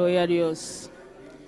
Gloria a Dios.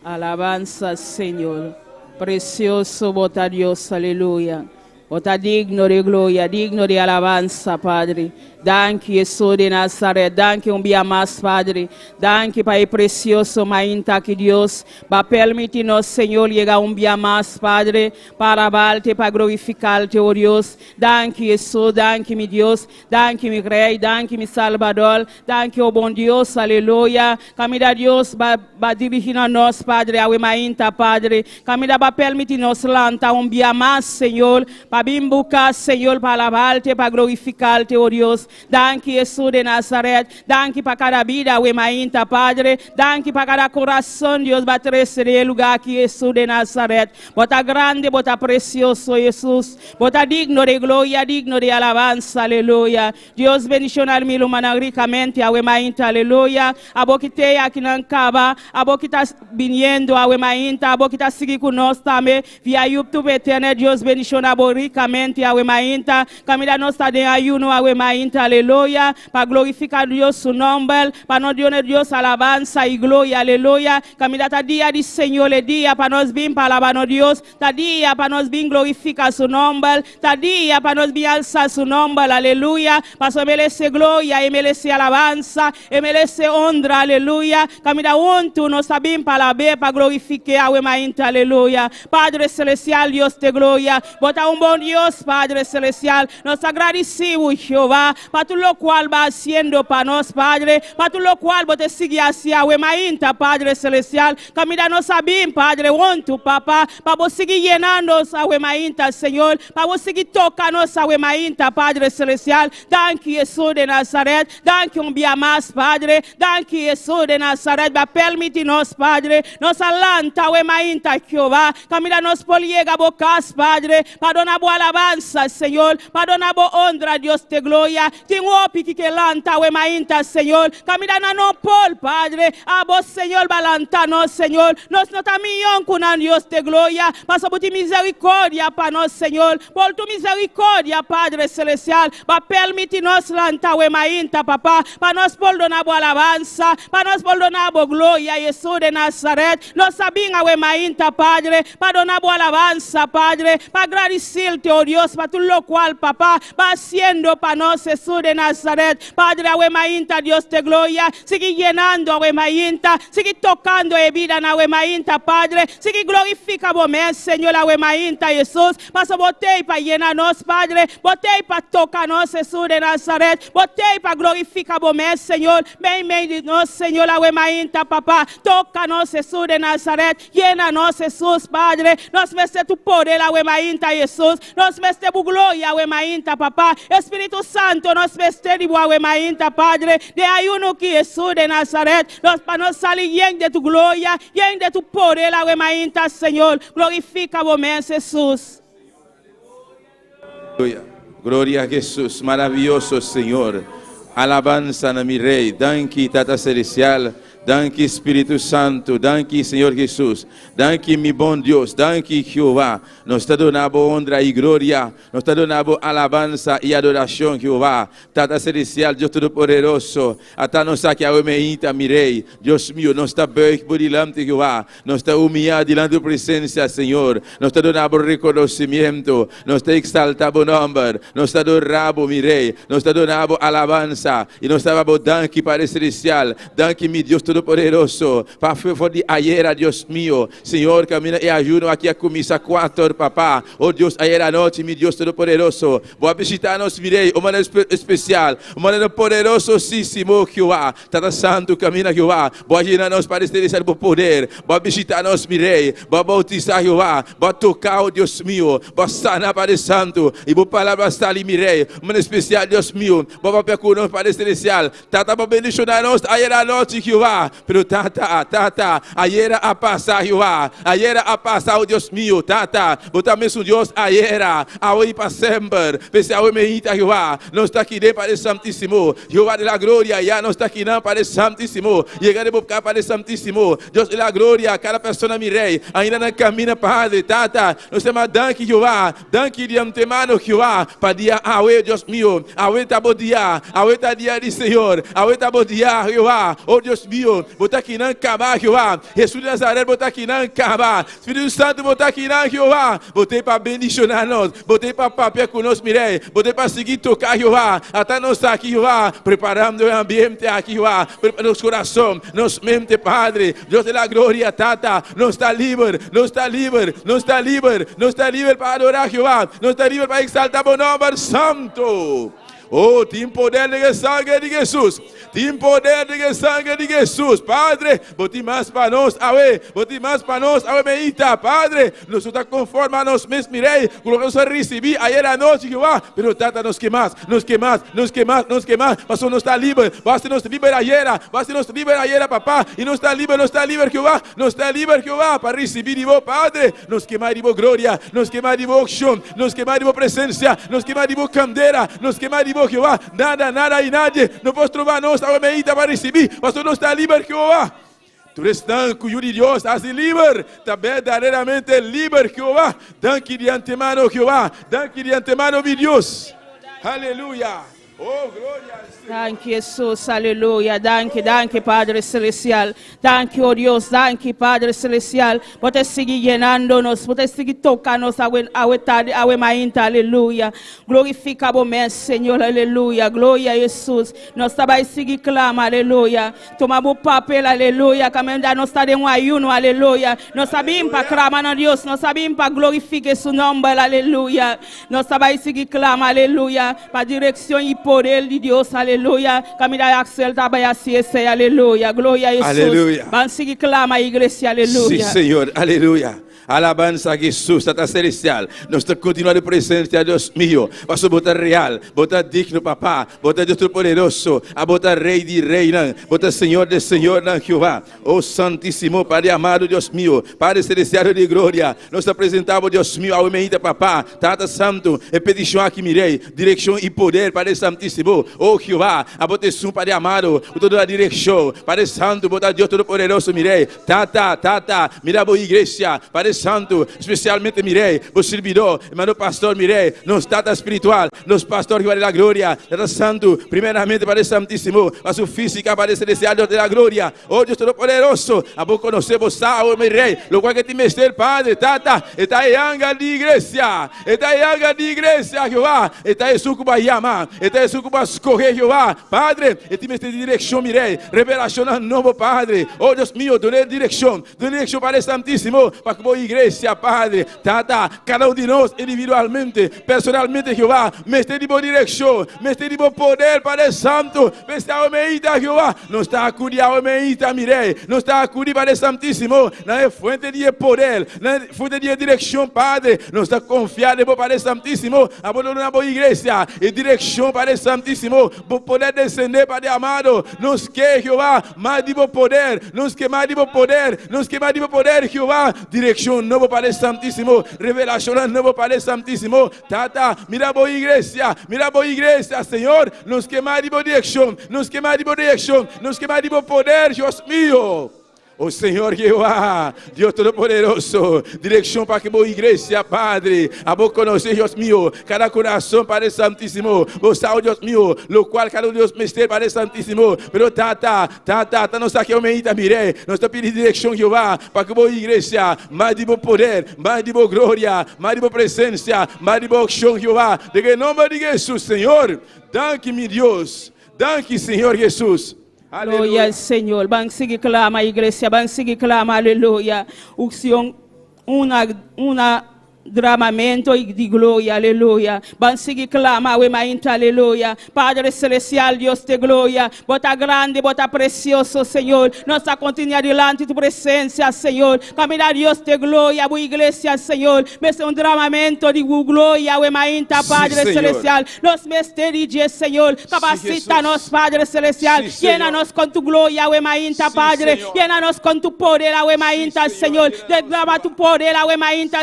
Alabanza, Señor. Precioso bota Dios, aleluya. Bota digno de gloria, digno de alabanza, Padre. Danke, Jesús de Nazaret. Danke, día más, Padre. Danke, Pai precioso, mainta que Dios va a permitirnos, Señor, llegar día más, Padre, para alabarte, para glorificarte, oh Dios. Danke, Jesús. Danke, mi Dios. Danke, mi Rey. Danke, mi Salvador. Danke, oh bom Dios, aleluya. Camida Dios va a dirigirnos, Padre, a mainta, Padre. Camida va a permitirnos lantar día más, Señor, para buscar, Señor, para alabarte, para glorificarte, oh Dios. Danke, Jesús de Nazaret. Danke para cada vida, we mainta, Padre. Danke para cada corazón, Dios va a traer el lugar aquí, Jesús de Nazaret. Bota grande, bota precioso, Jesús. Bota digno de gloria, digno de alabanza, aleluya. Dios bendicionar mi humana ricamente, a we mainta, aleluya. A vos que te aquí en Caba, a vos que estás viniendo, a we mainta, a vos que estás siguiendo con nosotros también, via YouTube eterno, Dios bendicionar ricamente, a we mainta. Camila nos está de ayuno, a we mainta, aleluya, para glorificar Dios su nombre, para nos dar Dios alabanza y gloria, aleluya. Camila ta día de Señor, el día para nos bien para alabar Dios, ta día para nos bien glorificar su nombre, ta día para nos bien alzar su nombre, aleluya, para su merece gloria y merece alabanza, y merece honra, aleluya. Camila unto nos está bien para alabar, para glorificar, a mainta, aleluya. Padre celestial, Dios de gloria, bota bom Dios, Padre celestial, nos agradecemos, Jehová, para todo lo cual va haciendo para nos, Padre, para todo lo cual vos te sigue hacia mainta, Padre celestial. Camila nos sabim, Padre, unto, papá, para vos seguir llenándonos a mainta, Señor, para vos seguir tocándonos a mainta, Padre celestial. Danke, Jesús de Nazaret. Danke, día más, Padre. Danke, Jesús de Nazaret, va a permitirnos, Padre, nos alanta a mainta, Jehová. Camila nos poliega bocas, Padre, para donar boa alabanza, Señor, para donar boa honra, Dios de gloria. Tengo opi que lanta, we mainta, Señor. Camila na no pol, Padre. A vos, Señor, balanta nos, Señor. Nos nota millón con Dios de gloria. Pasa por tu misericordia para nos, Señor. Por tu misericordia, Padre celestial, va a permitirnos lanta, we mainta, papá. Para nos por donar boa alabanza, para nos por donar boa gloria, Jesús de Nazaret. Nos sabían, we mainta, Padre, para donar boa alabanza, Padre, para agradecerte, oh Dios, para todo lo cual, papá, va haciendo para nos, Jesús de Nazaret. Padre, a mainta, Dios de gloria, sigue llenando a mainta, sigue tocando e vida na mainta, Padre, sigue glorifica vos, Señor, a mainta, Jesús. Pasa botei para llenarnos, Padre, botei para tocarnos, Jesús de Nazaret, botei para glorificar vos, Señor, bem de nós, Señor, a mainta, papá, toca-nos, Jesús de Nazaret, llena-nos, Jesús, Padre, nos mete tu poder, a mainta, Jesús, nos mete tu gloria, a mainta, papá, Espíritu Santo, nos mete de boa mainta, Padre, de ayuno que Jesús de Nazaret, nos para nos salir lleno de tu gloria, lleno de tu poder, a mainta, Señor, glorifica vos, Jesús. Gloria a Jesús, maravilloso Señor. Alabanza a mi Rey. Danke, Tata Celestial. Danke, Espíritu Santo. Danke, Senhor Jesus. Danke, mi bom Deus. Danke, Jeová. Nos está dando honra e glória. Nos está dando alabança e adoração, Jeová. Tata Celestial, Deus Todo-Poderoso. Até nos aqui a omeinta, mi Rei. Deus meu, nos está bem por diante, Jeová. Nos está humilhado diante da presença, Senhor. Nos está dando reconhecimento. Nos está exaltando o nome. Nos está adorando, mi Rei. Nos está dando alabança. E nos está dando danke para Celestial. Danke, mi Deus Todo-Poderoso, para favor de ayer, Deus mío, Senhor, camina e ajuda aqui a comissão 4, papá, oh Deus, ayer à noite, meu Deus Todo-Poderoso, vou visitar-nos, virei, uma especial, uma poderosíssimo, Jeová, Tata Santo, camina, Jeová, vou ajudar-nos para estar por poder, vou visitar-nos, virei, vou bautizar, Jeová, vou tocar, oh Deus mío, vou sanar, Padre Santo, e vou palavra estar ali, virei, uma especial, Deus mío, vou percorrer para celestial, Tata, vou bendicionar-nos, ayer à noite, Jeová, pero tata, ayer a passar, Jeová, ayer a passar, oh Deus mío, tata, botar mesmo Deus, ayer, a hoje para sempre, pensar hoje me irá, Jeová, não está aqui dentro para o Santíssimo, Jeová de la glória, já não está aqui não para o Santíssimo, chegar de boca para o Santíssimo, Deus de la glória, cada pessoa me rei, ainda não caminha, Padre, tata, nós temos danke, Jeová, danke de antemano, Jeová, para dia, hoje, Deus mío, hoje está bom dia, hoje está dia de Senhor, hoje está bom dia, Jeová, oh Deus mío, Santo, botar aqui não acabar, Jeová. Jesus de Nazaré, botar aqui não acabar. Espírito Santo, botar aqui não, Jeová. Botei para bendicionar nós, botei para papel conosco, mirei, botei para seguir tocar, Jeová. Até nós estar aqui, Jeová, preparando o ambiente aqui, Jeová, preparando nosso coração, nossa mente, Padre. Deus da glória, Tata, não está livre, não está livre, não está livre, não está livre para adorar, Jeová, não está livre para exaltar o nome santo. Oh, tem poder de sangue de Jesus. Tem poder de sangue de Jesus. Padre, bote mais para nós, bote mais para nós, meita, Padre. Nós estamos conforme a nós mesmos, mirei, colocamos a receber ayer à noite, Jeová. Pero Tata, nos quemas, nos quemas, nos quemas, nos quemas. Mas não está livre, basta nos livre ayer, basta nos livre ayer, papá. E não está livre, Jeová. Não está livre, Jeová, para receber de vos, Padre. Nos queimar de vos glória, nos queimar de vos unção, nos queimar de vos presença, nos queimar de vos candeira, nos queimar de vos, Jehová, nada e nadie, não posso trovar nós, a meita para receber, mas tu não está livre, Jehová. Tu eres tan cuyo de Dios, estás livre, está verdaderamente livre, Jehová. Danke de antemano, Jehová, danke de antemano, mi Dios. Aleluia. Oh, glória a Deus. Danke, Jesus, aleluia. Danke, Padre Celestial. Danke, oh Dios, danke, Padre Celestial. Poder seguir llenándonos, poder seguir tocándonos a mainta, aleluia. Glorifica a você, Senhor, aleluia. Glória a Jesus. Nós também seguir clama, aleluia. Tomamos papel, aleluia. Caminhar nós está em ayuno, aleluia. Nós sabemos para clamar a Deus, nós sabemos para glorificar seu nome, aleluia. Nós também seguir clama, aleluia. Para direção e poder de Deus, aleluia. Caminhar Axel também assim, aleluia. Glória a Jesus. Aleluia. Vamos seguir clama, igreja, aleluia. Sim, Senhor, aleluia. Alabanza a Jesus, Tata Celestial. Nós estamos continuando presente a Deus mío. Passo botar real, botar digno, papá. Botar Deus poderoso. A botar rei de rei, não. Botar Senhor de Senhor, não, Jeová. Oh Santíssimo, Padre amado, Deus mío. Padre Celestial de glória. Nós apresentamos, Deus mío, ao meio papá. Tata Santo, e petição aqui, mirei. Direção e poder, Padre Santíssimo. Oh Jeová, a botação, Padre amado. Toda a direção, Padre Santo, botar Deus todo poderoso, mirei. Tata, mira a boa igreja, Padre Santo, especialmente mirei, o servidor, irmão pastor, mirei, nos tata espiritual, nos pastor que vale a glória, Tata Santo, primeiramente Padre Santíssimo, a sua física, Padre Celestial, Deus da glória, oh Deus todo poderoso, a vos conhecer vos salvo, mirei, lo qual que te mestre, Padre, Tata, está aí anga de igreja, Jeová, está aí sucuba yama, está aí sucuba escorrer, Jeová, Padre, e te mestre de direção, mirei, revelação novo, Padre, oh Deus mío, done direção, Padre Santíssimo, para que vos igreja, Padre, Tata, cada um de nós individualmente, personalmente, Jeová, mestre de boa direção, mestre de bom poder, Padre Santo, mestre a meita, Jeová, não está a cuidar a meita, mirei, não está a cuidar, Padre Santíssimo, não é fonte de poder, não é fonte de direção, Padre, não está confiado, Padre Santíssimo, a boa igreja, e direção, Padre Santíssimo, bom poder descender, Padre amado, nos quer, Jeová, mais de bom poder, nos quer mais de bom poder, nos quer mais de bom poder, Jeová, direção novo Padre Santíssimo, revelação novo Padre Santíssimo, Tata, mira a boa igreja, Senhor, nos queimar de boa direção, nos queimar de boa direção, nos queimar de bom poder, Deus mío. O Senhor Jeová, Deus Todo-Poderoso, direção para que boa igreja, Padre, a boa conhecer, Deus mío, cada coração, Padre Santíssimo, o saúde, Deus mío, lo qual cada Deus mestre, Padre Santíssimo, pero Tata, não está aqui o meita, mirei, não está pedindo direção, Jeová, para que boa igreja, mais de bom poder, mais de boa glória, mais de boa presença, mais de boa ação, Jeová, de nome de Jesus, Senhor, danke, mi Deus, danke, Senhor Jesus. Glória ao Senhor. Vamos seguir clama, igreja. Vamos seguir clama, aleluia. Uma derramamento de glória, aleluia. Vamos seguir clama, aleluia. Padre Celestial, Deus de glória. Bota grande, bota precioso, Senhor. Nós continuamos diante de tu presença, Senhor. Caminhar, Deus de glória, boa igreja, Senhor. Mestre um derramamento de glória, Padre Celestial. Nós mestre de Senhor. Capacita-nos, Padre Celestial. Llena-nos com tu glória, Padre. Llena-nos com tu poder, Senhor. Derrama tu poder,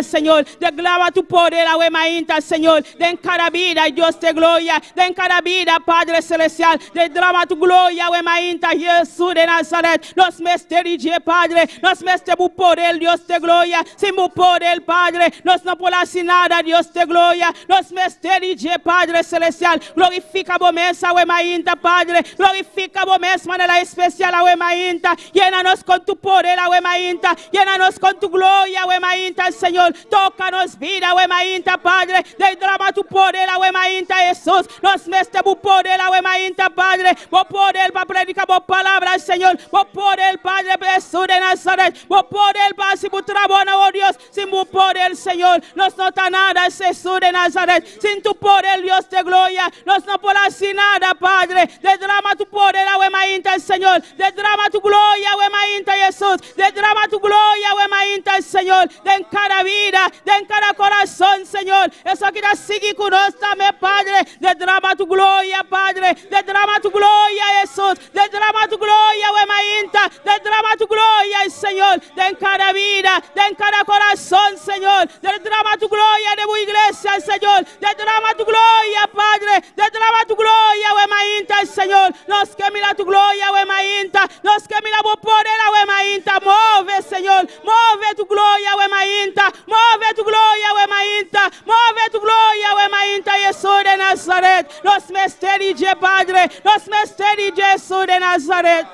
Senhor. Declama tu poder, Ahuemainta, Señor. Den cada vida, Dios de gloria. Den cada vida, Padre celestial. Derrama tu gloria, Ahuemainta, Jesús de Nazaret. Nos mesterige, Padre. Nos meste bu poder, Dios de gloria. Sin bu poder, Padre. Nos no por así nada, Dios de gloria. Nos mesterige, Padre celestial. Glorifica vos mesa, Ahuemainta, Padre. Glorifica vos mesa, manera especial, Ahuemainta. Llénanos con tu poder, Ahuemainta. Llénanos con tu gloria, Ahuemainta, Señor. Tócanos vida, Ahuemainta, Padre. Derrama tu poder, Ahuemainta, Jesús. Nos meste bu poder, Ahuemainta, Padre. Vos poder para predicar vos palabras, Señor. Vos poder, Padre, Jesús de Nazaret. Vos poder para si tu trabajo, oh Dios. Sin tu poder, Señor. Nos nota nada, Jesús de Nazaret. Sin tu poder, Dios de gloria. Nos no podrá hacer nada, Padre. Derrama tu poder, Ahuemainta, Señor. Derrama tu gloria, Ahuemainta, Jesús. Derrama tu gloria, Ahuemainta, Señor. Den cada vida, den cada corazón, Señor. Eso que te sigue con nosotros también, Padre. Derrama tu gloria, Padre. Derrama tu gloria, Jesús. Derrama tu gloria, Ahuemainta. Derrama tu gloria, Señor. Den cada vida, den cada corazón, Señor. Derrama tu gloria de tu iglesia, Señor. Derrama tu gloria, Padre. Derrama tu gloria, Ahuemainta, Señor. Nos que mira tu gloria, Ahuemainta. Nos que mira tu poder, Ahuemainta. Move, Señor. Move tu gloria, Ahuemainta. Move tu gloria, Ahuemainta. Move tu gloria, Ahuemainta, Jesús de Nazaret. Nos mesterige, Padre. Nos mesterige, Jesús de Nazaret.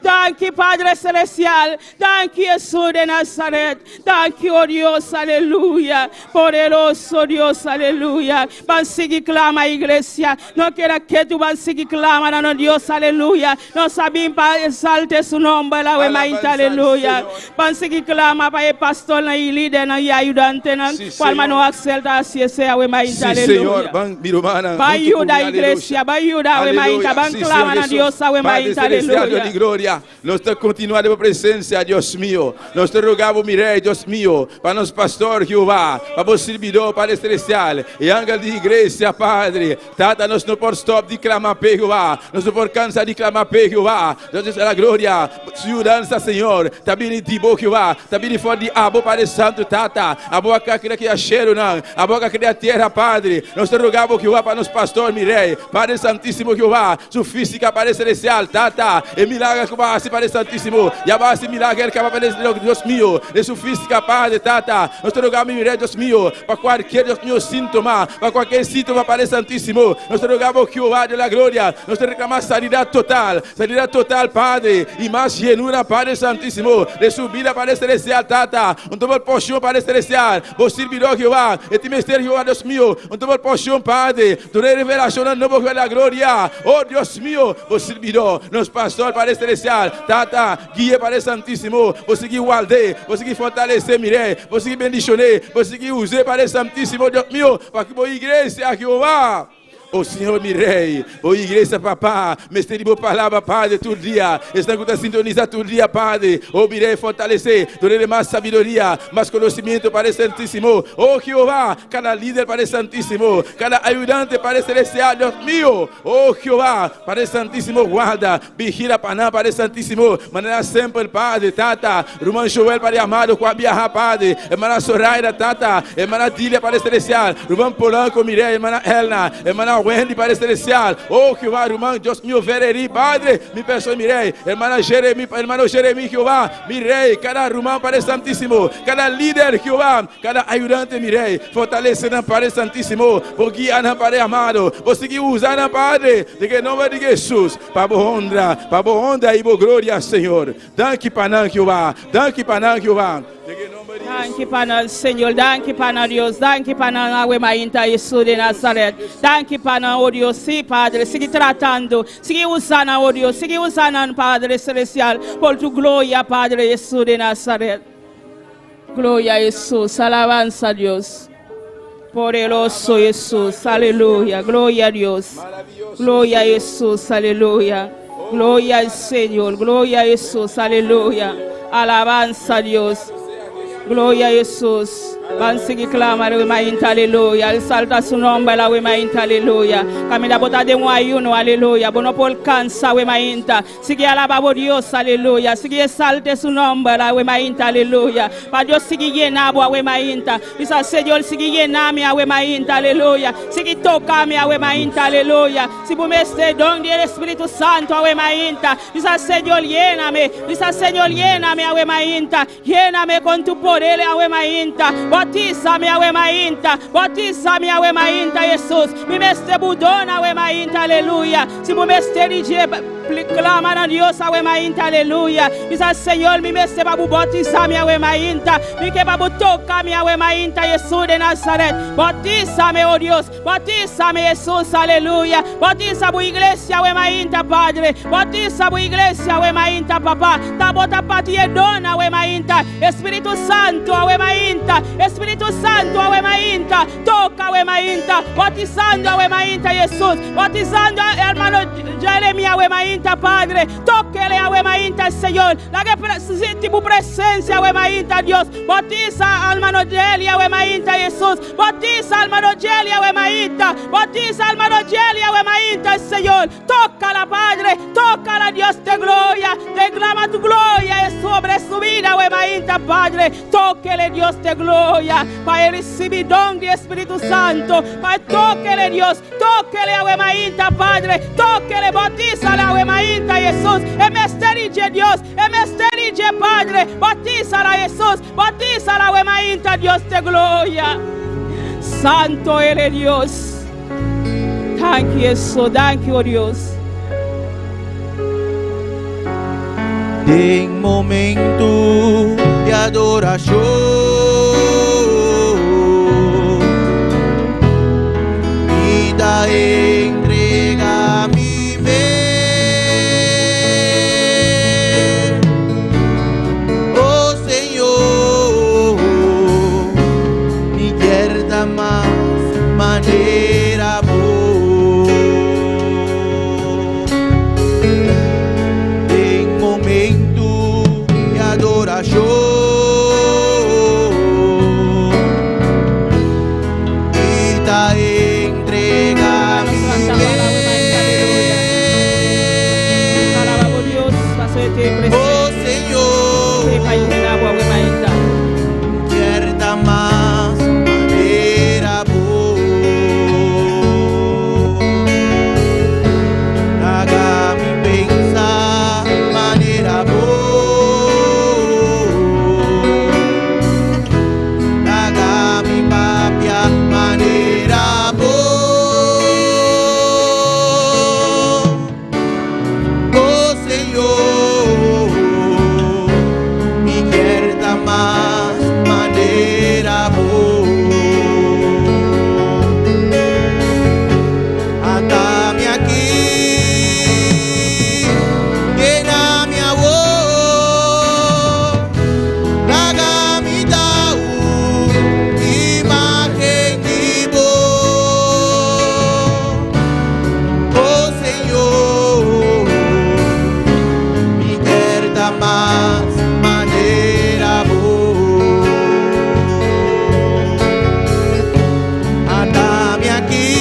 Thank you, Padre Celestial. Thank you, Jesús de Nazaret. Thank you, oh Dios, aleluya. Poderoso Dios, aleluya. Van a seguir clama, iglesia. No quiera que tú van a seguir clama, no, Dios, aleluya. No sabemos para exalte su nombre, la Ahuemainta, aleluya. Van a seguir clama para el pastor, y líder, y ayudante, cual mano excelta así ese Ahuemainta, aleluya. Va ayuda, iglesia, va ayuda, Ahuemainta. Van clama a Dios, Ahuemainta, aleluya. Glória, nós te continuar de presença, Deus meu. Nós te rogamos, mirei, Deus meu, para nosso pastor Jeová, para o servidor, Padre Celestial, e anga de igreja, Padre. Tata, nós não podemos stop de clamar para Jeová, nós não podemos cansar de clamar para Jeová. Deus é a glória, segurança, Senhor. Também de boa, Jeová, também de fora de abo, Padre Santo, Tata. A boca que é cheiro, não. A boca que é terra, Padre. Nós te rogamos, Jeová, para nosso pastor, mirei, Padre Santíssimo, Jeová, sua física, Padre Celestial, Tata. E milagre que vai se Padre Santíssimo, e a base milagre que vai fazer Deus meu, de sua física, Padre, Tata. Nós te rogamos, Deus meu, para qualquer, Deus meu, síntoma, para qualquer síntoma, Padre Santíssimo. Nós te rogamos, Jeová de la glória, nós te reclamamos sanidade total, Padre, e mais genuína, Padre Santíssimo, de sua vida, Padre Celestial, Tata. Um tomar poção, Padre Celestial, vos servidor, Jeová, e te mestre, Jeová, Deus meu, um tomar poção, Padre, tu revelação, no novo da glória, oh Deus meu, vos servidor, nos pastor, Padre Celestial, Tata, guia, Padre Santíssimo, você que guarde, você que fortalecer, mirei, você que bendicionar, você que use, Padre Santíssimo, Deus meu, para que a igreja, Jeová. Oh Senhor, meu rei, oh igreja, papá, mestre de boa palavra, Padre, todo dia, estão com a sintonizar todo dia, Padre, oh meu rei, fortalecer, tornar mais sabedoria, mais conhecimento, Padre Santíssimo, oh Jeová, cada líder, Padre Santíssimo, cada ajudante, Padre Celestial, Deus meu, oh Jeová, Padre Santíssimo, guarda, vigila para nós, Padre Santíssimo, maneira sempre, Padre, Tata, Romão Joel, Padre amado, com a minha Padre, irmã Soraya, Tata, irmã Dília, Padre Celestial, Romão Polanco, Mirei, irmã Elna, irmã Wendy, Padre Celestial, oh Jeová, irmão, Deus meu, vereri, Padre, mi pessoa, mirei, irmã Jeremi, Jeová, mirei, cada irmão, Padre Santíssimo, cada líder, Jeová, cada ajudante, mirei, fortalecendo, Padre Santíssimo, por guiar, Padre amado, por seguir usando, Padre, de que nome de Jesus, para boa honra e boa glória, Senhor, danke para nós, Jeová, danke para nós, Jeová. Danke para Senhor, danke para Deus, danke para Ahuemainta, Jesús de Nazaret, danke para oh Deus, sim, Padre, sigue tratando, sigue usando, oh Deus, sigue usando, Padre Celestial, por tu glória, Padre Jesús de Nazaret. Glória a Jesús, alabanza a Dios. Poderoso Jesús, aleluya, gloria a Dios, gloria a Jesús, aleluya, gloria al Señor, gloria a Jesús, aleluya, alabanza a Dios. Gloria a Jesús. Bansigi clama le mainta aleluya. Exalta su nombre la we mainta aleluya. Camina bota de ayuno aleluya. Bono por cansa we mainta. Sigue alaba por Dios aleluya. Sigue exalte su nombre la we mainta aleluya. Pa Dios sigue llenabo a we mainta. Bisa Señor sigue llename a we mainta aleluya. Sigue tocame a we mainta aleluya. Si bu meste don del Espíritu Santo a we mainta. Bisa Señor lléname. Bisa Señor lléname a we mainta. Lléname con tu poder a we mainta. Batízame a we mainta. Batízame a we mainta Jesús. Mi meste budona a we mainta aleluya. Si bu meste DJ clama a Dios a we mainta aleluya. Bisa Señor mi meste babu batízame a we mainta. Mi que babu tocame a we mainta Jesús de Nazaret. Batízame oh Dios. Batízame Jesús aleluya. Batiza bu iglesia we mainta Padre. Batiza bu iglesia we mainta papá. Tabota patie dona we mainta. Espíritu Santo a we mainta. Espíritu Santo a we mainta. Toca we mainta. Batizando a we mainta Jesús. Batizando a hermano Jeremia we mainta Padre. Tóquele a we mainta Señor. La que siente tu presencia we mainta Dios. Batiza hermano Jelia we mainta Jesús. Batiza hermano Jelia we mainta. Batiza hermano Jelia we mainta Señor. Tócala Padre. Tócala Dios de gloria. Declama tu gloria sobre su vida we mainta Padre. Tóquele Dios de gloria. Para recibir don de Espíritu Santo. Para tóquele Dios. Tóquele a we mainta Padre. Tóquele batízala we mainta Jesús. Emesterige Dios. Emesterige Padre. Batízala Jesús. Batízala we mainta Dios de gloria. Santo eres Dios. Thank you, Jesús. Thank you, Dios. En momento de adoración, vida entrega mi mente. Oh Señor, mi quiera más manera vos. En momento de adoración, vida entrega mi mente. Oh Señor, quiera más manera vos. Haga mi pensar manera vos. Haga mi papia manera vos. Oh Señor, mi quiera más manera vos. Atame aquí, llena mi amor, haga mi dao, imagen y voz. Oh Señor, mi quiera más manera vos. Atame aquí,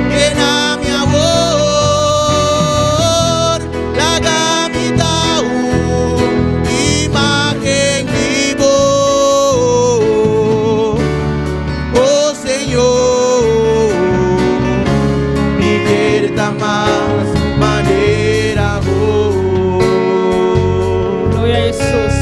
llena mi amor, haga mi dao, imagen y voz. Oh Señor, mi quiera más manera vos. Gloria a Jesús.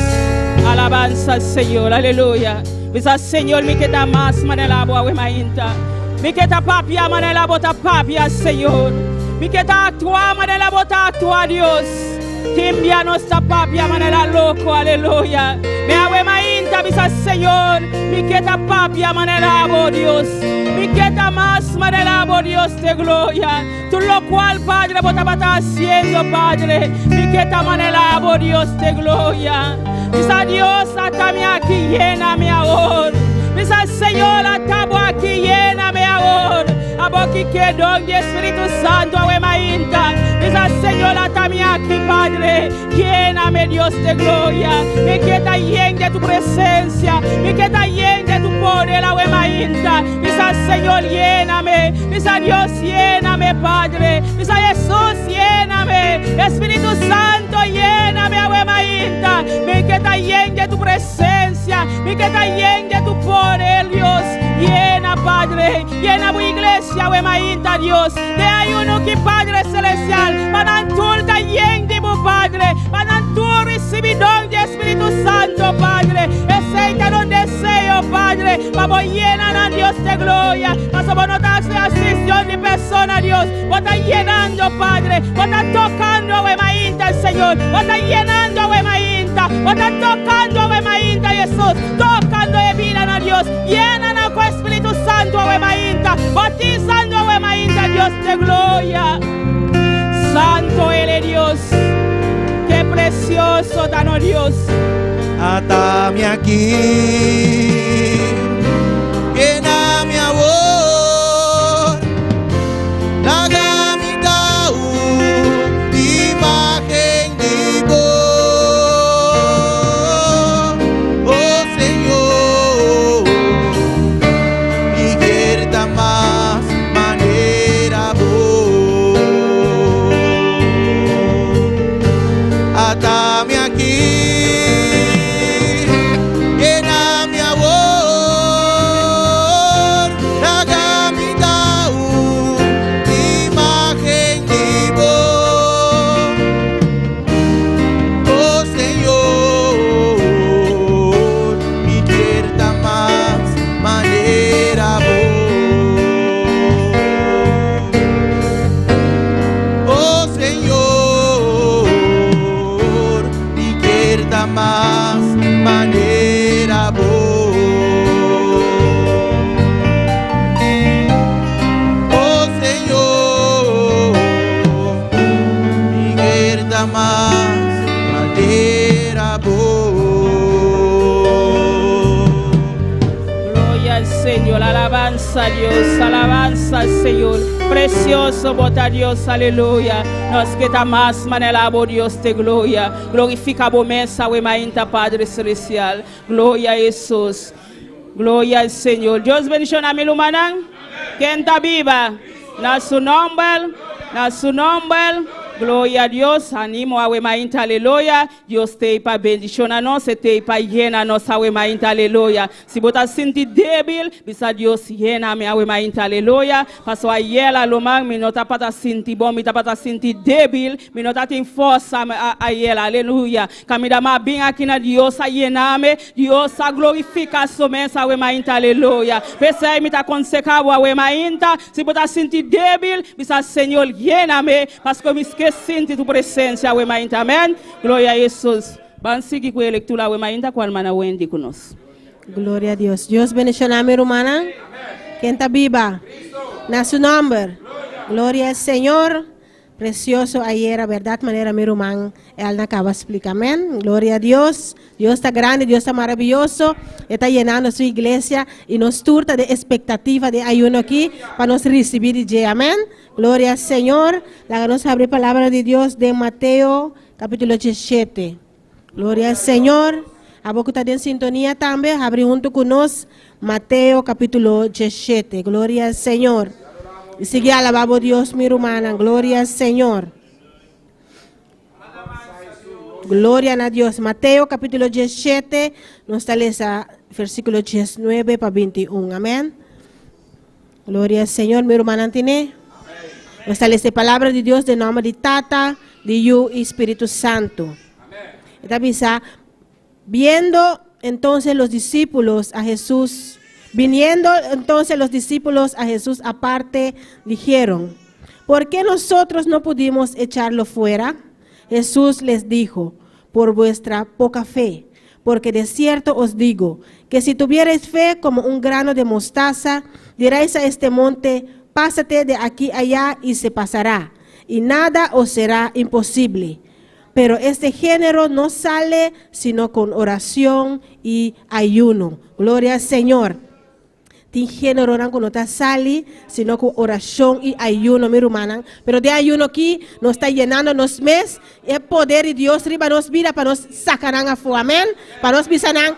Alabanza al Señor. Aleluya. Bisa Señor mi que ta más manela boa we mainta. Mi que ta papia manela bota papia Señor. Mi que ta actua manela bota actua Dios. Timbia nuestra papia manela loco. Aleluya. Me awe mainta bisa Señor. Mi que ta papia manela bo Dios. Mi que ta más manela bo Dios de gloria. Tú lo cual Padre bota bata haciendo Padre. Mi que ta manela bo Dios de gloria. Bisa Dios atame aquí llena mi ahora. Bisa Señor atabo aquí llena mi ahora. Abo aquí que don de Espíritu Santo awe mainta. Bisa Señor atame heme aquí, Padre. Lléname, Dios de gloria. Me queda lleno de tu presencia. Me queda lleno de tu poder, awe mainta. Misa Señor, lléname. Misa Dios, lléname, Padre. Misa Jesús, lléname. Espíritu Santo, lléname, awe mainta. Me queda lleno de tu presencia. Me queda lleno de tu poder, Dios. Llena, Padre. Llena tu iglesia, awe mainta, Dios. De ayuno que Padre celestial. Para tu lleno de tu Padre. Para tu recibir don de Espíritu Santo, Padre. Ese que no deseo, Padre. Vamos llenar a Dios de gloria. Vamos a darse asistencia de personas, Dios. Vos está llenando, Padre. Vos está tocando, Wemainta, Señor. Vos está llenando, Wemainta. Vos está tocando, Wemainta, Jesús. Tocando de vida a Dios. Llenan con Espíritu Santo, Wemainta. Bautizando, Wemainta, Dios de gloria. Santo eres Dios. Qué precioso danos Dios. Atame aquí, llena mi amor, lágame tau, imagen de vos, oh Señor, y quiera más manera vos, atame aquí. Más manera vos, oh Señor, mi verdad más manera vos. Gloria al Señor, alabanza a Dios, alabanza al Señor. Precioso bota Dios, aleluya. Nos queda más manera, Dios de gloria. Glorifica a mesa, Wemainta, Padre Celestial. Gloria a Jesús. Gloria al Señor. Dios bendiga a mi lumana. Quien está viva. Na su nombre. Na su nombre. Gloria a Dios, animo a Wemainta, aleluya. Dios te para bendición a nos, te para llena nos a Wemainta, aleluya. Si vos te sientes débil, bisa Dios llena me a Wemainta, aleluya. Paso ayer la lomang, mi nota para sentir bon, mi ta para sentir débil, mi nota te força ayer, aleluya. Camida ma bem aqui na Dios a llename, Dios a glorificar somente a Wemainta, aleluya. Pesa mi ta conseca a Wemainta, si vos te sentir débil, bisa Senhor llena-me, parce que me sinto tu presença, Wemainta, amém? Glória a Jesus. Vamos seguir com a leitura, Wemainta, com a irmã Wendy conosco. Gloria a Dios. Dios bendiga a mi hermana. ¿Quién está viva? Na su nombre. Gloria al Señor. Precioso ayer, verdad, manera mi hermano. Él acaba de explicar, amén. Gloria a Dios. Dios está grande, Dios está maravilloso. Está llenando su iglesia y nos turta de expectativa de ayuno aquí para nos recibir y amén. Gloria al Señor. La nos abre palabra de Dios de Mateo capítulo 17. Gloria al Señor. A vos que está en sintonía también, abre junto con nosotros Mateo capítulo 17. Gloria al Señor. Y sigue alabando a Dios, mi hermana. Gloria al Señor. Gloria a Dios. Mateo capítulo 17, nos taleza versículo 19 para 21. Amén. Gloria al Señor, mi hermana tiene. Nos taleza palabra de Dios de nombre de Tata, de Yu y Espíritu Santo. Esta visa, viendo entonces los discípulos a Jesús, viniendo entonces los discípulos a Jesús aparte, dijeron, ¿por qué nosotros no pudimos echarlo fuera? Jesús les dijo, por vuestra poca fe, porque de cierto os digo, que si tuvierais fe como un grano de mostaza, diréis a este monte, pásate de aquí allá y se pasará, y nada os será imposible. Pero este género no sale sino con oración y ayuno. Gloria al Señor. Tin género que no está sali, sino con oración y ayuno, mi hermana. Pero de ayuno aquí nos está llenando nos mes, el poder de Dios riba nos vida para nos sacar a fuego, amén. Para nos bisanan,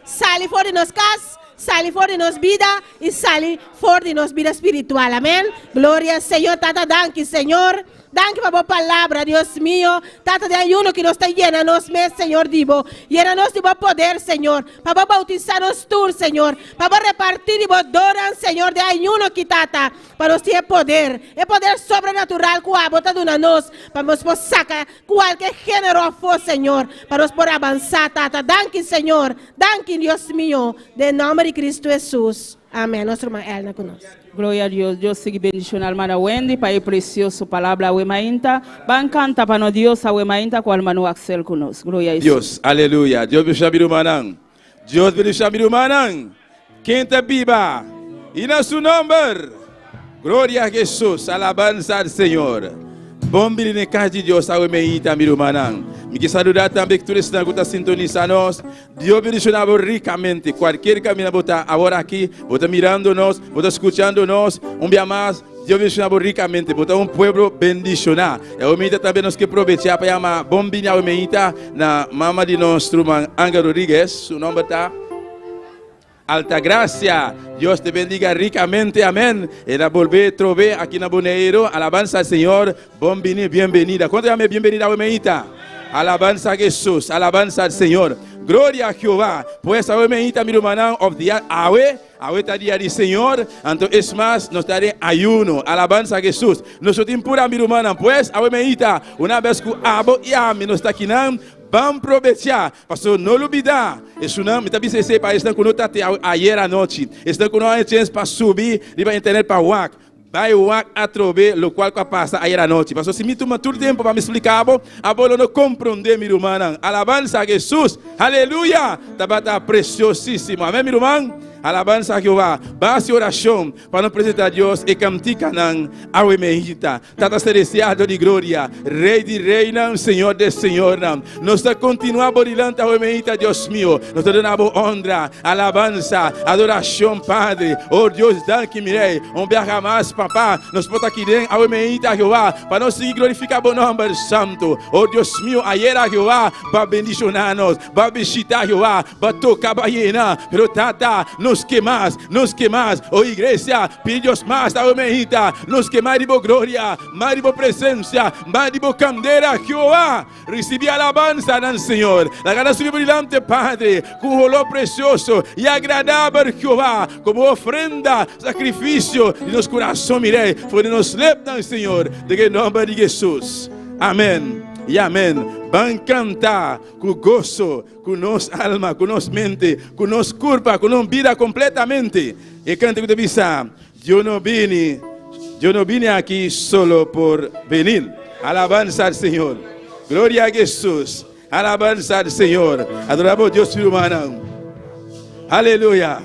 sali fuera de nos casa, sali fuera de nos vida y sali fuera de nos vida espiritual, amén. Gloria al Señor, tata, danke, Señor. Danke por la palabra, Dios mío. Tata de ayuno que nos está llenando, Señor, divo. Llenanos de poder, Señor. Para bautizarnos tú, Señor. Para repartir y doran, Señor, de ayuno que tata. Para nos tener poder. El poder sobrenatural que ha botado una nos. Para nos sacar cualquier género fue, Señor. Para nos poder avanzar, tata. Danke, Señor. Danke, Dios mío. De nombre de Cristo Jesús. Amén. Nuestro hermano Elna con nosotros. Glória a Deus. Deus siga bendicionando a hermana Wendy para a preciosa palavra a Wemainta. Van canta para nós Deus a Wemainta com o hermano Axel conosco. Glória a Deus. Dios, aleluya. Dios bendiga a manang. Dios bendiga a manang. Quem te viva. E na seu nome. Glória a Jesus. Alabanza al Senhor. Bom dia na casa de Deus a Wemainta, meu manang. Me que saludar também que todos estão que sintonizando. Deus bendiga ricamente. Qualquer caminho bota agora aqui, bota mirando-nos, bota escutando-nos. Dia mais. Deus bendiga ricamente. Bota pueblo bendicionar. E o Meita também nos que aproveitar para chamar bom dia ao Meita na mama de nosso irmão Anga Rodrigues. Seu nome está Altagracia. Dios te bendiga ricamente, amén. Era volver a trover aquí en Boneiro. Alabanza al Señor. Bom venir, bienvenida. ¿Cuánto llame bienvenida a Meita? Alabanza a Jesús, alabanza al Señor. Gloria a Jehová. Pues a Meita, mi hermano, of the awe está día de Señor. Entonces es más, nos daré ayuno. Alabanza a Jesús. Nosotros impura, mi hermano, pues a Meita, una vez que abo y ame nos está aquí. Vamos aprovechar, pastor, não olvidar. Isso não, me está dizendo para estar com nós até ayer à noite. Está com nós para subir, para internet para WAC. Vai WAC a trover, o qual passa ayer à noite. Pastor, se me toma todo o tempo para me explicar, a bola não compreender, meu irmão. Alabança a Jesus, aleluia. Está preciosíssimo, amém, meu irmão? Alabanza a Jehová. Base oração para apresentar a Deus e cantica nan ao Meita. Tata celestial de glória, Rei de reina, Senhor de Senhor. Nós continuamos diante ao Meita, Deus meu. Nós damos honra, alabança, adoração, Padre. Oh Deus, danke mirei. Viaja mais, papá. Nós podemos aqui dentro ao Meita, Jehová, para nós glorificar o nome santo. Oh Deus meu, ayer a Jehová, para bendicionar-nos, para visitar Jehová, para tocar a baiana. Pero tata, nos quemas, oh igreja, pedidos más a Meita, nos quemas de gloria, más de presencia, más de candela, Jehová, recibí alabanza del Señor, la gana subir delante, Padre, con un olor precioso y agradable, Jehová, como ofrenda, sacrificio, y nos corazón, mire, fue de nos leptan, Señor, de el nombre de Jesús, amén. Y amén. Van a cantar con gozo, con nos alma, con nos mente, con nos culpa, con nos vida completamente. Y canta que te avisa, yo no vine aquí solo por venir. Alabanza al Señor. Gloria a Jesús. Alabanza al Señor. Adoramos a Dios humano. Aleluya.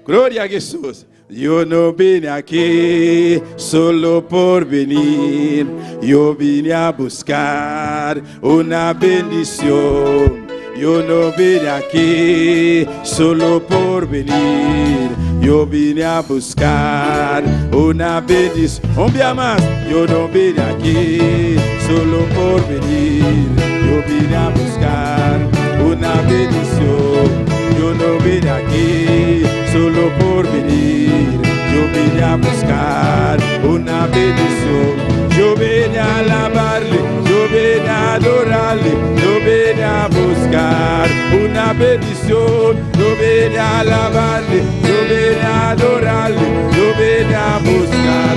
Gloria a Jesús. Yo no vine aquí solo por venir, yo vine a buscar una bendición. Yo no vine aquí solo por venir, yo vine a buscar una bendición. Un día más, yo no vine aquí solo por venir, yo vine a buscar una bendición. Yo no vine aquí solo por venir, yo vine a buscar una bendición. Yo vine a alabarle, yo vine a adorarle, yo vine a buscar una bendición. Yo vine a alabarle, yo vine a adorarle, yo vine a buscar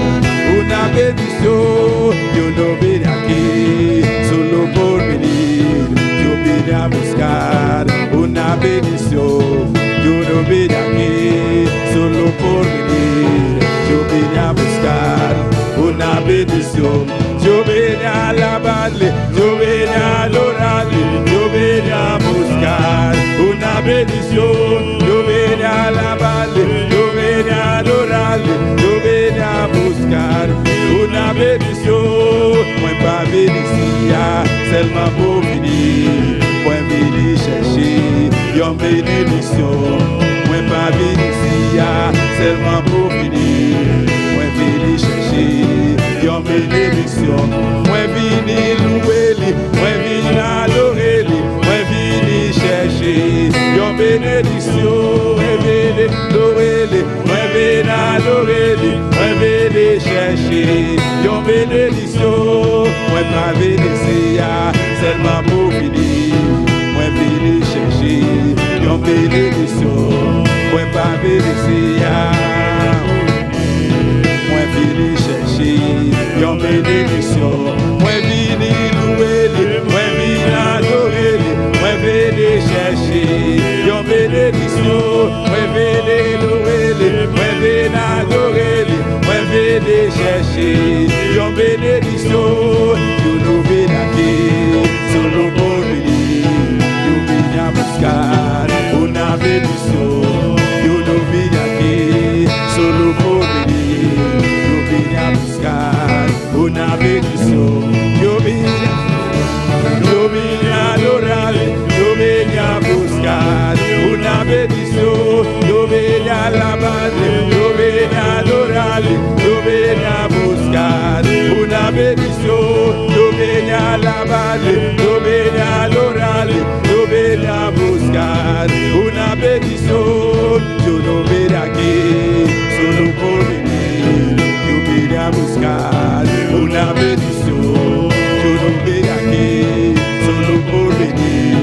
una bendición. Yo no vine aquí solo por venir, yo vine a buscar una bendición. Yo no vine aquí solo por venir, yo vine a buscar una bendición. Yo vine a alabarle, yo vine a adorarle, yo vine a buscar una bendición. Yo vine a alabarle, yo vine a adorarle, yo vine a buscar una bendición. Buen pa bendicia, selma por venir, buen venir, yon bénédiction. Moi pas venu ici seulement pour venir. Moi venu chercher yon bénédiction. Moi venu louer lui, moi venu adorer lui, moi venu chercher yon bénédiction. Moi venu louer lui, moi venu adorer lui, moi venu chercher yon bénédiction. Moi pas venu ici seulement pour venir. Moi venu chercher yon bénédiction. Moi pas venu ici moi venu chercher yon bénédiction. Moi venu louer lui, moi venu adorer lui, moi venu chercher yon bénédiction. Moi venu louer lui, moi venu adorer lui, moi venu chercher yon bénédiction. You know be aquí, solo por venir. You vine a buscar una bendición. You know be aquí, solo por venir. You vine a buscar una bendición. Yo vine a adorar, yo vine a buscar una bendición. Yo vine a alabar, yo vine a adorar, yo vine a buscar una bendición. Yo vine a alabar, yo vine a adorar, yo vine a buscar una bendición. Yo no vine aquí solo por venir. Yo vine a buscar una bendición. Yo no vine aquí solo por venir.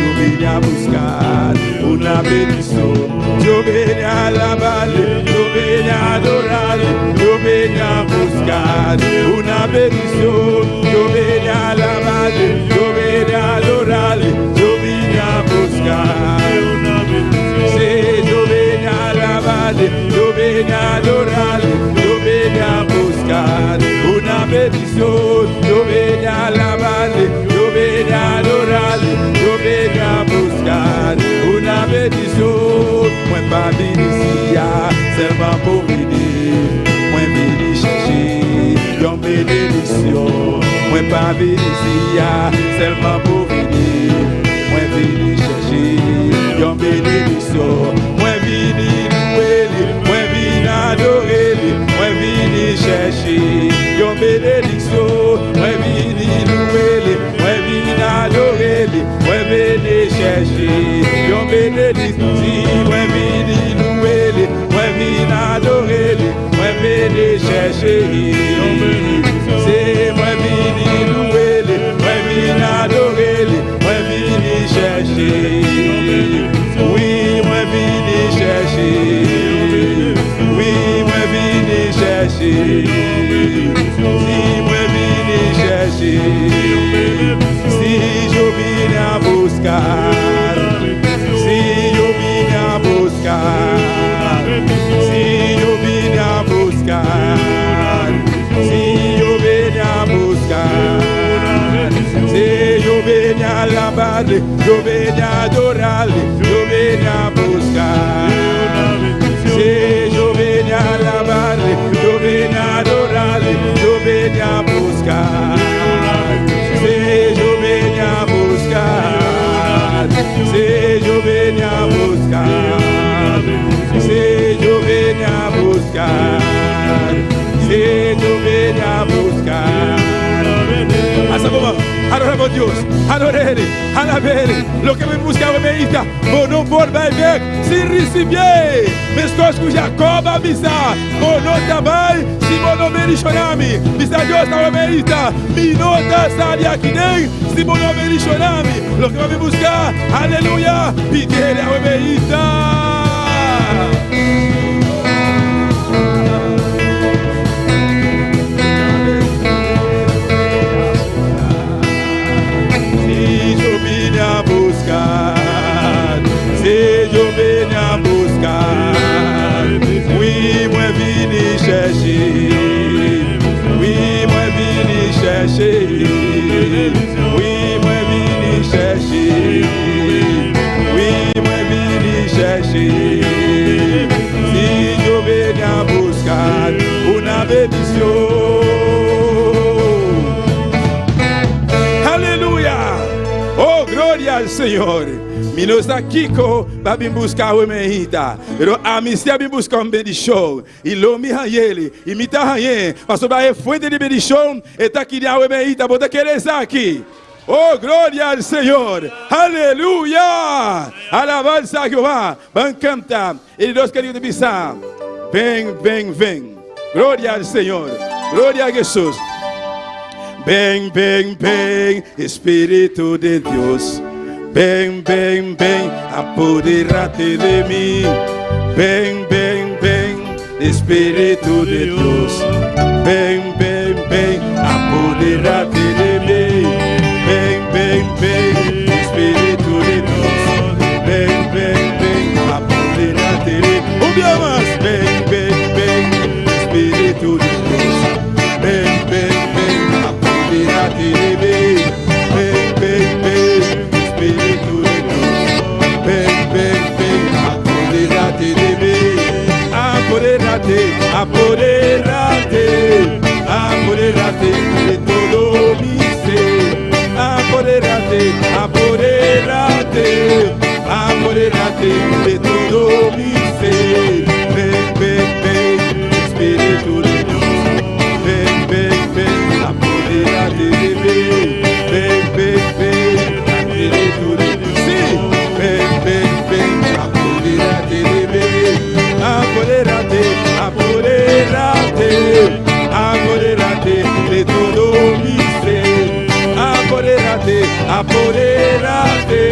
Yo vine a buscar una bendición. Yo vine a alabarle, yo vine a adorarle, yo vine a buscar una bendición. Yo vine a alabarle, yo vine a adorarle, yo vine a buscar una bendición. Sí, yo vine a alabarle, yo vine a adorarle, yo vine a buscar una bendición. Yo vine a alabarle, yo vine a adorarle, yo vine a buscar una bendición. Moi pas venu ici seulement pour venir. Moi venu chercher yon bénédiction. Moi pas venu ici seulement pour venir. Moi venu chercher yon bénédiction. Moi venu louer lui, moi venu adorer lui, moi venu chercher yon bénédiction. Moi venu louer lui, moi venu adorer lui, moi venu chercher yon bénédiction. Moi venu louer lui, moi venu adorer lui, moi venu chercher yon bénédiction. C'est moi venu louer lui, moi venu adorer lui, moi venu chercher yon bénédiction. Oui, moi venu chercher. Oui, moi venu chercher. Si moi venu chercher. Si je vine à buscar. Si je vine à buscar. Si je vine à buscar. Si je vine à buscar. Si je vine à alabarle, je vine à adorarle, je vine à buscar. Si je vine à alabarle, je vine à adorarle, je vine à buscar. Si je vine à buscar. Si je vine à buscar. Si je vine à buscar. Si je vine à buscar. A ese momento, adoramos a Dios, adorele, alabele, lo que me buscava meita, mon nom por bebek, si recibie, mes cosas com Jacob a misa, mon nom também, si mon nom merishonami, misa Dios na meita, mi nota sali aqui nem, si mon nom merishonami, lo que me buscar, aleluia, pedir a meita. Se yo vine a buscar, oui, moi vini chercher, oui, moi vini chercher, oui, moi vini chercher, oui, moi vini chercher. Si yo vine a buscar una bendición. Aleluya, oh gloria al Señor. Minosa Kiko, babi busca wemeita. Pero amisia bi busca bendição. E lomi hayele, imita hayen. Pastor ba é fuente de bendição, eta que dia wemeita, bota querer aqui. Oh, glória ao Senhor. Aleluia. Alabança a Jeová. Vamos cantar. E Deus querido bisar. Vem, vem, vem. Glória ao Senhor. Glória a Jesus. Vem, vem, vem, Espírito de Deus. Vem, vem, vem, apodera-te de mim. Vem, vem, vem, Espírito de Deus. Vem, vem, vem, apodera-te de mim. Vem, vem, vem, Espírito de Deus. Vem, vem, vem, apodera-te de mim. Vem, vem, vem, Espírito de Deus. Vem, vem, vem, apodera-te de mim. Vem, vem, vem, Espírito de Deus. Vem, vem, vem, apodera-te de mim. Apodera-te, apodera-te, apodera-te de todo mi ser. Apodera-te, apodera-te, apodera-te de todo mi ser. Vem, vem, vem, Espírito de Deus. Vem, vem, vem, apodera-te de mim. Vem, vem, vem, Espírito de Deus. Sim, vem, vem, vem, apodera-te de mim. Apodera-te, apodera-te, apodera-te de todo mi ser. Apodera-te, apodera-te,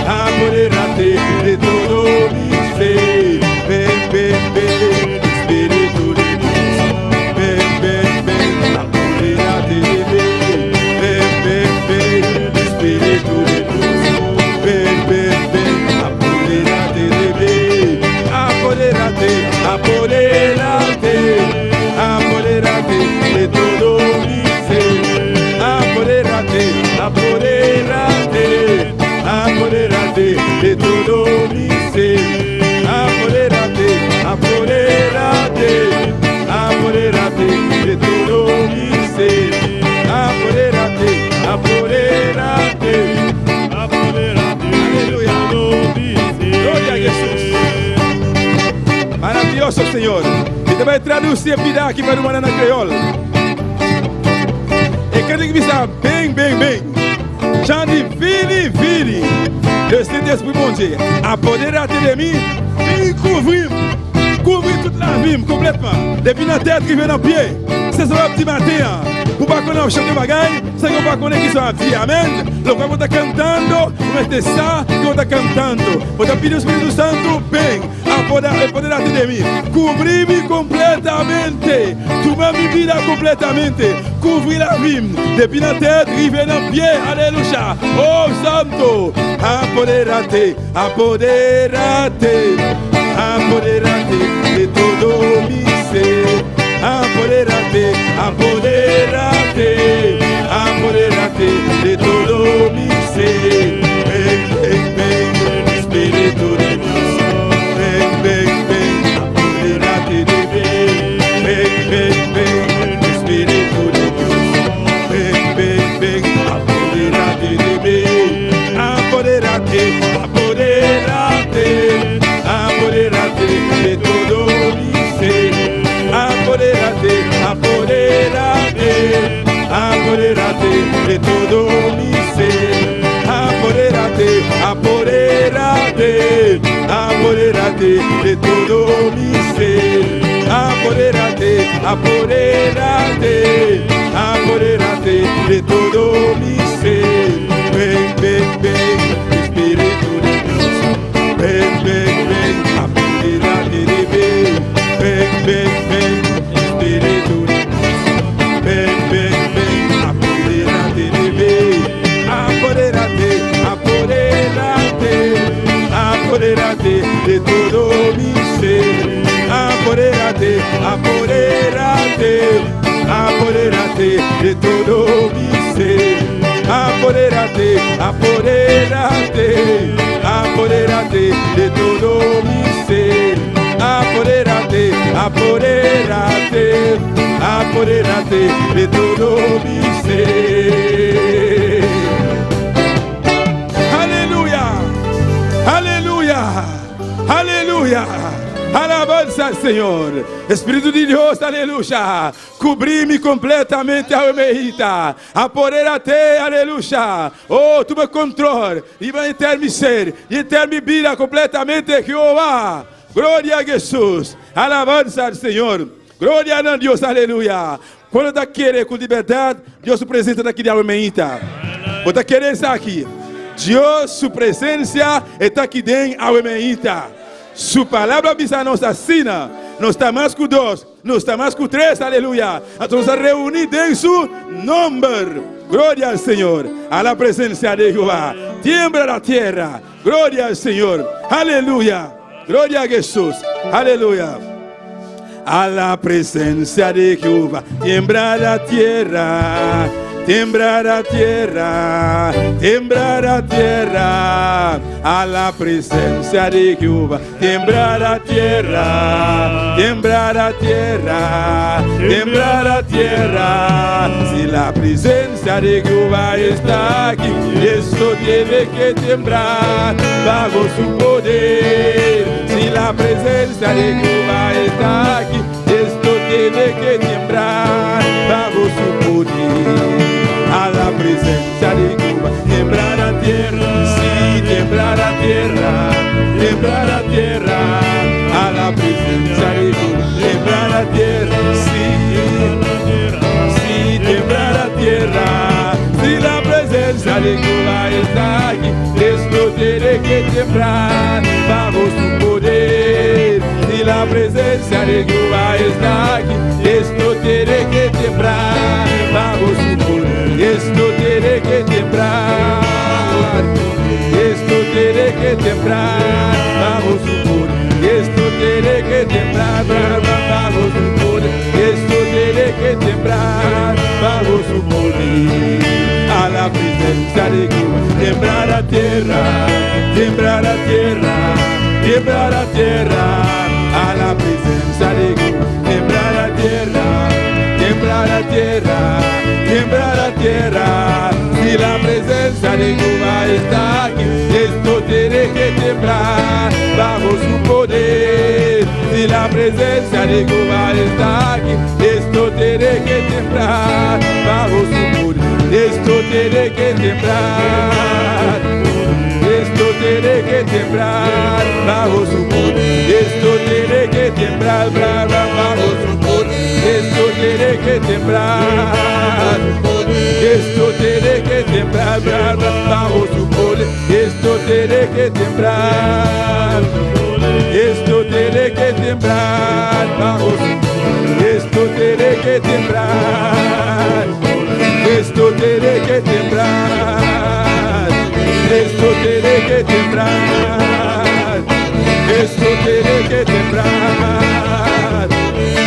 apodera-te de todo mi ser. Vem, vem, vem, Espírito de Deus. Vem, vem, vem, apodera-te de mim. Vem, vem, vem, Espírito de Deus. Vem, vem, vem, apodera-te de mim. Apodera-te, apodera-te, apodera-te de todo mi ser. Apodera-te, apodera-te, apodera-te de todo mi ser. Apodera-te, apodera-te, apodera-te de todo mi ser. Apodera-te, apodera-te, apodera-te. Aleluia. Glória a Jesus. Maravilhoso, Senhor. E também traduzir a vida aqui para o Maraná Creole. E quero que você bem, bem, bem. Chante, vire, vire. Le Saint-Esprit, mon Dieu, apodera-te de mim e couvrir toute la vie complètement. Depuis la tête qui vient dans le pied. C'est ça le petit matin. Pour pas qu'on ait chanté bagaille, c'est qu'on va connaître qui sont à vie. Amen. Donc, on va cantando, on mettez ça, on va cantando. On va pedir au Espírito Santo, bem, apodera-te de mim. Couvrir-me completamente. Tomar minha vida completamente. Couvrir la vie. Depuis la tête, river dans le pied. Alléluia. Oh, Santo. Apodera-te, apodera-te, apodera-te de todo mi ser. Apodera-te, apodera-te, apodera-te de todo mi ser. Ven, ven, ven, Espírito de Deus. Ven, ven, ven, apodera-te de mim. Ven, ven, ven, Espírito de Deus. Ven, ven, ven, apodera-te de mim. Apodera-te, apodera-te, apodera-te de todo mi ser. Apodera-te, apodera-te, apodera-te de todo mi ser. Apodera-te, apodera-te, apodera-te de todo mi ser. Apodera-te, apodera-te, apodera-te de todo mi ser. Ven, ven, ven, Espírito de Deus. Ven, ven, ven, apodera-te de mim. Ven, ven, ven, Espírito de Deus. Ven, ven, ven, apodera-te de mim. Apodera-te, apodera-te, apodera-te de todo mi ser. Apodera-te, apodera-te, apodera-te de todo mi ser. Apodera-te, apodera-te, apodera-te de todo mi ser. Apodera-te, apodera-te, apodera-te de todo mi ser. Aleluia. Aleluya. Aleluya. Alabanza al Señor. Espíritu de Dios, aleluya. Cubrir-me completamente, aleluya. Apoderar-te, aleluya. Oh, tu me controle. E vai ter me ser. E ter me vida completamente, Jehová. Glória a Jesus. Alabanza al Senhor. Glória a Deus, aleluia. Quando está querendo com liberdade, Deus se apresenta daqui de Almeida. Você está querendo estar aqui. Deus, sua presença está aqui dentro de Almeida. Sua palavra bisa nos assina. Não está mais com dois, não está mais com três, aleluia. Então, estamos reunidos em seu nome. Glória ao Senhor. A la presença de Jeová. Tiembla a terra. Glória ao Senhor. Aleluia. Glória a Jesus. Aleluia. A la presencia de Jehová, tiembla la tierra, tiembla la tierra, tiembla la tierra. A la presencia de Jehová, tiembla la tierra, tiembla la tierra, tiembla la tierra. Si la presencia de Jehová está aquí, esto tiene que temblar bajo su poder. Si la presencia de Jehová está aquí, esto tiene que temblar bajo su poder. A la presencia de Jehová, tiembla la tierra, sí, tiembla la tierra, tiembla la tierra. A la presencia de Jehová, tiembla la tierra, sí, sí, tiembla la tierra. Si la presencia de Jehová está aquí, esto tiene que temblar bajo su poder. Si la presencia de Jehová está aquí, esto tiene que temblar bajo su poder. Esto tiene que temblar, esto tiene que temblar bajo su poder. Esto tiene que temblar bajo su poder. Esto tiene que temblar bajo su poder. A la presencia de Jehová, tiembla la tierra, tiembla la tierra, tiembla la tierra. A la presencia de Jehová, tiembla la tierra, tiembla la tierra, tiembla la tierra. Si la presencia de Jehová está aquí, esto tiene que temblar bajo su poder. Si la presencia de Jehová está aquí, esto tiene que temblar bajo su poder. Esto tiene que temblar, esto tiene que temblar bajo su poder. Esto tiene que temblar bajo su poder. Esto tiene que temblar, esto tiene que temblar bajo su poder. Esto tiene que temblar, esto tiene que temblar bajo su poder. Esto tiene que temblar, esto tiene que temblar, esto tiene que temblar, esto tiene que temblar,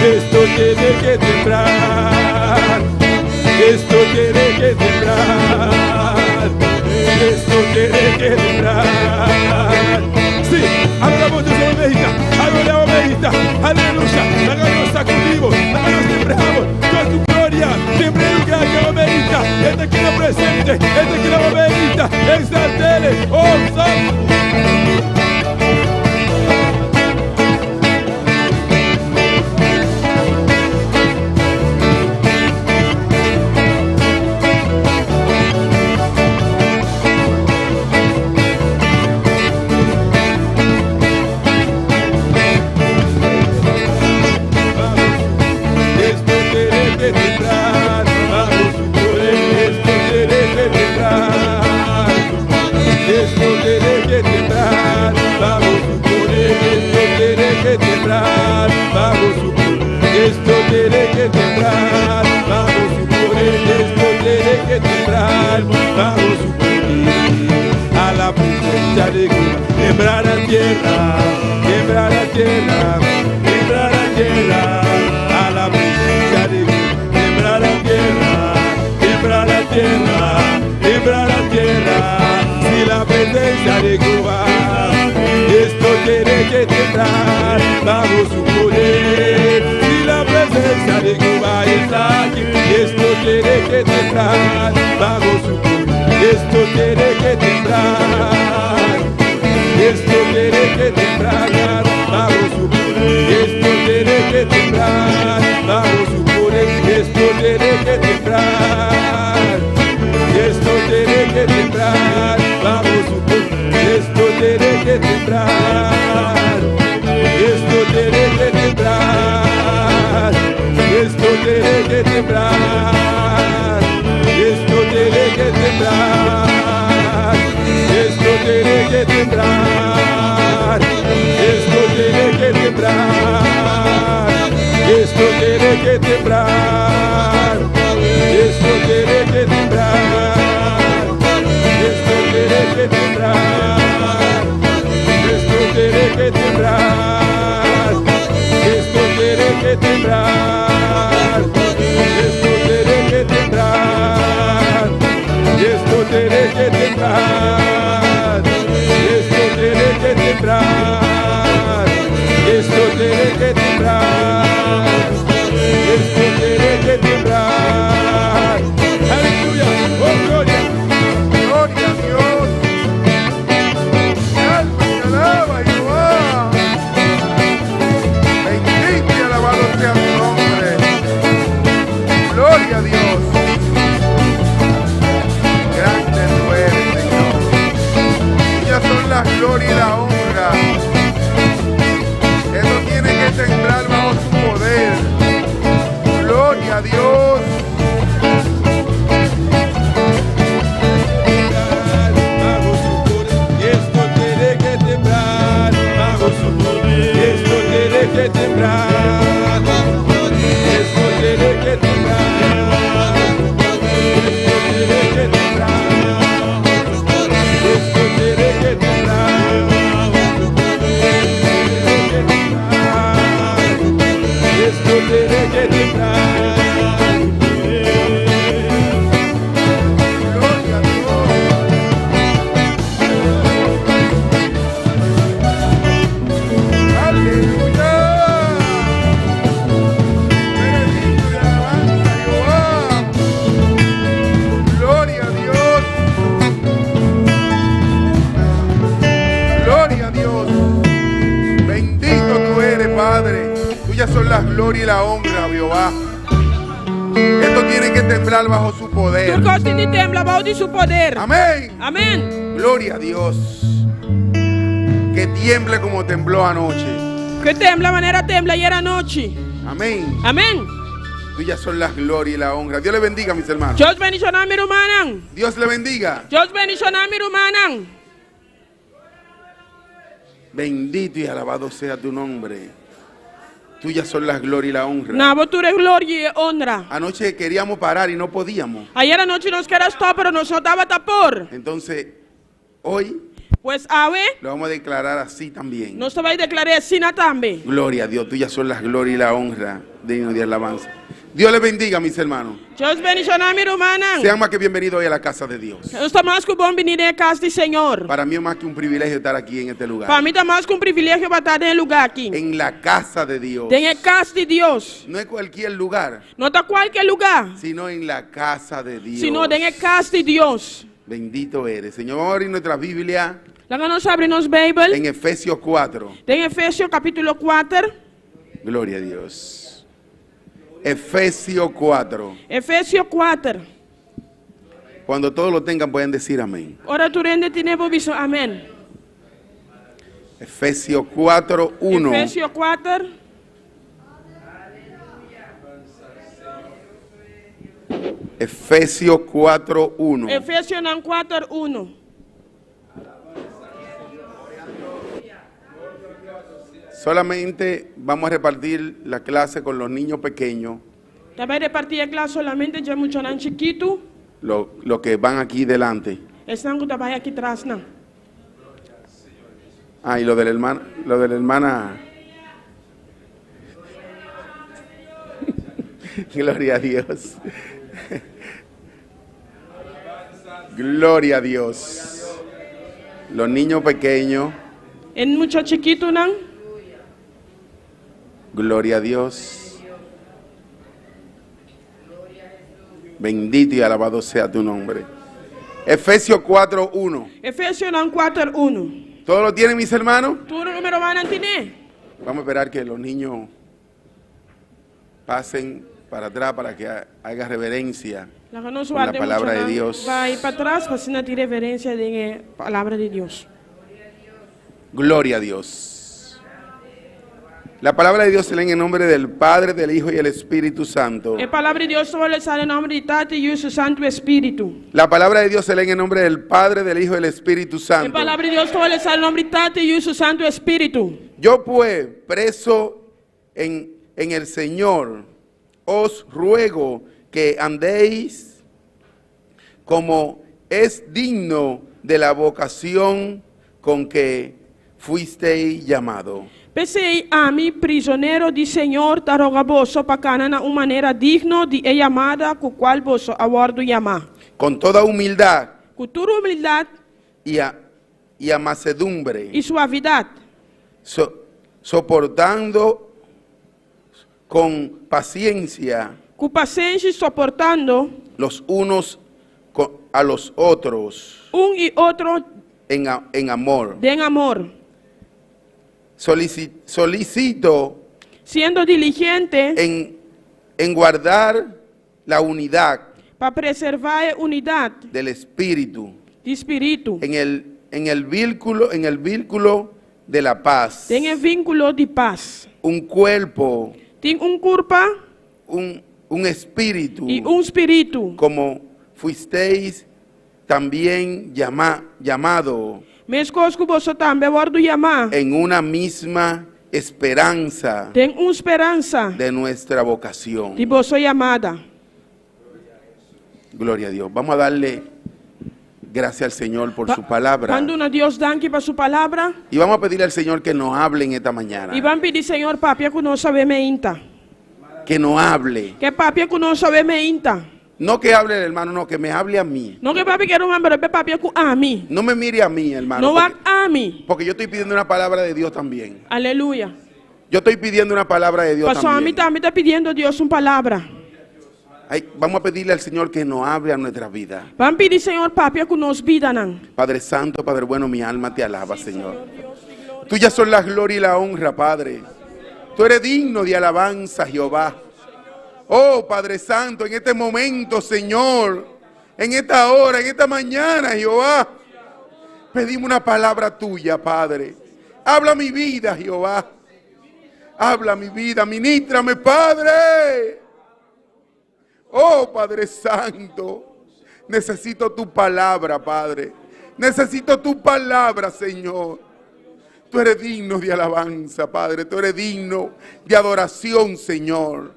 esto tiene que temblar, esto tiene que temblar, esto tiene que temblar. Sí, hablamos de su Almeida, hablamos de Almeida, aleluya, háganos sacudimos, háganos temblamos, con tu gloria, siempre en lugar que Almeida, este que lo presente, este que lo Almeida, exaltele, oh santo. Esto tiene que temblar bajo su poder. Esto tiene que temblar bajo su poder. A la presencia de Jehová, temblar la tierra, temblar la tierra, temblar la tierra. A la presencia de Jehová, temblar la tierra, temblar la tierra, temblar la tierra. Si la presencia de Jehová, esto tiene que temblar bajo su poder. La presencia de Jehová está aquí. Esto tiene que temblar bajo su poder. Esto tiene que temblar. Esto tiene que temblar bajo su poder. Esto tiene que temblar bajo su poder. Esto tiene que temblar. Esto tiene que temblar bajo su poder. Esto tiene que temblar. Esto tiene que temblar. Esto tiene que temblar. Esto tiene que temblar. Esto tiene que temblar. Esto tiene que temblar. Esto tiene que temblar. Esto tiene que temblar. Esto tiene que temblar. Esto tiene que temblar. Esto tiene que temblar. Esto tiene que temblar. Esto tiene que temblar. Esto tiene que temblar. Esto tiene que temblar. Esto tiene que temblar. Aleluya. Oh, gloria. Gloria a Dios. Mi alma te alaba, Jehová. Bendito y alabado sea tu nombre. Gloria a Dios. Grande tú eres, Señor. Tuyas son la gloria y la honra. Eso tiene que temblar bajo su poder. Gloria a Dios. Bajo su poder. Esto tiene que temblar bajo su poder. Esto tiene que temblar. Esto tiene que temblar. Esto tiene que temblar. Esto tiene que temblar. Esto tiene que temblar. Gloria a Dios. Aleluya. Bendito y alabanza a Jehová. Gloria a Dios. Gloria a Dios. Bendito tú eres, Padre. Tuyas son las gloria y la honra, Jehová. Esto tiene que temblar bajo su poder. Turcosti di tembla bajo di su poder. Amén. Amén. Gloria a Dios. Que tiemble como tembló anoche. Que tembla manera tembla ayer anoche. Amén. Amén. Tuyas son las gloria y la honra. Dios le bendiga, mis hermanos. Dios bendicionar mi rumanan. Dios le bendiga. Dios bendicionar mi rumanan. Bendito y alabado sea tu nombre. Tuyas son las gloria y la honra. Nabo tu gloria y honra. Anoche queríamos parar y no podíamos. Ayer anoche nos queda stop, pero nos daba tapor. Entonces, hoy Pues ave, lo vamos a declarar así también. nos vai declarar sina también. Gloria a Dios. Tuyas son las gloria y la honra. Digno de alabanza. Dios les bendiga, mis hermanos. Dios bendicionar mi rumanan. Sean más que bienvenidos hoy a la casa de Dios. Está más que bom venir a casa do Senhor. Para mí es más que un privilegio estar aquí en este lugar. Para mim está mais que um privilégio estar nesse lugar aqui. En la casa de Dios. Tem a casa de Deus. No es cualquier lugar, Não está qualquer lugar. sino en la casa de Dios. Senão tem a casa de Deus. Bendito eres. Señor, vamos a abrir nuestra Biblia Lá nós abrimos Bíblia. en Efesios 4. Tem Efésios capítulo 4. Gloria a Dios. Efesios 4. Efésios 4. Cuando todos lo tengan pueden decir amén. Ora tu rende tinevo visto. Amém. Efesios 4, 1. Efésios 4. Efesios 4, 1. Efésios 4, 1. Solamente vamos a repartir la clase con los niños pequeños, Também repartir a classe solamente de muito chiquito. los que van aquí delante. Estão que trabalham aqui atrás, não. Ah, y lo de la hermana. Gloria a Dios. Gloria a Dios. Los niños pequeños. En muito chiquito, não. Gloria a Dios. Bendito y alabado sea tu nombre. Efesios 4:1. Efésios 4, 1. ¿Todos lo tienen, mis hermanos? Turo numero manantine. Vamos a esperar que los niños pasen para atrás para que haga reverencia La que nos con la guarde palabra mucho, de Dios. va a ir para atrás para hacer una reverencia de la palabra de Dios. Gloria a Dios. La palabra de Dios se lee en el nombre del Padre, del Hijo y del Espíritu Santo. A palavra de Deus só sale em nome de Tata e o seu Santo Espírito. La palabra de Dios se lee en el nombre del Padre, del Hijo y del Espíritu A Santo. palavra de Deus só sale em nome de Tata e o seu Santo Espírito. Yo pues, preso en el Señor, os ruego que andéis como es digno de la vocación con que fuisteis llamado. Pensei a mim, prisioneiro de Senhor, ta roga vosso para canana uma maneira digna de chamada com qual vosso aguardo chamar. Con toda humildad Com toda humildade y a macedumbre, e suavidade, soportando con paciencia com paciência e suportando los unos a los otros e outro en amor. de amor, Solicito sendo diligente en guardar la unidad para preservar a unidade del Espíritu de espírito. en el vínculo de la paz. Tem vínculo de paz. Un cuerpo, Tem corpo un espíritu, e espírito. como fuisteis también llamado Mes coisas que você também aguardo chamar. en una misma esperanza Tem esperança de nuestra vocación. de vossa chamada. Gloria a Dios. Vamos a darle gracias al Señor por su palabra. Quando a Deus danke para sua palavra, Y vamos a pedirle al Señor que nos hable en esta mañana. e vamos pedir, Senhor, papia que nós sabemos ainda. Que nos hable. Que papia que nós sabemos ainda. No que hable el hermano, no, que me hable a mí. Não que papia quero mas papia que a mim. No me mire a mí, hermano. Não Porque, a mim. porque yo estoy pidiendo una palabra de Dios también. Aleluia. Yo estoy pidiendo una palabra de Dios Pastor, a mim también. também está pedindo a Deus uma palavra. Ay, vamos a pedirle al Señor que nos hable a nuestra vida. Vamos pedir, Senhor, papia que nos vida não. Padre Santo, Padre bueno, mi alma te alaba, Señor. Tuyas son la gloria y la honra, Padre. Tú eres digno de alabanza, Jehová. Oh, Padre Santo, en este momento, Señor, en esta hora, en esta mañana, Jehová, pedimos una palabra tuya, Padre. Habla mi vida, Jehová. Habla mi vida, ministrame, Padre. Oh, Padre Santo, necesito tu palabra, Padre. Necesito tu palabra, Señor. Tú eres digno de alabanza, Padre. Tú eres digno de adoración, Señor.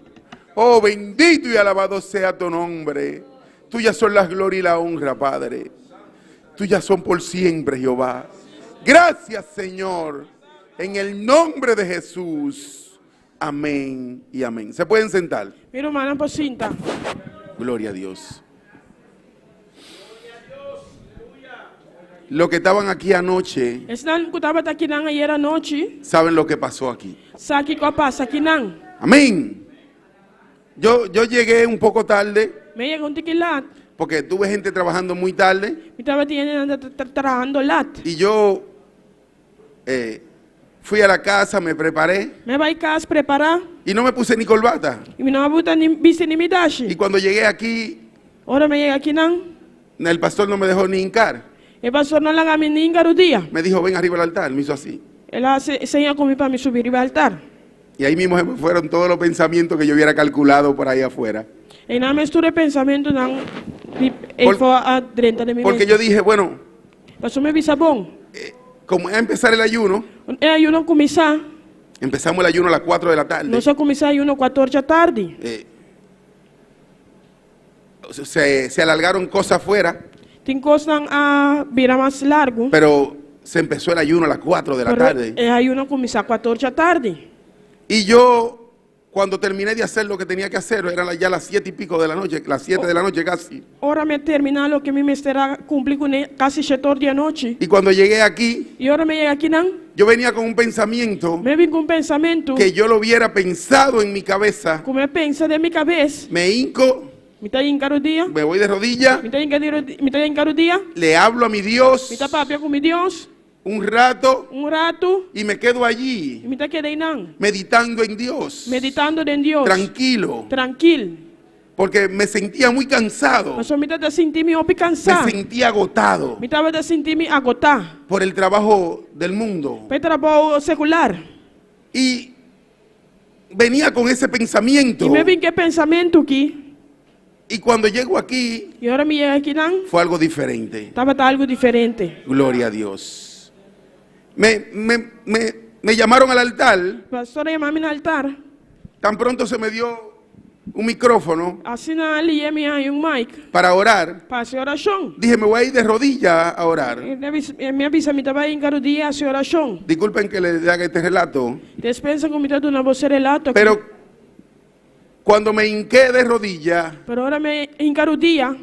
Oh, bendito y alabado sea tu nombre. Tuyas son las gloria y la honra, Padre. Tuyas son por siempre, Jehová. Gracias, Señor. En el nombre de Jesús. Amén y amén. ¿Se pueden sentar? Mi hermana Pocinta. Gloria a Dios. Los que estaban aquí anoche Estão que estava aqui não ayer à noite. saben lo que pasó aquí. Sabe que passa aqui não. Amén. Yo llegué un poco tarde Me chegou um tiquilat. porque tuve gente trabajando muy tarde Me estava trabalhando lá. y yo fui a la casa, me preparé Me vai casa preparar. y no me puse ni corbata. E me não botar nem viste nem me dashi. Y cuando llegué aquí, Ora me chega aqui não. el pastor no me dejó ni hincar. E pastor não laga me nem o dia. Me dijo, ven arriba al altar, me hizo así. Ela enseña comigo para me subir ao altar. Y ahí mismo se me fueron todos los pensamientos que yo hubiera calculado por ahí afuera. E na mistura pensamento não Por- foi a dentro de mim. Porque yo dije, bueno, Pastor me visa bom. como es empezar el ayuno, E aí eu não começar. empezamos el ayuno a las 4 de la tarde. Não só começar aí 14 da tarde. Se alargaron cosas afuera, Tem coisas a virar mais largo. pero se empezó el ayuno a las 4 de la tarde. E aí eu não começar 14 da tarde. Y yo, cuando terminé de hacer lo que tenía que hacer, eran ya las 7 y pico de la noche, las 7 de la noche casi. Ora me terminar o que me estará cumprir com quase 7 da noite. Y cuando llegué aquí, E ora me chega aqui não. yo venía con un pensamiento Me vim com um pensamento. que yo lo hubiera pensado en mi cabeza. Como eu penso de minha cabeça. Me hinco, Me está encaro o dia. me voy de rodillas, Me está encaro o dia. le hablo a mi Dios Me está papia com meu Deus. un rato um rato, y me quedo allí e me quedei não, meditando en Dios, meditando em Deus, tranquilo, tranquilo. porque me sentía muy cansado, Mas eu me estava sentindo me me cansado, sentía agotado me estava sentindo me agotar, por el trabajo del mundo. para trabalho secular. Y venía con ese pensamiento. E me vim que pensamento aqui, Y cuando llego aquí, e agora me chega aqui não, fue algo diferente. estava algo diferente. Gloria a Dios. Me llamaron al altar. A pastora chamou-me no altar, Tan pronto se me dio un micrófono assim ali me mic, para orar. para fazer oração. Dije, me voy a ir de rodillas a orar. Me avisa, me estava em cada dia a fazer oração. Disculpen que les haga este relato, Despensa com me está dando você relato aqui. pero cuando me hinqué de rodillas, Pero ahora em cada dia,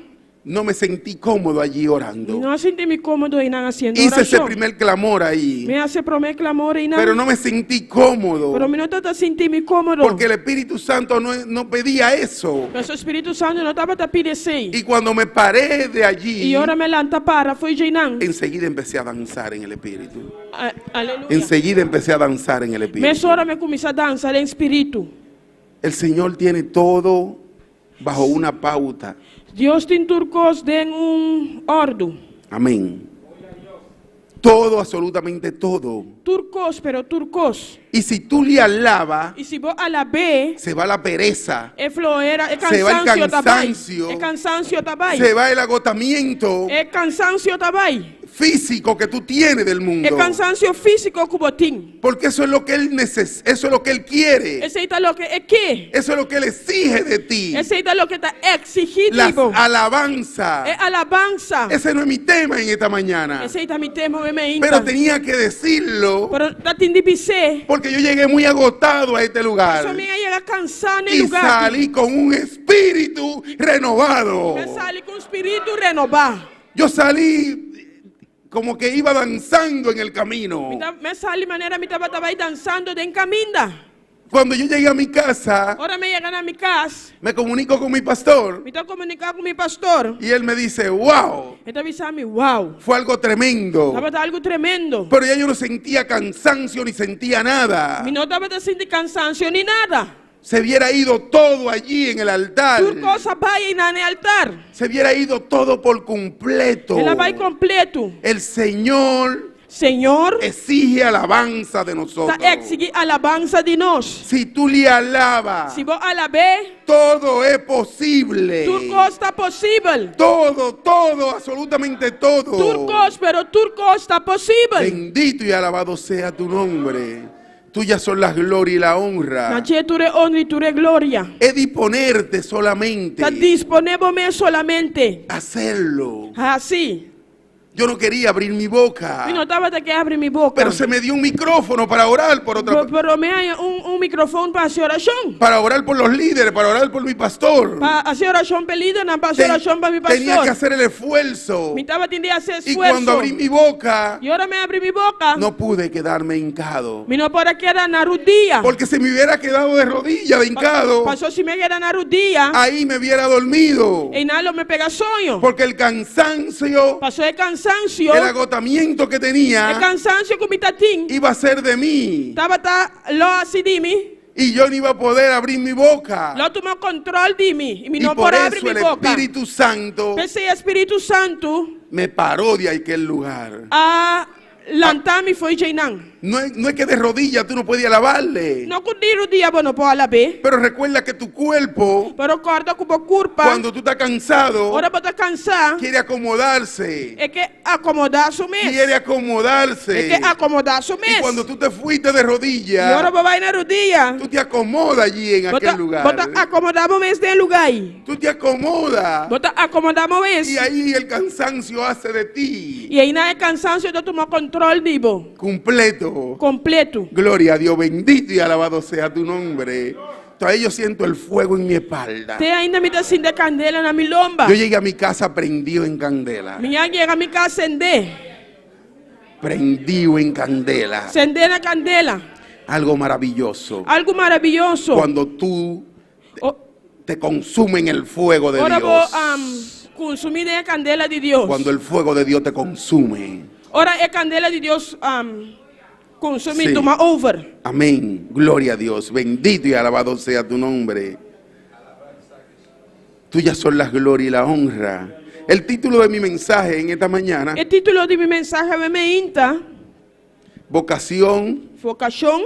no me sentí cómodo allí orando. não senti-me cômodo em não haciendo Hice ese oração. primer clamor ahí, Me hace primer clamor e não. pero no me sentí cómodo, Pero me não estava sentindo cómodo. porque el Espíritu Santo no pedía eso. Mas o Espírito Santo não estava te pedindo. Y cuando me paré de allí, E agora me lanta para, foi de não. enseguida empecé a danzar en el Espíritu. Aleluia. Enseguida empecé a danzar en el Espíritu. Mas agora me comecei a dançar em espírito. El Señor tiene todo bajo una pauta. Deus tem turcos de ordo. Amén. Todo, absolutamente todo. Turcos, pero turcos. Y si tú le alabas, E se vou alabar, se va la pereza, é floeira, é Se va el cansancio também. cansancio. É cansancio também. se va el agotamiento É cansancio também. físico que tú tienes del mundo. É cansancio físico que botim. Porque eso es lo que Él necesita, eso es lo que Él quiere. Esse aí tá lo que é que. Eso es lo que Él exige de ti. Esse aí tá lo que tá exigido. Las alabanzas. É alabanza. Ese no es mi tema en esta mañana. Esse aí tá me temo me Pero tenía que decirlo Pero tá tendo dizer. porque yo llegué muy agotado a este lugar. Só me ia cansar no Y lugar. salí con un espíritu renovado. Me salí com o espírito renovado. Yo salí como que iba danzando en el camino. Me salí de maneira me tava dançando de caminho. Cuando yo llegué a mi casa, Agora me chega na minha casa. me comunico con mi pastor Me tá comunicando com meu pastor. y él me dice, wow, Ele tá avisando-me, uau. fue algo tremendo. Tava algo tremendo. Pero ya yo no sentía cansancio ni sentía nada. Me não tava sentindo cansancio nem nada. Se hubiera ido todo allí en el altar. Tudo coisa vai no altar. Se hubiera ido todo por completo. Ela vai completo. El Señor Senhor, exige alabanza de nosotros. está exigir alabanza de nós. Si tú le alabas, Se vou alabar, todo es posible. tudo coisa está possível. Todo, absolutamente todo. Tudo coisa, pero tudo coisa está possível. Bendito y alabado sea tu nombre. Tuyas son las glorias y la Na honra. dia tu honra e tu glória. He de ponerte solamente Está disponível solamente. a hacerlo. Assim. Yo no quería abrir mi boca, Eu não estava até que abrir minha boca. pero se me dio un micrófono para orar por otra, Pero me há microfone para fazer oração. para orar por los líderes, para orar por mi pastor. Para fazer oração para líder, não para fazer oração para meu Tenía que pastor. hacer el esfuerzo. Me estava tendo a fazer Y cuando esforço. abrí mi boca, E agora me abri minha boca. no pude quedarme hincado. Me não pode quedar na rodilha. Porque si me hubiera quedado de rodillas, de hincado, Passou se me quedar na rodilha. ahí me hubiera dormido. E nada me pega sonho. Porque el cansancio, Passou o cansancio. el agotamiento que O tenía, cansancio que me tá tendo. iba a ser de mí. Tava lá assim de mim. Y yo no iba a poder abrir mi boca. Lá tomou controle de mim. E me Y não por pode abrir eso el minha boca. Espíritu Santo Pensei, Espírito Santo, me paró de aquel lugar. a lantar-me foi Jainan. No es que de rodillas tú no puedes alabarle. Não contigo o diabo não pode alabar. Pero recuerda que tu cuerpo, Pero corta com a curva. cuando tú estás cansado, Ora para cansar. quiere acomodarse. É que acomodar su mês. Quiere É acomodarse. que acomodar su Y mês. cuando tú te fuiste de E ora rodillas, vai na rodilha. tú te acomodas allí en aquel lugar. Bota acomodar o mês de lugar. Tú te acomodas. Bota acomodar o mês. Y ahí el cansancio hace de ti E aí não é cansancio de tomar controle dibo. completo. Completo. Gloria a Dios, bendito y alabado sea tu nombre. Todavía yo siento el fuego en mi espalda. Te ainda me dá assim de candela na minha lomba. Yo llegué a mi casa prendido en candela. Minha chega a minha casa acender. Prendido en candela. Acender na candela. Algo maravilloso. Algo maravilhoso. Cuando tú O- te consumes en el fuego de Ora vou Dios. consumir a candela de Deus. Cuando el fuego de Dios te consume. Ora a candela de Deus consome Sí. toma over. Amén. Gloria a Dios. Bendito y alabado sea tu nombre. Tuyas son las gloria y la honra. El título de mi mensaje en esta mañana, O título de minha mensagem é meinta, vocación vocação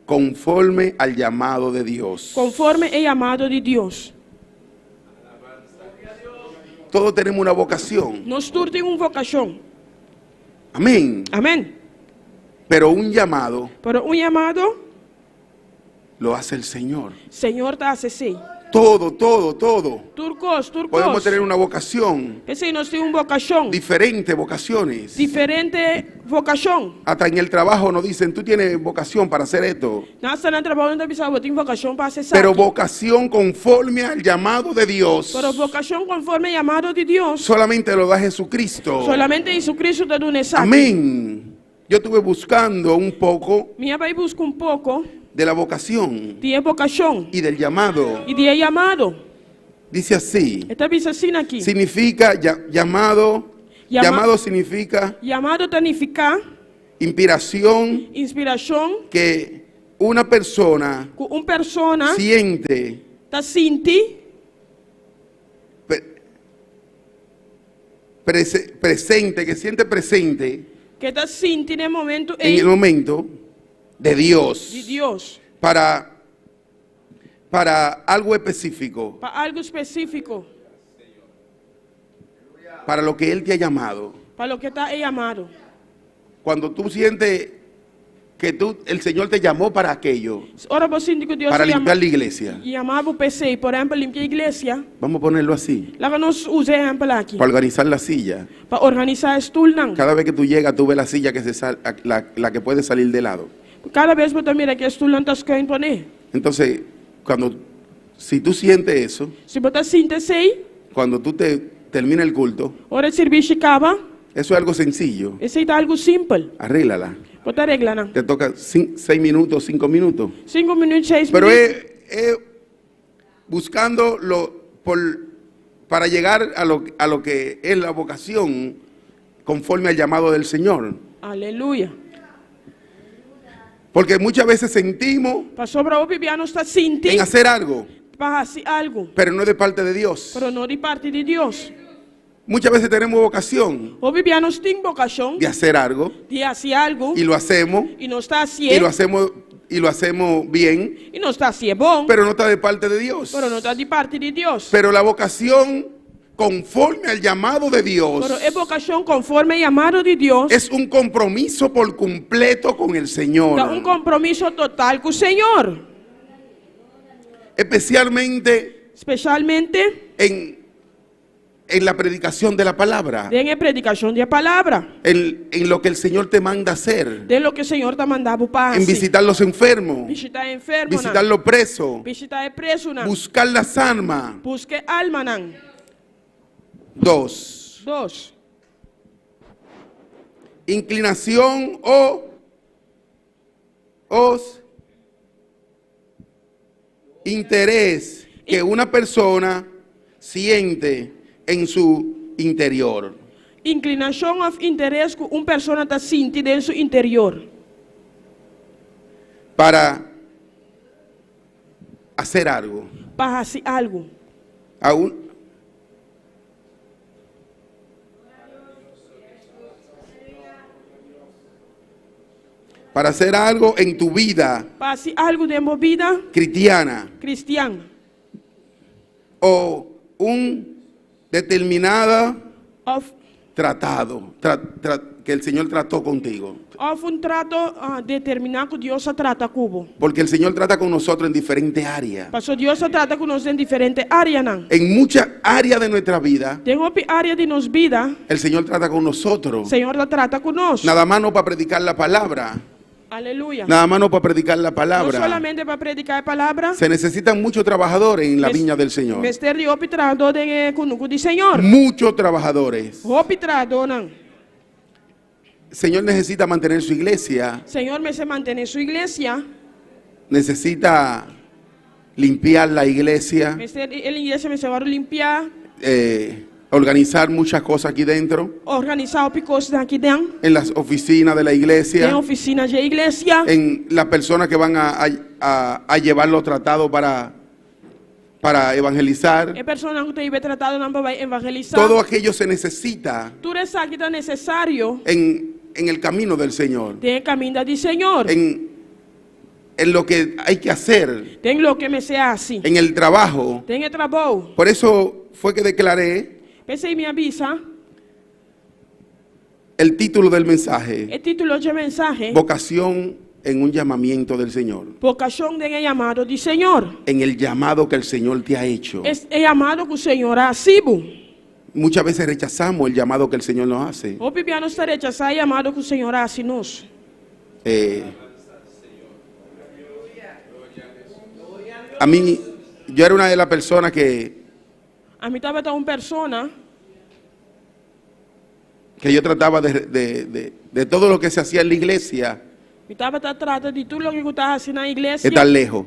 conforme al llamado de Dios. conforme é chamado de Deus. Todos tenemos una vocación. Nós todos temos uma vocação. Amén. Amém. Pero un llamado Pero chamado, lo hace el Señor. Senhor está assim. Todo. Turcos. Podemos tener una vocación, Esse nós temos uma vocação. diferentes vocaciones. Diferente vocação. Hasta en el trabajo nos dicen, tú tienes vocación para hacer esto. Nós estamos trabalhando na pessoa, tem vocação para acessar. Pero vocación conforme al llamado de Dios Pero vocação conforme chamado de Deus. solamente lo da Jesucristo. Solamente Jesucristo te dá essa. Amén. Yo estuve buscando un poco Minha pai busca pouco de la vocación de vocação y del llamado. e de chamado. Dice así, Está diz assim aqui. significa llamado, llamado significa Chamado significa inspiración inspiração que una persona que persona siente está senti presente, que siente presente que está senti no momento en el momento de Dios de Deus para algo específico, para algo específico, para lo que Él te ha llamado. para lo que está chamado. Cuando tú sientes que el Señor te llamó para aquello, Ora você sente que Deus para limpiar la iglesia, chamava o PC, por exemplo, limpar a igreja. vamos a ponerlo así, Lá que nós usamos exemplo aqui. para organizar la silla. Para organizar stoel não. Cada vez que tú llegas, tú ves la silla que la que puede salir de lado. Cada vez que você mira que stoel não está escrevendo poner. Entonces, si tú sientes eso, Se você sente assim, cuando tú termina el culto, ora o serviço acaba, eso es algo sencillo. esse é algo simples. Arréglala. Bota regla não. Te toca 6 minutos, 5 minutos. 5 minutos, 6 Pero minutos. es buscando para llegar a lo que es la vocación conforme al llamado del Señor. Aleluia. Porque muchas veces sentimos Para sobre o Bibiano está en sentindo hacer algo, para fazer algo, pero no es de parte de Dios. pero não de parte de Deus. Muchas veces tenemos vocación O Bibiano tem vocação de hacer algo de fazer algo y lo hacemos e não está y lo haciendo hacemos bien, e não está haciendo bom, pero no está de parte de Dios. pero não está de parte de Deus. Pero la vocación conforme al llamado de Dios Pero é vocação conforme chamado de Deus. es un compromiso por completo con el Señor. Dá compromisso total com o Senhor, Especialmente especialmente en la predicación de la palabra, em predicação da palavra, en lo que el Señor te manda hacer, de lo que o Senhor está mandando para en visitar los enfermos, visitar enfermo, visitar los presos, visitar preso, buscar las almas. busque alma. Não. 2. 2. Inclinación interés que una persona siente en su interior. Inclinação ou interesse que uma pessoa está sentindo em seu interior Para hacer algo. para fazer algo. Para hacer algo en tu vida Para fazer algo de uma vida cristiana cristiana o un determinado ou tratado que el Señor trató contigo. trato determinado que Deus trata com. Porque el Señor trata con nosotros en diferentes áreas. Porque Deus trata com nós em diferentes áreas. Não. En muchas áreas de nuestra vida, Tem uma área de nossa vida, el Señor trata con o nosotros. Senhor trata conosco. Nada más no para predicar la palabra. Aleluia. Nada más no para predicar la Não palabra. solamente para predicar a palavra, Se necesitan muchos trabajadores en la viña del Señor. Mestre de opitrador de conosco de Senhor. Muchos trabajadores. Opitrador, não. El Señor necesita mantener su iglesia. Senhor me se mantém em sua igreja. Necesita limpiar la iglesia. Mestre, ele igreja me se vai limpar. organizar muchas cosas aquí dentro, organizar cosas aqui dentro, en las oficinas de la tem iglesia, oficinas de igreja, en las personas que van a llevar los tratados para evangelizar. é pessoas que têm tratado não vai evangelizar. Todo aquello se necesita Tudo isso aqui é necessário en el camino del Señor, tem caminho do Senhor. en lo que hay que hacer, Tem lo que me se hace. en el trabajo. Tem o trabalho. Por eso fue que declaré Pensei me avisa. el título del mensaje: O título de mensagem. vocación en un llamamiento del Señor, Vocação de chamado do Senhor. en el llamado que el Señor te ha hecho. É chamado que o Senhor ha sido. Muchas veces rechazamos el llamado que el Señor nos hace. O pipiano está rechazar o chamado que o Senhor ha nos. A mí, yo era una de las personas que A mim estava uma persona yo trataba de todo lo que se hacía en la iglesia, me estava tratando de tudo o que eu estava assim na igreja. estar lejos.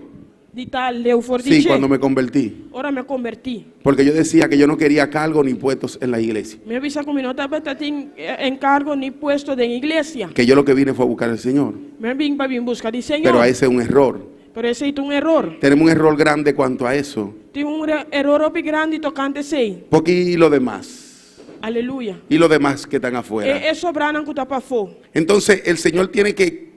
De tal leu for Sí, de cuando me convertí. Ahora me converti. Porque yo decía que yo no quería cargo ni puestos en la iglesia. Me avisa que não estava tendo encargo nem puesto de igreja. Que yo lo que vine fue a buscar al Señor. Me vim para vir buscar de Senhor. Pero ese es un error. Pero esse é um erro. Tenemos un error grande cuanto a eso. Tem erro grande tocante sei. Porque y lo demás. Aleluia. Y lo demás que están afuera. É sobrando que está para fora. Entonces el Señor tiene que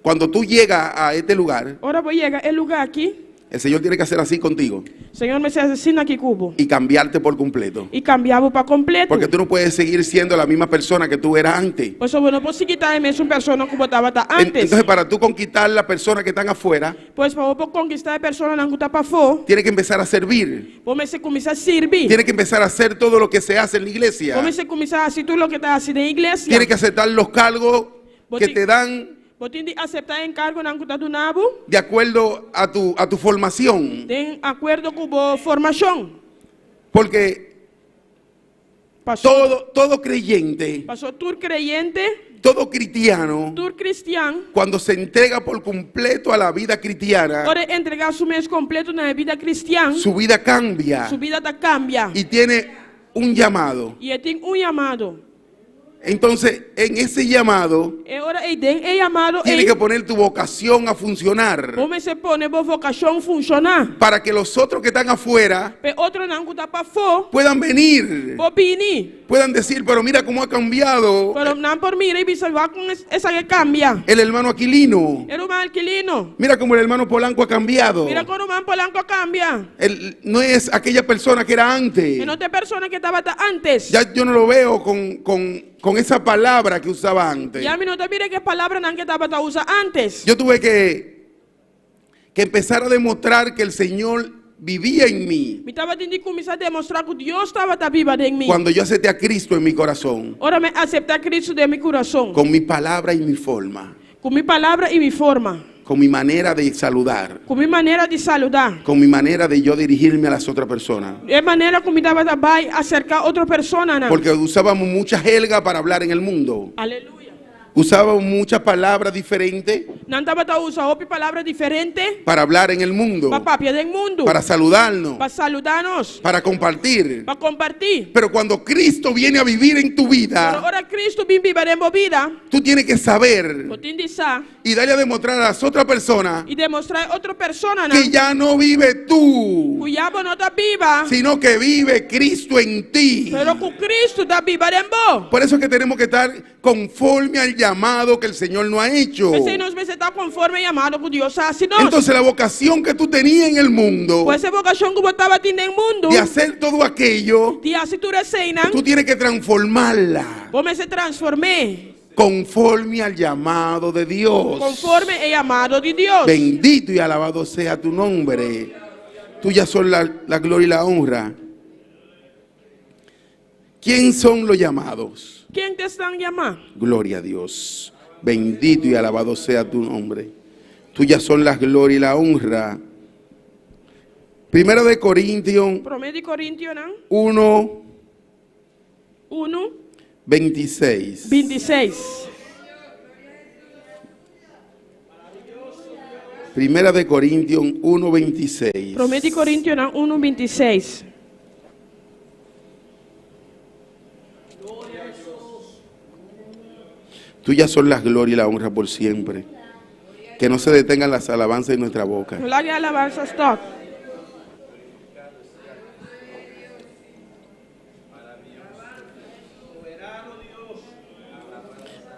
cuando tú llegas a este lugar, Ora vou chegar é lugar aqui. el Señor tiene que hacer así contigo Senhor me se assassina aqui cubo. y cambiarte por completo. E cambiava para completo. Porque tú no puedes seguir siendo la misma persona que tú eras antes. Pois eu não posso quitar a mesma pessoa que estava antes. Entonces, para tú conquistar las personas que están afuera, Pois para eu conquistar a pessoa que está para fora, tienes que empezar a servir. vou começar a servir. Tienes que empezar a hacer todo lo que se hace en la iglesia. Vou começar a fazer tudo o que está assim na igreja. Tienes que aceptar los cargos que te dan Vou ter de aceitar encargo na conta do nabo. de acuerdo a tu formación. De acordo com a formação. Porque Pastor, todo creyente, tu creyente, todo cristiano, tu cristiano, cuando se entrega por completo a la vida cristiana, ora entregar su mês completo na vida cristã, su vida cambia sua vida tá cambia. y tiene un llamado. E tem chamado. Entonces, en ese llamado, E ora chamado tienes que poner tu vocación a funcionar Como se pone a vocação funcionar. para que los otros que están afuera Pe outro não que tá para fora, puedan venir, vou venir. puedan decir, pero mira cómo ha cambiado Pero não por mim, e salvar com essa que cambia. el hermano Aquilino. Era um alquilino. Mira cómo el hermano Polanco ha cambiado. Mira como o man Polanco cambia. Él no es aquella persona que era antes. E não tem pessoa que estava antes. Ya yo no lo veo con esa palabra que usaba antes. E a mim não te mire que palavra não que estava a usar antes. Yo tuve que empezar a demostrar que el Señor vivía en mí Me estava tendo que começar a demonstrar que Deus estava viva em mim. cuando yo acepté a Cristo en mi corazón, Ora me aceitar Cristo de meu coração. con mi palabra y mi forma, Com minha palavra e minha forma. con mi manera de saludar, Com minha maneira de saludar. con mi manera de yo dirigirme a las otras personas. É maneira como estava também acercar outra pessoa. Porque usábamos mucha jerga para hablar en el mundo. Aleluia. Usábamos muchas palabras diferentes Não estava a usar outra palavra diferente. para hablar en el mundo, Para papia do mundo. para saludarnos, Para saludar-nos. para compartir. Para compartilhar. Pero cuando Cristo viene a vivir en tu vida, Ora Cristo vem viver em minha vida. tú tienes que saber Eu tenho de saber y darle a demostrar a las otras personas e demonstrar a outra pessoa. que ya no vive tú, O diabo não está viva. sino que vive Cristo en ti. Pero com Cristo está viva em vós. Por eso es que tenemos que estar conforme al llamado que el Señor nos ha hecho. Esse nós vai estar conforme chamado por Deus assim nós. Entonces la vocación que tú tenías en el mundo Pois essa vocação que eu estava tendo no mundo. de hacer todo aquello, De assim tu receinan. tú tienes que transformarla Vamos se transformar. conforme al llamado de Dios. Conforme é chamado de Deus. Bendito y alabado sea tu nombre. Tuya son la gloria y la honra. ¿Quién son los llamados? Quem te estão chamando? Gloria a Dios. Bendito y alabado sea tu nombre. Tuyas son las gloria y la honra. Primera de Corintios 1 Coríntios 1, 1, 26. 26. Primera de Corintios 1, 26. 1 Coríntios 1, 26. Tuya son las glorias y la honra por siempre. Que no se detengan las alabanzas en nuestra boca. Gloria y alabanza stop.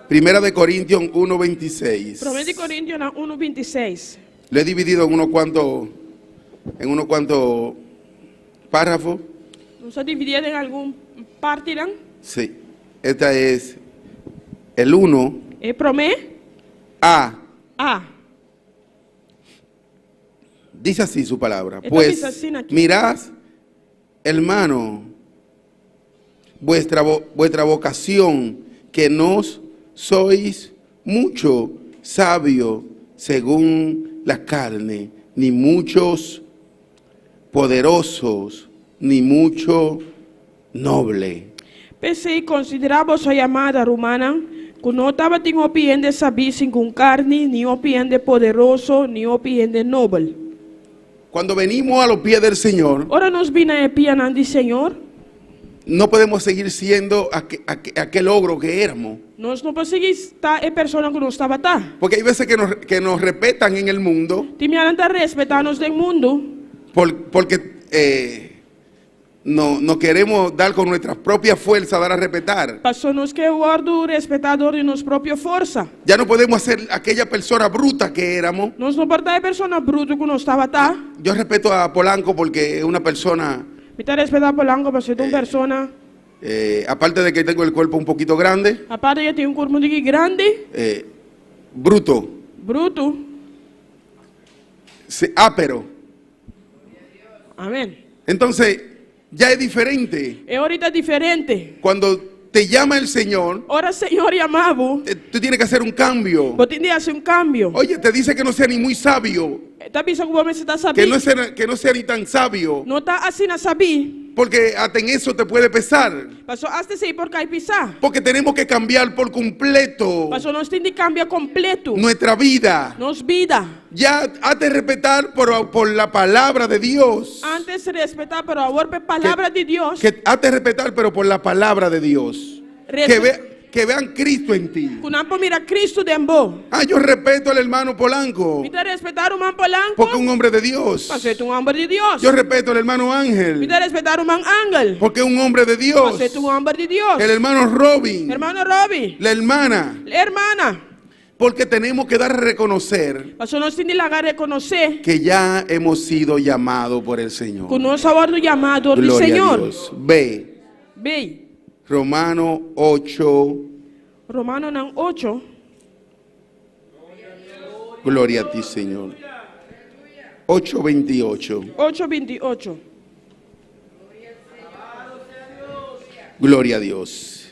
Primera de Corintios 1:26. 1 de Corintios 1:26. Lo he dividido en unos cuantos párrafos. ¿No se dividieron en algún parte? Sí. Esta es el 1. Promé. A. Ah. Dice así su palabra. Esta Pues dice así aquí. mirad, hermano, vuestra vocación, que no sois mucho sabio según la carne, ni muchos poderosos, ni mucho noble. Pensei considerar vossa chamada romana, que não estava em opinião de saber com carne, nem opinião de poderoso, nem opinião de noble. Cuando venimos a los pies del Señor, Ora nos vina e pianan de Senhor, no podemos seguir siendo aquel ogro que éramos. nós não conseguimos estar em pessoa que não estava tá. Porque hay veces que nos respetan en el mundo Time anda respeitar-nos do mundo, porque no queremos dar con nuestra propia fuerza, dar a respetar. passou nos que guardo respeitador de nos própria força. Ya no podemos ser aquella persona bruta que éramos. Nós não pode estar pessoa bruta que não estava tá. Yo respeto a Polanco porque es una persona, Me está respeitar por lango, para ser uma pessoa, aparte de que tengo el cuerpo un poquito grande, a parte que tem corpo de grande, bruto, bruto. ápero. Amém. Entonces, ya es diferente. É ahorita diferente. Cuando te llama el Señor, Ora, Senhor, amado, tú tienes que hacer un cambio. vou ter que fazer cambio. Oye, te dice que no sea ni muy sabio, Está pensando que você está que sabendo? que no sea ni tan sabio, Não está assim a saber. porque hasta en eso te puede pesar. Passou hasta sei por cá pisar. Porque tenemos que cambiar por completo Passou nós temos que cambiar completo. nuestra vida. Nos vida. Ya hazte respetar por la palabra de Dios. Antes de respeitar, pero agora por palavra de Deus. Que hazte respetar, pero por la palabra de Dios. Que vean Cristo en ti. Kunampo mira Cristo dembo. Ah, yo respeto al hermano Polanco, Mita respeitar o man Polanco. porque es un hombre de Dios. Passou um homem de Deus. Yo respeto al hermano Ángel, Mita respeitar o man Ángel. porque es un hombre de Dios. Passou um homem de Deus. El hermano Robin, Hermano Robbie. la hermana, Hermana. porque tenemos que dar a reconocer Passou nós temos que reconhecer que ya hemos sido llamados por el Señor. que nós agora chamado do Gloria a Senhor. Dios. Ve, Bem. Romano 8, Romano 8. gloria a ti, Señor. 8:28. 8:28. Gloria a Dios.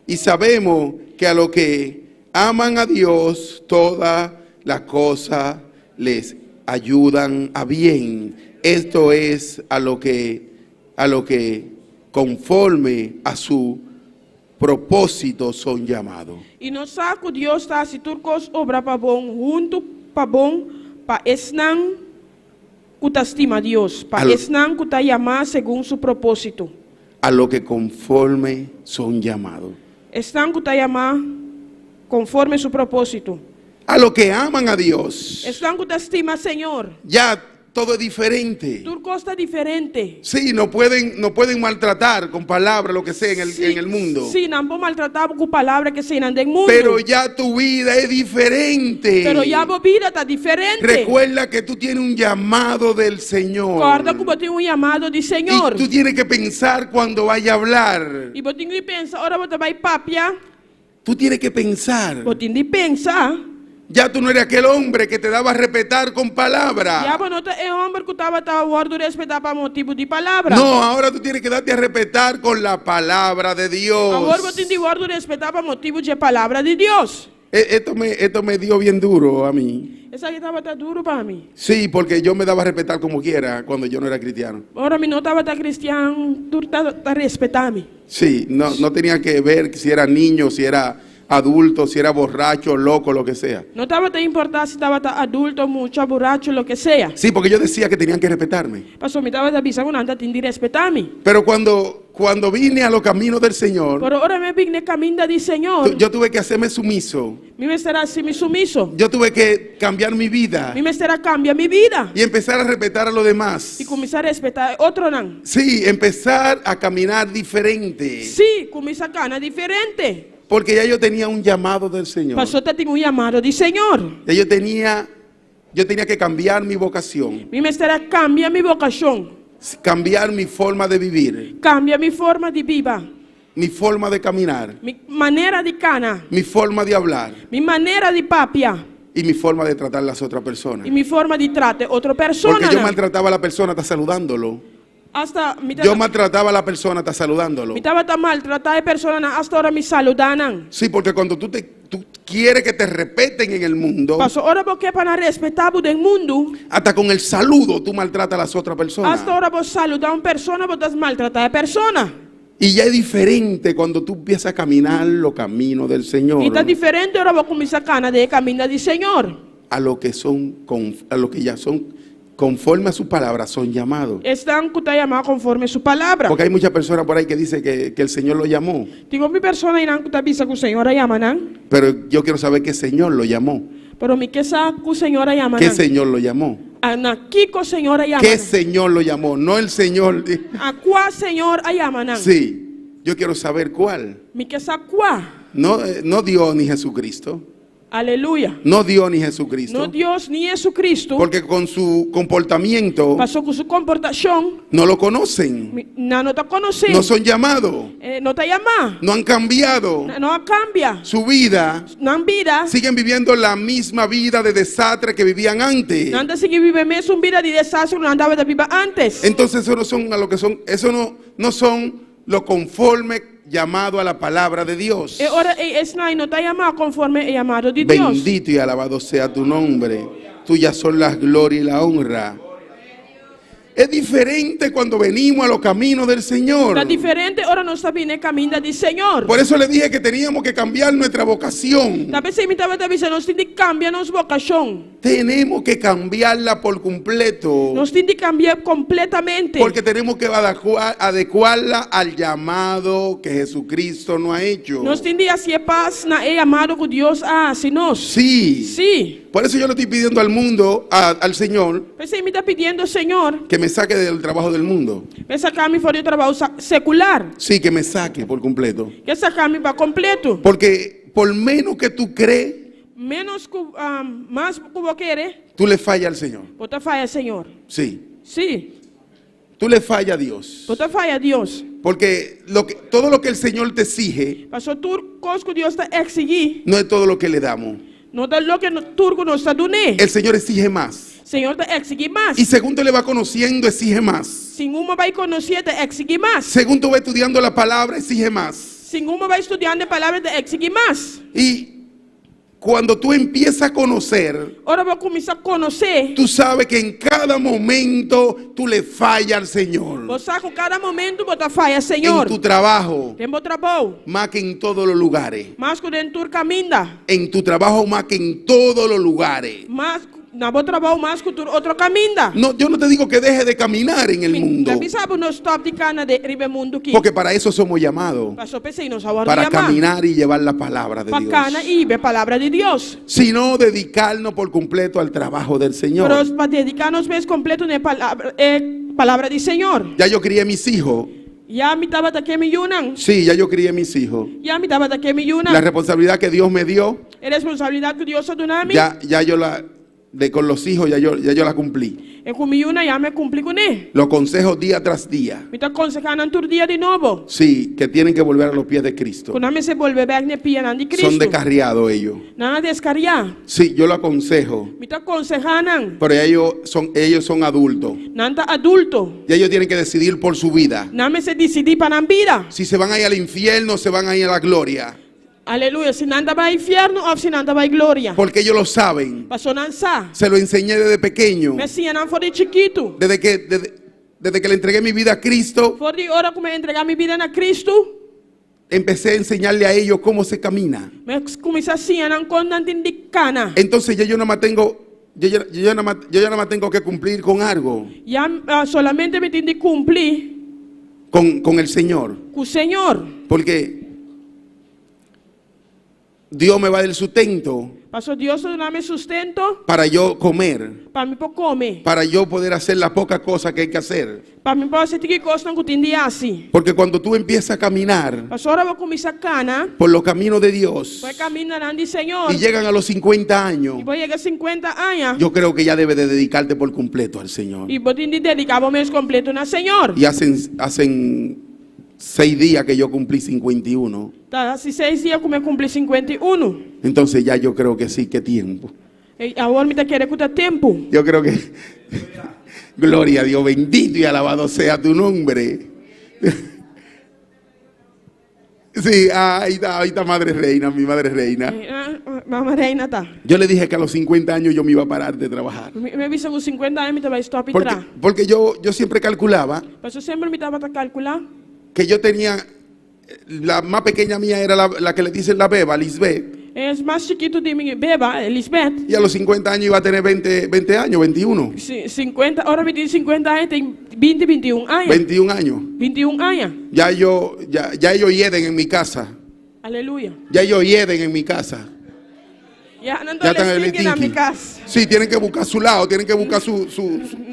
Y sabemos que a los que aman a Dios, todas las cosas les ayudan a bien. Esto es a lo que conforme a su propósito son llamados. E no saco Deus está se turcos obra para bom, junto para bom, para esnan que estima Deus, para esnan que está llamado según su propósito. A lo que conforme son llamados. Están que está llamado conforme su propósito. A los que aman a Dios. Están que estima Señor. Ya todo es diferente. Turco está diferente. Sí, no pueden maltratar con palabras, lo que sea en el mundo. Sí, no puedo maltratar con palabras que sean del mundo. Pero ya tu vida es diferente. Pero ya tu vida está diferente. Recuerda que tú tienes un llamado del Señor. Recuerda que vos tienes un llamado del Señor. Y tú tienes que pensar cuando vaya a hablar. Y vos tienes que pensar, ahora vos te vas a papia. Tú tienes que pensar. Vos tienes que pensar. Ya tú no eres aquel hombre que te daba a respetar con palabras. Ya vos no te es hombre que estaba guardando respetar para motivo de palabra. No, ahora tú tienes que darte a respetar con la palabra de Dios. Ahora vos tienes que guardar respetar para motivo de palabra de Dios. Esto me dio bien duro a mí. Esa que estaba tan duro para mí. Sí, porque yo me daba a respetar como quiera cuando yo no era cristiano. Ahora mi no estaba tan cristiano, tú estás respetarme. Sí, no tenía que ver si era niño, si era adulto, si era borracho, loco, lo que sea. No estaba te importar si estaba adulto, mucho, borracho, lo que sea. Sí, porque yo decía que tenían que respetarme. Pastor, me estaba avisando nada, tindi respetarme. Pero cuando vine a los caminos del Señor, Pero ahora me vine caminando di Señor. yo tuve que hacerme sumiso. Mi me será así mi sumiso. Yo tuve que cambiar mi vida Mi me será cambia mi vida. y empezar a respetar a los demás. Y comenzar a respetar otro nan. Sí, empezar a caminar diferente. Sí, comienza a cana diferente. Porque ya yo tenía un llamado del Señor. Pastor, te tengo un llamado di Señor. Ya yo tenía que cambiar mi vocación, Mi me será cambia mi vocación. cambiar mi forma de vivir, Cambia mi forma de viva. mi forma de caminar, Mi manera de cana. mi forma de hablar Mi manera de papia. y mi forma de tratar a las otras personas. Y mi forma de tratar a otra persona. Porque yo nan. maltrataba a la persona hasta saludándolo. Hasta mi Yo maltrataba a la persona hasta saludándolo. estaba tan mal tratar de personas hasta ahora me saludan. Sí, porque cuando tú quieres que te respeten en el mundo, Pastor, ahora porque para respetar del mundo, hasta con el saludo tú maltratas a las otras personas. hasta ahora vos saludar a una persona, vos estás maltratar a persona. Y ya es diferente cuando tú empiezas a caminar los caminos del Señor, Y está diferente ahora vos comienzas a cana de camino del Señor. a lo que ya son conforme a su palabra son llamados. Están que te llamado conforme a su palabra. Porque hay muchas personas por ahí que dicen que el Señor lo llamó, Digo, mi persona irán que te avisa que el Señor llaman, pero yo quiero saber qué Señor lo llamó. pero mi que sa que el Señor llaman. ¿Qué Señor lo llamó? Aquí que el Señor llaman. ¿Qué Señor lo llamó? No el Señor. ¿A cuál Señor llaman? Sí, yo quiero saber cuál. Mi que sa cuál. No Dios ni Jesucristo. Aleluya. No Dios ni Jesucristo. No Dios ni Jesucristo. Porque con su comportamiento Pasó con su comportación. no lo conocen. No te conocen. No son llamados. No te llama. No han cambiado No cambia. su vida. No han vida. Siguen viviendo la misma vida de desastre que vivían antes. No anda sigue vive mes un vida de desastre no andaba de viva antes. Entonces eso no son a lo que son, eso no son lo conforme llamado a la palabra de Dios. Ahora es no te llama conforme el llamado de Dios. Bendito y alabado sea tu nombre. Tuyas son las gloria y la honra. Es diferente cuando venimos a los caminos del Señor. Está diferente, ahora no está bien el camino del Señor. Por eso le dije que teníamos que cambiar nuestra vocación. Tal vez se me estaba diciendo, nos tiene que cambiar nuestra vocación. Tenemos que cambiarla por completo. Nos tiene que cambiar completamente. Porque tenemos que adecuarla al llamado que Jesucristo nos ha hecho. Nos tiene que hacer paz na el llamado que Dios hace nos. Sí. Sí. Por eso yo le estoy pidiendo al mundo, al Señor, Pues me está pidiendo, Señor, que me saque del trabajo del mundo. que sacarme fuera de trabajo secular. Sí, que me saque por completo. Que sacarme para completo. Porque por menos que tú crees, Menos que, más que vos quieres, tú le fallas al Señor. vos te falla, Señor. Sí. Sí. Tú le fallas a Dios. Vos te falla, Dios. Porque todo lo que el Señor te exige, Pasó tú, cosas que Dios te exigí. no es todo lo que le damos. No da lo que turco no está dando. El Señor exige más. Señor te exigí más. Y según tú le vas conociendo, exige más. Sin uno va a conocer, te exigí más. Según tú vas estudiando la palabra, exige más. Sin uno va estudiando palabras, te exigí más. Y cuando tú empiezas a conocer, Ahora voy a comenzar a conocer. tú sabes que en cada momento tú le fallas al Señor. Vos saco cada momento, vos te falla, Señor. En tu trabajo, Tempo trabajo. más que en todos los lugares. Más que en tu caminda. En tu trabajo, más que en todos los lugares. Más, no vos trabajo más que tu otro caminda. No, yo no te digo que dejes de caminar en el mundo, También sabe no stop de cana de ribe mundo aquí. porque para eso somos llamados. Pasó pensé y no sabía Para caminar y llevar la palabra de para cana Dios. y ve palabra de Dios. Sino dedicarnos por completo al trabajo del Señor. Pero para dedicarnos vez completo en palabra del Señor. Ya yo crié mis hijos. Ya mi estaba de que mi yunan. Sí, ya yo crié mis hijos. Ya mi estaba de que mi yunan. La responsabilidad que Dios me dio, Es responsabilidad que Dios ha dado a mí. ya yo con los hijos ya yo la cumplí. Con mi yuna ya me cumplí con él. Los consejos día tras día. Me está aconsejando en tu día de nuevo. Sí, que tienen que volver a los pies de Cristo. Con mí se vuelve a ver pian de Cristo. Son descarriados ellos. Nada de descarriar. Sí, yo lo aconsejo. Me está aconsejando. Pero ellos son adultos. Nanta adulto. Y ellos tienen que decidir por su vida. Nada me se decidí para la vida. Si se van a ir al infierno, se van a ir a la gloria. Aleluya. Si nada va a infierno o si nada va a gloria. Porque ellos lo saben. Pasó nansa. Se lo enseñé desde pequeño. Me sientan for de chiquito. Desde que le entregué mi vida a Cristo, For de hora que me entregar mi vida a Cristo. empecé a enseñarle a ellos cómo se camina. Me comecei assim, não conta indicana. Entonces ya yo nada más tengo, yo nada más tengo que cumplir con algo, Já solamente me tem de cumprir con el Señor. com o Senhor. Porque Dios me va a dar el sustento Pastor Deus dá-me sustento para yo comer, para mim poder comer. para yo poder hacer las pocas cosas que hay que hacer. Para mim poder fazer que coisa não tem dia assim. Porque cuando tú empiezas a caminar Pastor, eu vou começar a cana. por los caminos de Dios Vou caminhar de Senhor. y llegan a los 50 años, E vou chegar a 50 anos. yo creo que ya debes de dedicarte por completo al Señor. E vou ter de dedicar o mês completo na Senhor. Y hacen 6 días que yo cumplí 51. Tá, assim 6 dias como eu cumpri 51. Entonces ya yo creo que sí, que tiempo. E agora me tá querendo cuidar tempo. Yo creo que, gloria a Dios, bendito y alabado sea tu nombre. Sí, ahí está Madre Reina, mi Madre Reina. Mamãe Reina tá. Yo le dije que a los 50 años yo me iba a parar de trabajar. Me visa com 50 anos, me tava stop e Porque, tra. porque yo siempre calculaba Mas eu sempre me tava a calcular. que yo tenía, la más pequeña mía era la que le dicen la beba, Lisbeth. É mais chiquito de minha beba, Elisbeth. Y a los 50 años iba a tener 20 años, 21. 50, ahora me tem 50 anos, tem 20, 21 anos. 21 años. 21 anos. Ya ellos hieden en mi casa. Aleluia. Ya ellos hieden en mi casa. Já não Ya estou están en el aqui na minha Tinky. casa. Sí, tienen que buscar su lado, tienen que buscar su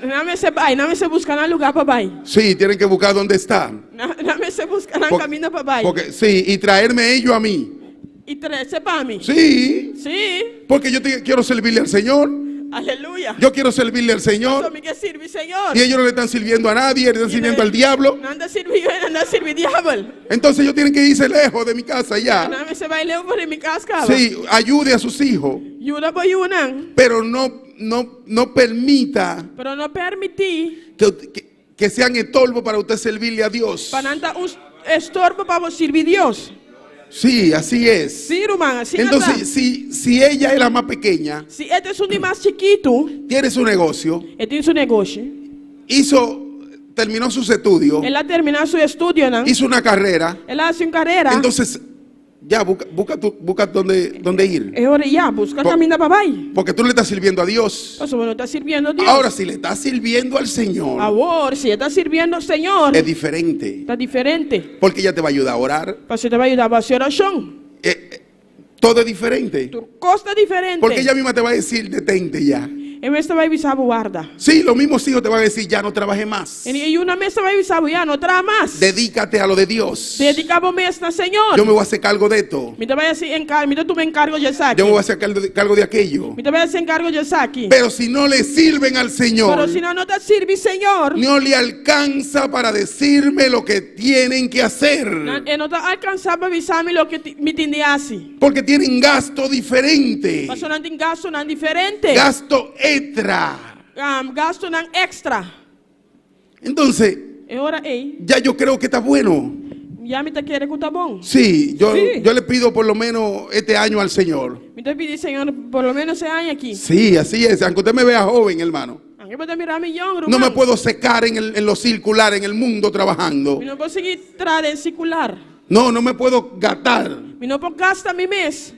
Não me se vai, não me se busca no lugar para vai. sí, tienen que buscar dónde están. Não me se busca no Por- caminho para vai. Porque sí, y traerme ellos a mí. E trazer para mim. Sí, Sim. porque yo quiero servirle al Señor. Aleluia. Yo quiero servirle al Só Señor. me quer servir, Senhor. Y ellos no le están sirviendo a nadie, le están sirviendo al diablo. Não anda servir, não anda servir diabo. Entonces ellos tienen que irse lejos de mi casa ya. Não me se vai levar para minha casa, cara. Sí, ayude a sus hijos, Yura para yunang. pero no permita Pero não permitir que sean estorbo para usted servirle a Dios. para não dar estorbo para você servir Deus. Sí, así es. Sim, irmã, assim Entonces, si ella es la más pequeña, se este é um mais chiquito, tiene su negocio, ele tem seu negócio. terminó sus estudios, Ela terminar seu estudo, não? hizo una carrera, Ela faz uma carreira. entonces ya busca dónde ir. Agora já busca Po- caminho para vai. Porque tú le estás sirviendo a Dios. Você não está servindo a Deus. Ahora, si le estás sirviendo al Señor, Agora, se está servindo ao Senhor, es diferente. está diferente. Porque ella te va a ayudar a orar. Você te vai ajudar a fazer oração. Todo es diferente. Tu costa diferente. Porque ella misma te va a decir, detente ya. E mesta vai avisar guarda. Sí, los mismos hijos te van a decir, ya no trabaje más. E uma mesta vai avisar já não tra mais. Dedícate a lo de Dios. Dedicava o mês na Senhor. Yo me voy a hacer cargo de esto. Me te vai assim encargo, me tu me encargo de saque. Yo me voy a hacer cargo de aquello. Me te vai assim encargo de saque. Pero si no le sirven al Señor, Pero se não te sirve, Senhor, no le alcanza para decirme lo que tienen que hacer. e não te alcançar para avisar-me o que me tindiasse. Porque tienen gasto diferente. Mas não tem gasto não diferente. Gasto extra. Gasto não extra. Entonces, E ora, ei, ya yo creo que está bueno. já me te quer que tá bom. Sí, yo Sí. le pido por lo menos este año al Señor. Me te pedi, Senhor, por lo menos esse ano aqui. Sí, así es. Aunque usted me vea joven, hermano. Aqui pode mirar milhão, No me puedo secar en lo circular, en el mundo trabajando. Me não posso seguir trás em circular. No me puedo gastar. Me não posso gastar mi mês.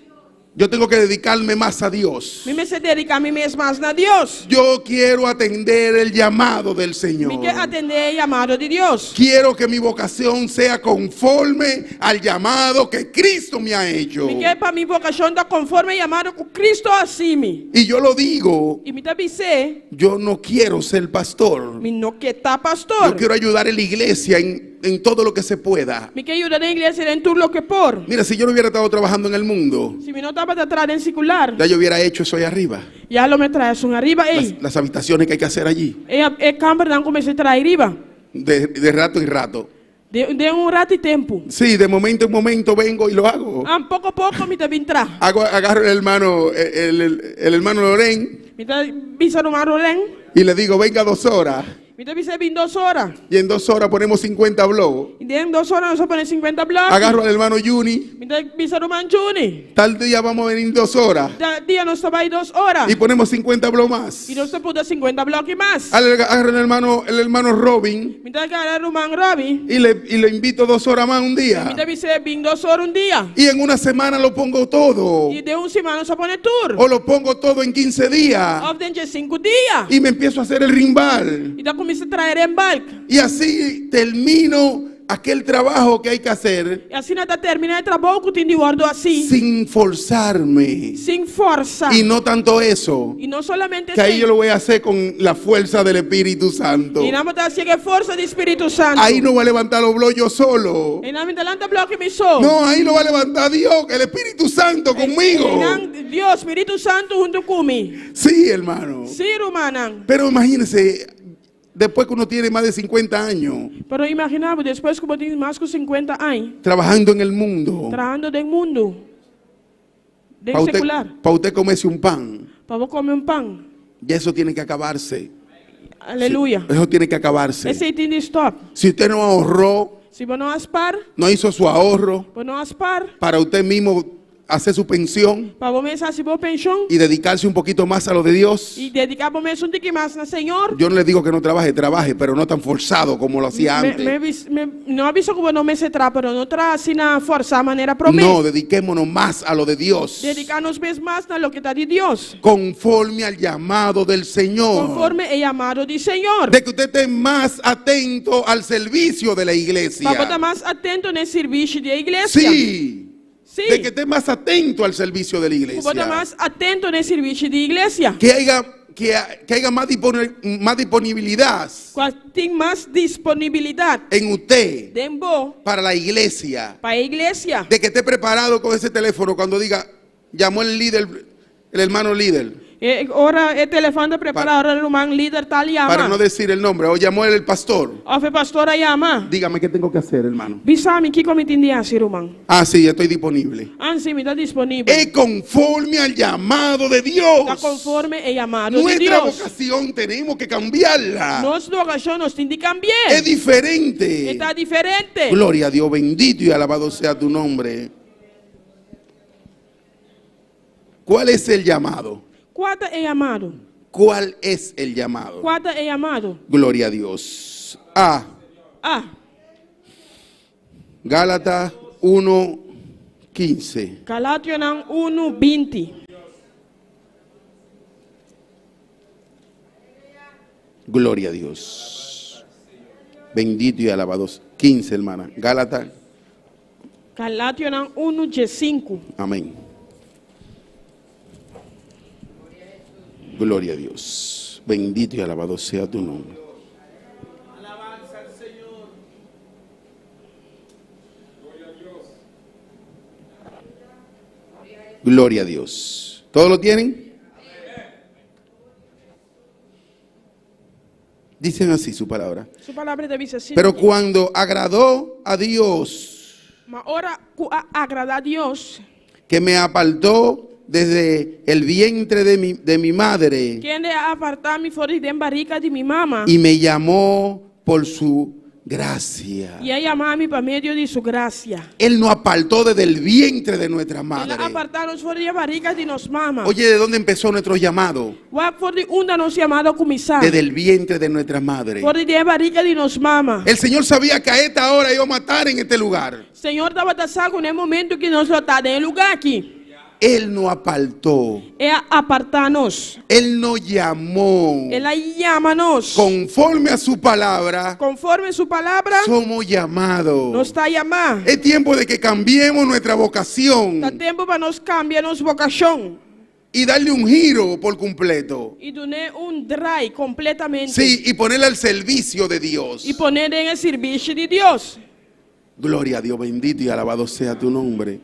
Yo tengo que dedicarme más a Dios. Me se dedicar mi mês mais na Deus. Yo quiero atender el llamado del Señor. Me quer atender o chamado de Deus. Quiero que mi vocación sea conforme al llamado que Cristo me ha hecho. Me quer para minha vocação da conforme o chamado que Cristo assim. Y yo lo digo, E me te avisei, yo no quiero ser pastor. me não quer estar Yo pastor. quiero ayudar a la iglesia en todo lo que se pueda. Me quer ajudar na igreja em tudo o que por. Mira, si yo no hubiera estado trabajando en el mundo, Se me não estava atrás em circular, ya yo hubiera hecho eso ahí arriba. já lo me traz um arriba, ei. Las habitaciones que hay que hacer allí, E câmara não comecei a trazer arriba. de rato en rato. De rato e tempo. Sí, de momento en momento vengo y lo hago. Pouco a pouco me te vim entrar. Agarro el hermano el hermano Loren Me te visa no Marolém. y le digo, venga 2 horas. Mitä bisa bin 2 horas. Y en 2 horas ponemos 50 blogs. Y en 2 horas nos ponen 50 blogs. Agarro al hermano Juni. Mitä bisa ruman Juni. Tal día vamos a venir 2 horas. Día nos vai 2 horas. Y ponemos 50 blogs más. Y nos puta 50 blogs más. Agarro el hermano Robin. Mitä agarra ruman Robbie. Y le invito 2 horas más un día. Mitä bisa bin 2 horas un día. Y en una semana lo pongo todo. Y de un semana se pone tour. O lo pongo todo en 15 días. Of den 5 días. Y me empiezo a hacer el rimbal. Y da comienza a traer en balk. Y así termino aquel trabajo que hay que hacer E assim nada termina o trabalho que tem de guardo assim. sin forzarme. Sem força. Y no tanto eso, E não solamente que ahí assim. yo lo voy a hacer con la fuerza del Espíritu Santo. E não me dá chega força do Espírito Santo. Ahí no va a levantar los blogs yo solo. E não me delanta bloco me sou. No, ahí lo va a levantar Dios, el Espíritu Santo conmigo. E não Deus, Espírito Santo junto comigo. Sí, hermano. Sim, Romanang. Pero imagínense, después que uno tiene más de 50 años Pero imaginava, depois que eu tenho mais que 50 anos, trabajando en el mundo, trabalhando no mundo, de para secular, usted comerse un pan, para comer pão. ya eso tiene que acabarse. Aleluia. Eso tiene que acabarse. Esse aí tem de stop. Si usted no ahorró, Se você não aspar, no hizo su ahorro você não aspar, para usted mismo hacer su pensión para você mesmo se boa pensão, y dedicarse un poquito más a lo de Dios, e dedicar para mesmo um pouquinho mais no Senhor. yo no le digo que no trabaje, trabaje, pero no tan forzado como lo hacía antes. Não aviso que não me se tra, pero não tra assim na força, a maneira promessa. No, dediquémonos más a lo de Dios, Dedicar-nos mais na lo que está de Deus. conforme al llamado del Señor. Conforme é chamado de Senhor. De que usted esté más atento al servicio de la Para iglesia. estar mais atento no serviço da igreja. Sí. Sim. De que esté más atento al servicio de la Para estar iglesia. mais atento no serviço da igreja. Que haya más disponibilidad Tem mais disponibilidade. en usted Tempo para la iglesia. para a igreja. De que esté preparado con ese teléfono cuando diga, llamó el líder, el hermano líder. Ora o telefone está preparado, ora o irmão líder está ali Para no ama. decir el nombre. O llamó el pastor. Ou a pastora ama. Dígame qué tengo que hacer, hermano. Bisami, que como entendia, irmão? Ah, sí, estoy disponible. Sim, está disponível. Es conforme al llamado de Dios. Está conforme é chamado de Nuestra Deus. vocación tenemos que cambiarla. Nossa vocação nos tem de cambiar. Es diferente. Está diferente. Gloria a Dios, bendito y alabado sea tu nombre. ¿Cuál es el llamado? Quarta é chamado. ¿Cuál es el llamado? Quarta é chamado. Gloria a Dios. A. Gálatas 1:15. Galátios 1:20. Gloria a Dios. Bendito y alabado. 15, hermana. Gálatas. Galátios 1:5. Amén. Gloria a Dios. Bendito y alabado sea tu nombre. Alabanza al Señor. Gloria a Dios. ¿Todos lo tienen? Dicen así su palabra. Su palavra diz assim. Pero cuando agradó a Dios, Mas ora agrada a Deus, que me apartó desde el vientre de mi madre quem de apartar-me fora de barriga de minha mama, y me llamó por su gracia. e a chamar-me para meio de sua graça. Él nos apartó desde el vientre de nuestra Ele madre. apartar-nos fora de barriga de nos mama. Oye, ¿de dónde empezó nuestro llamado? Fora de onde nos chamado a começar. Desde el vientre de nuestra madre. Fora de barriga de nos mama. El Señor sabía que a esta hora iba a matar en este lugar. Senhor estava dançando no momento que nós lotados em lugar aqui. Él nos apartó. É apartar-nos. Él nos llamó. Ele chama-nos. Conforme a su palabra, Conforme sua palavra, somos llamados. nos está chamando. Es tiempo de que cambiemos nuestra vocación Está tempo para nós cambiar nossa vocação. y darle un giro por completo. E dar drive completamente. Sí, y ponerla al servicio de Dios. E poner em serviço de Deus. Gloria a Dios, bendito y alabado sea tu nombre.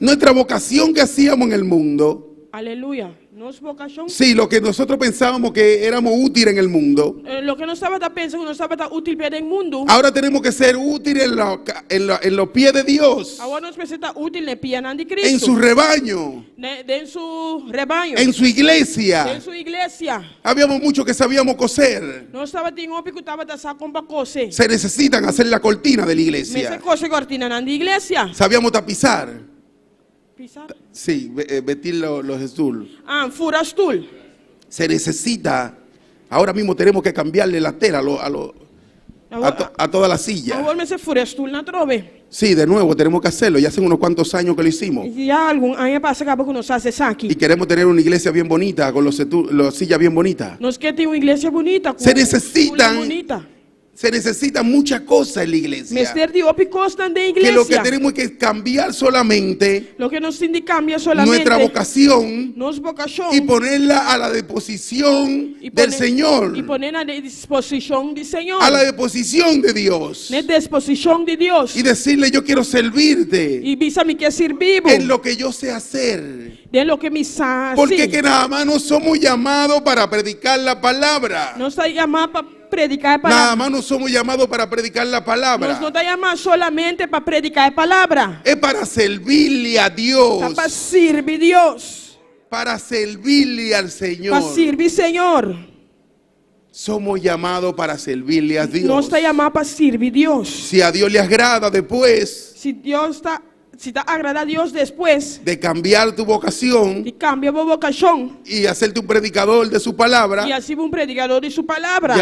Nuestra vocación que hacíamos en el mundo Aleluia. Nossa vocação. Sí, lo que nosotros pensábamos que éramos útiles en el mundo, Lo que nós estava pensando, nós estava útil para o mundo. ahora tenemos que ser útiles en los pies de Dios, Agora nós precisamos estar útil na piana de en Cristo. su rebaño, Em seu rebanho. en su Em iglesia. sua igreja. Habíamos muchos que sabíamos coser. Nós estava tem homem que estava dançando com bacose. Se necesitan hacer la cortina de la Mas iglesia. cose cortina na igreja. Sabíamos tapizar. Pisar? Sí, vestir los estulos. Furas tul. Se necesita. Ahora mismo tenemos que cambiarle la tela a toda la silla. Agora me se furas tul na trove. Sí, de nuevo tenemos que hacerlo. Ya hace unos cuantos años que lo hicimos. E há algum ano passa acaba que nós fazemos aqui. Y queremos tener una iglesia bien bonita, con las sillas bien bonitas. Nós queremos ter uma igreja bonita. Com Se necesitan- bonita. Se necesitan muchas cosas en la iglesia. Mester de opi costa da Que lo que igreja. tenemos que cambiar solamente Lo que nos indica cambia solamente nuestra vocación nos vocação y ponerla a la disposición e del poner- Señor, e poner na disposição do Senhor. a la disposición de Dios, Na disposição de Deus. y decirle: yo quiero servirte E bisa me quer servir en lo que yo sé hacer. de lo que me sabe. Porque que nada más no somos llamados para predicar la palabra. Nós está chamado para predicar a Nada palavra. más no somos llamados para predicar la Nós não palabra. está chamado solamente para predicar a palavra. Es para servirle a Dios, Está para servir Deus. para servirle al Para Señor. servir Senhor. Somos llamados para servirle a Nós Dios. está chamado para servir Deus. Si a Dios le agrada después Se Deus está, se está agradar a Deus depois de cambiar tu vocación de cambiar a vocação y hacerte un predicador de su palabra, e assim predicador de sua palavra.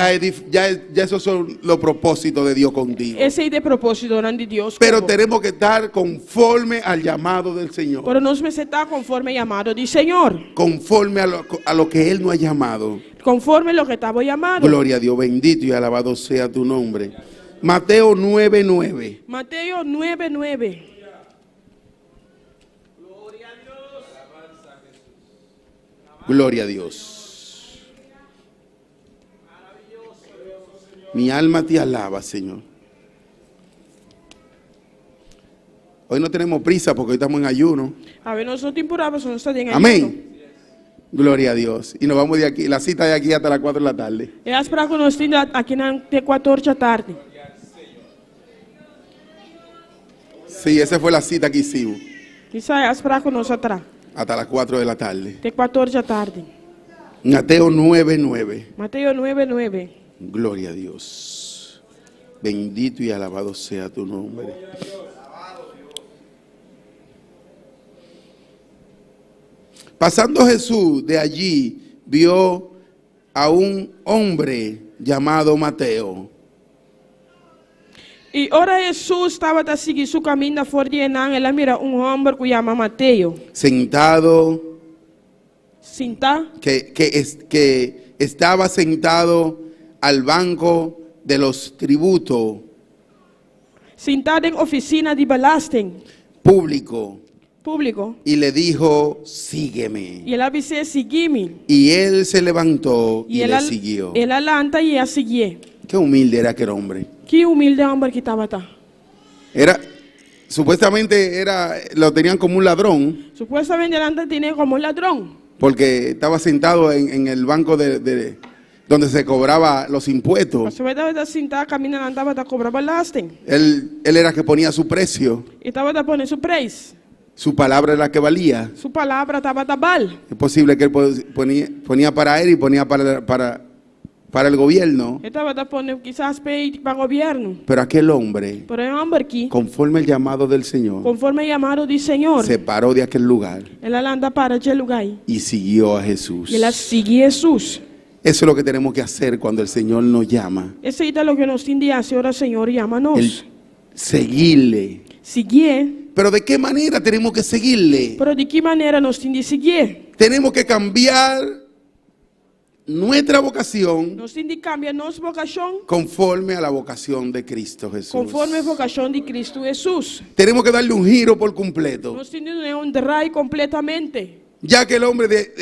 ya esos son los propósitos de Dios contigo. Esse é o propósito de Deus. Pero tenemos que estar conforme al llamado del Señor, Pero nós precisamos estar conforme chamado do Senhor. conforme a lo que Él nos ha llamado. Conforme lo que estaba llamado. Gloria a Dios, bendito y alabado sea tu nombre. Mateo 9:9. Mateo 9:9. Gloria a Dios. Mi alma te alaba, Señor. Hoy no tenemos prisa porque hoy estamos en ayuno. A ver, nosotros temporamos, no está bien. Amén. Gloria a Dios. Y nos vamos de aquí. La cita de aquí hasta las 4 de la tarde. É as para que nós temos aqui na T14 da tarde. Sí, esa fue la cita que hicimos. Isso é as para que nós atrás. Hasta las 4 de la tarde. T14 da tarde. Mateo 9:9. Mateo 9:9. Gloria a Dios. Bendito y alabado sea tu nombre. Pasando Jesús de allí, vio a un hombre llamado Mateo, E ora Jesus estava a seguir seu caminho da fora de Enã. Ela mira homem que chama Mateo. sentado, Sinta, que estaba sentado al banco de los tributos sentado em oficina de belasting público público. y le dijo: sígueme. E ela disse, seguir-me. Y él se levantó E y ela, le siguió. ela lanta e a seguir. Qué humilde era aquel hombre. Que humilde homem que estava lá. Supuestamente lo tenían como un ladrón, Supuestamente ela tinha como ladrão. porque estaba sentado en el banco de donde se cobraba los impuestos. Você vai estar sentado, caminhando, andava a cobrar belasting. Él era que ponía su precio, E estava a pôr seu preço. su palabra era la que valía. Sua palavra estava a bal. Es posible que él ponía para él y ponía para el gobierno, Estava a pôr quizás para o governo. pero aquel hombre, Pero o homem aqui, conforme el llamado del Señor, conforme o chamado do Senhor, se paró de aquel lugar ela anda para aquele lugar. y siguió a Jesús. E ela seguia Jesus. Eso es lo que tenemos que hacer cuando el Señor nos llama. Esse é o que nós temos de fazer, ora Senhor, chama-nos. El seguirle. Seguir. Pero ¿de qué manera tenemos que seguirle? Pero de que maneira nós temos de seguir? Tenemos que cambiar nuestra vocación Nós temos de cambiar nossa vocação conforme a la vocación de Cristo Jesús. conforme a vocação de Cristo Jesus. Tenemos que darle un giro por completo. Nós temos de dar dry completamente. Ya que el hombre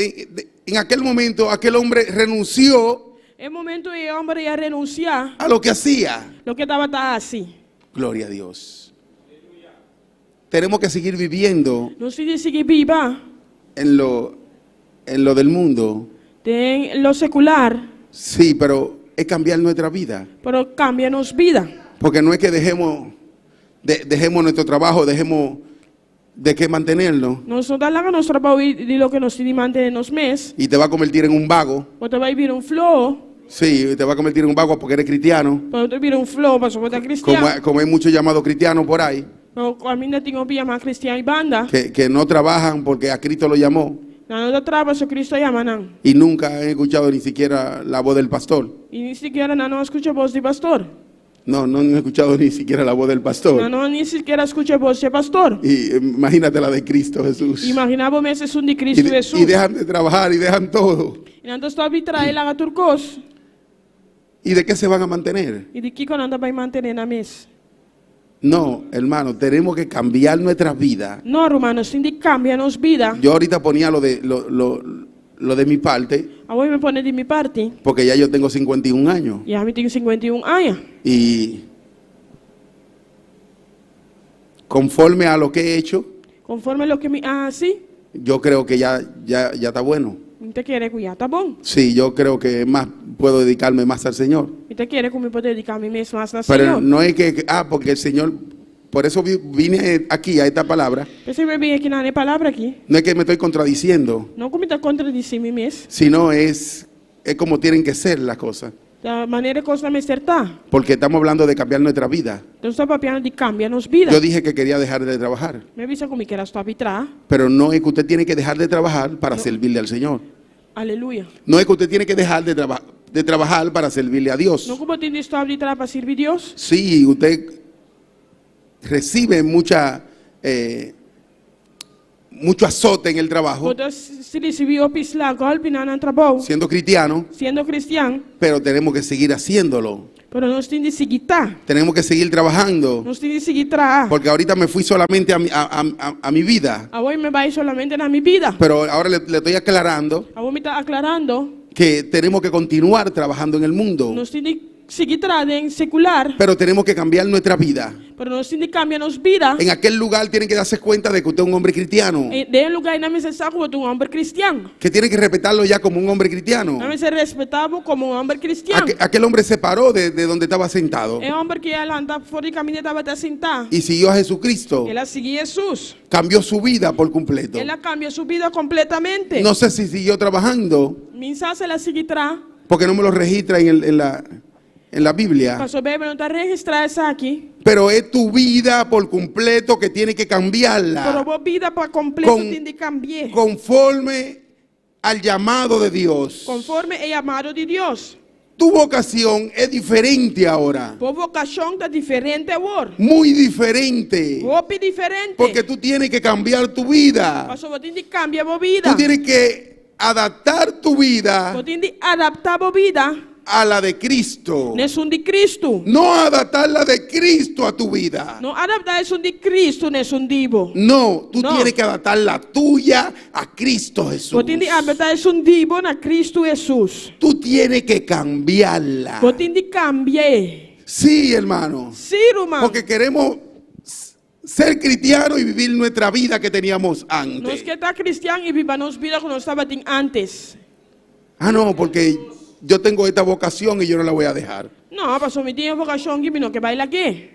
en aquel momento, aquel hombre renunció É momento de o homem ia renunciar a lo que hacía. lo que estava assim. Gloria a Dios. Tenemos que seguir viviendo Nós temos de seguir viva en lo del mundo. de lo secular, Sí, pero es cambiar nuestra vida. pero cámbianos vida. Porque no es que dejemos nuestro trabajo, dejemos de que mantenerlo Nós não dá lá que nós trabalhamos de lo que nós te mantenemos mes, y te va a convertir en un vago. você vai vir flow, Sí, te va a convertir en un vago porque eres cristiano. você vir flow, para você estar cristiano. Como hay muchos llamados cristianos por ahí A mim ainda tinha uma cristiana e banda. que no trabajan porque a Cristo lo llamó Não não trabalha se Cristo chama não. y nunca han escuchado ni siquiera la voz del pastor. E nem sequer não escuta a voz de pastor. No han escuchado ni siquiera la voz del pastor. Não nem sequer escuta a voz de pastor. Y imagínate la de Cristo Jesús. Imaginava meses de Y, Cristo Jesus. y dejan de trabajar y dejan todo. E não estou a trazer lá a turcos. ¿Y de qué se van a mantener? E de que quando anda vai manter na mesa. No, hermano, tenemos que cambiar nuestras vidas. Não, hermanos, tem de cambiar nos vida. Yo ahorita ponía lo de mi parte, Agora me pone de minha parte. porque ya yo tengo 51 años. E a mim tenho 51 anos. Y conforme a lo que he hecho, Conforme lo que me assim, yo creo que ya está bueno. não te quer cuidar, tá bom? Sí, yo creo que más puedo dedicarme más al Señor. E te quer como poder dedicar-me mesmo mais na Pero Senhor. no es porque el Señor, por eso vine aquí a esta palabra, Você me vem aqui na palavra aqui. no es que me estoy contradiciendo, Não como está contradizer mim mesmo. sino es como tienen que ser las cosas. Da maneira que nós me acertar. Porque estamos hablando de cambiar nuestra vida. Então está papiando de cambiar nos vida. Yo dije que quería dejar de trabajar, Me avisa como que era estou arbitrar. pero no es que usted tiene que dejar de trabajar para servirle al Señor. Aleluia. No es que usted tiene que dejar de trabajar para servirle a Dios. Não como tem de estar arbitrar para servir Deus. Sí, usted recibe mucho azote en el trabajo, Quando se recebeu pislar golpe no trabalho, siendo cristiano, sendo cristiano, pero tenemos que seguir haciéndolo. pero nós temos de seguir tá. Tenemos que seguir trabajando, Nós temos de seguir tra. porque ahorita me fui solamente a mi vida, Agora me vai solamente na minha vida. pero ahora le estoy aclarando Agora me está aclarando. que tenemos que continuar trabajando en el mundo, Nós temos de seguir tra em secular, pero tenemos que cambiar nuestra vida. pero nós temos de cambiar nos vida. En aquel lugar tienen que darse cuenta de que usted es un hombre cristiano, De lugar na mesa está como um homem cristiano. que tiene que respetarlo ya como un hombre cristiano. Na mesa respeitamos como um homem cristiano. Aquel hombre se paró de donde estaba sentado É um homem que ela anda fora de caminho estava até sentar. y siguió a Jesucristo. Ela seguia Jesus. Cambió su vida por completo. Ela cambia sua vida completamente. No sé si siguió trabajando, Mensagem ela seguirá. porque no me lo registra en la Biblia. Pastor Bebe não está registrado essa aqui. Pero es tu vida por completo que tiene que Pero cambiarla a vida para completo Con- tem de cambiar. conforme al llamado de Dios. Conforme é amado de Deus. Tu vocación es diferente ahora, Por vocação está diferente agora. muy diferente, Roupa diferente. porque tú tienes que cambiar tu vida. Pastor, você tem de cambiar a vida. Tú tienes que adaptar tu vida Você tem de adaptar a vida. a la de Cristo. Nesse de Cristo. No adaptar la de Cristo a tu vida. Não adaptar isso de Cristo nesse divo. No, tú No. tienes que adaptar la tuya a Cristo Jesús. Você tem de adaptar isso divo na Cristo Jesus. Tú tienes que cambiarla. Você tem de cambiar. Sí, hermano. Sim, irmão. Porque queremos ser cristianos y vivir nuestra vida que teníamos Nós antes. que está cristiano e viva nossa vida como nós estava antes. Ah, no, porque yo tengo esta vocación y yo no la voy a dejar. Não, pastor, me tinha vocação que vai lá aqui.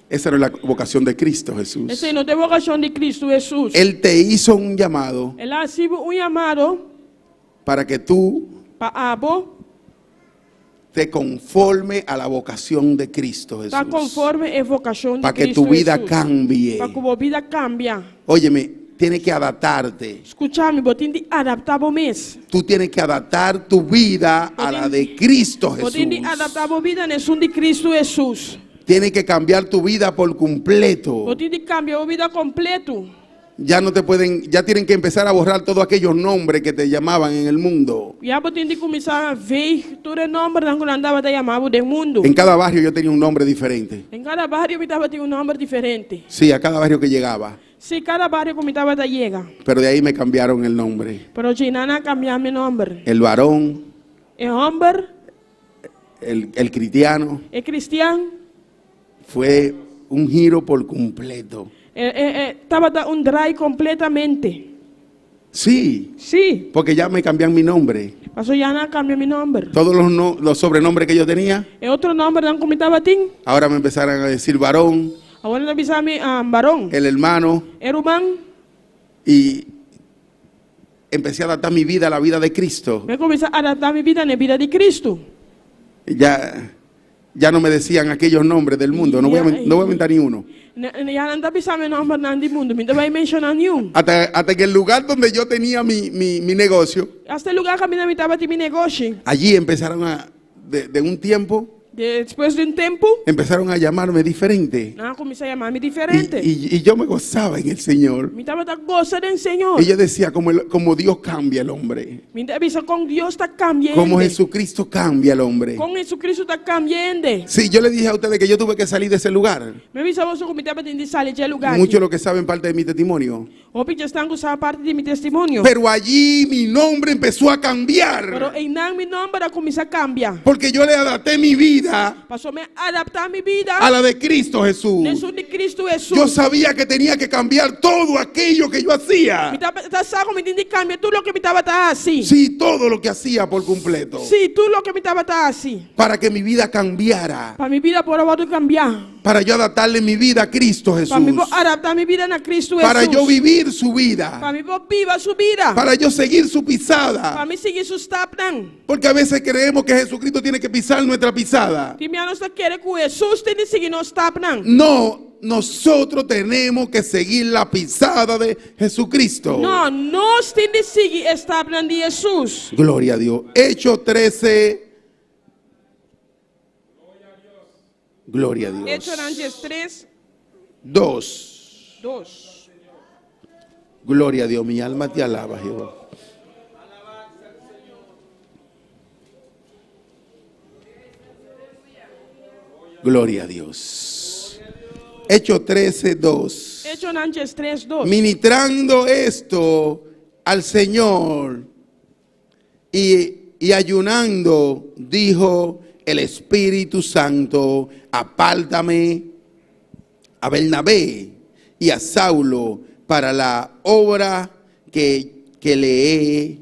Esa no es la vocación de Cristo Jesús. Esse não tem vocação de Cristo Jesus. Él te hizo un llamado Ela recebe chamado para que tú para abo, te conforme a la vocación de Cristo está Jesús. conforme a vocação de Para que Cristo tu vida Jesus. cambie. Para que a vida cambie. Óyeme, tienes que adaptarte. Escucha-me, você tem de adaptar o mês. Tú tienes que adaptar tu vida a la de Cristo Você Jesús. tem de adaptar a vida nesse de Cristo Jesus. Tienes que cambiar tu vida por completo. Você tem de cambiar a vida completo. Ya tienen que empezar a borrar todos aquellos nombres que te llamaban en el mundo. Já você tem de começar a ver todo o nome que andava a chamar do mundo. En cada barrio yo tenía un nombre diferente. Em cada barrio estava tinha nome diferente. Sí, a cada barrio que llegaba. Se cada barrio comentava da llega. Pero de ahí me cambiaron el nombre. Pero Ginana cambiar mi nombre. El varón, El hombre, el cristiano, el cristiano, fue un giro por completo. estaba un dry completamente. Sí, Sí. porque ya me cambian mi nombre. Pastor Yana cambia mi nombre. Todos los sobrenombres que yo tenía, E outro nombre não comitava ting. ahora me empezaron a decir varón, Agora não bisa mi barong. el hermano, Erumang. y empecé a adaptar mi vida a la vida de Cristo. Me comecei a adaptar minha vida na vida de Cristo. Ya no me decían aquellos nombres del mundo, no voy a inventar ni uno. Já não tá bisa meu nome não de mundo. Me vai mencionar nenhum. Hasta que el lugar donde yo tenía mi negocio, Hasta lugar que a mim estava de meu negócio. allí empezaron de un tiempo, Depois de tempo, empezaron a llamarme diferente. não comecei a chamar-me diferente. Y yo me gozaba en el Señor. Me estava gostando do Senhor. Y yo decía, como Dios cambia al hombre, Me avisa com Deus está cambiando. como Jesucristo cambia al hombre. Com Jesucristo está cambiando. Sí, yo le dije a ustedes que yo tuve que salir de ese lugar. Me avisa você como estava de sair de lugar. Muchos lo que saben parte de mi testimonio. O que estão com parte de meu testemunho. Pero allí mi nombre empezó a cambiar. Pero em não meu nome começou a cambiar. Porque yo le adapté mi vida Passou a adaptar minha vida. a la de Cristo Jesús. Jesús de Cristo Jesus. Yo sabía que tenía que cambiar todo aquello que yo Me hacía. estava me de cambiar tudo o que me estava assim. Sí, todo lo que hacía por completo. Sim, tudo o que me estava assim. Para que mi vida cambiara. Para minha vida por volta cambiar. Para yo adaptarle mi vida a Cristo Jesús. Para mim adaptar minha vida na Cristo Para Jesus. yo vivir su vida. Para mim viva sua vida. Para yo seguir su Para pisada. mim seguir seus tapas. Porque a veces creemos que Jesucristo tiene que pisar nuestra pisada. Se minha nossa quer que Jesus tem de seguir nos tapas. No, nosotros tenemos que seguir la pisada de Jesucristo. Não, nós temos de seguir as tapas de Jesus. Gloria a Dios. Hechos 13. Gloria a Dios. Hechos 3, 2. 2. Gloria a Dios. Mi alma te alaba, Jehová. Gloria a Dios. Hechos 13, 2. Hechos 3, 2. Ministrando esto al Señor y ayunando, dijo el Espíritu Santo, apártame a Bernabé y a Saulo para la obra que le he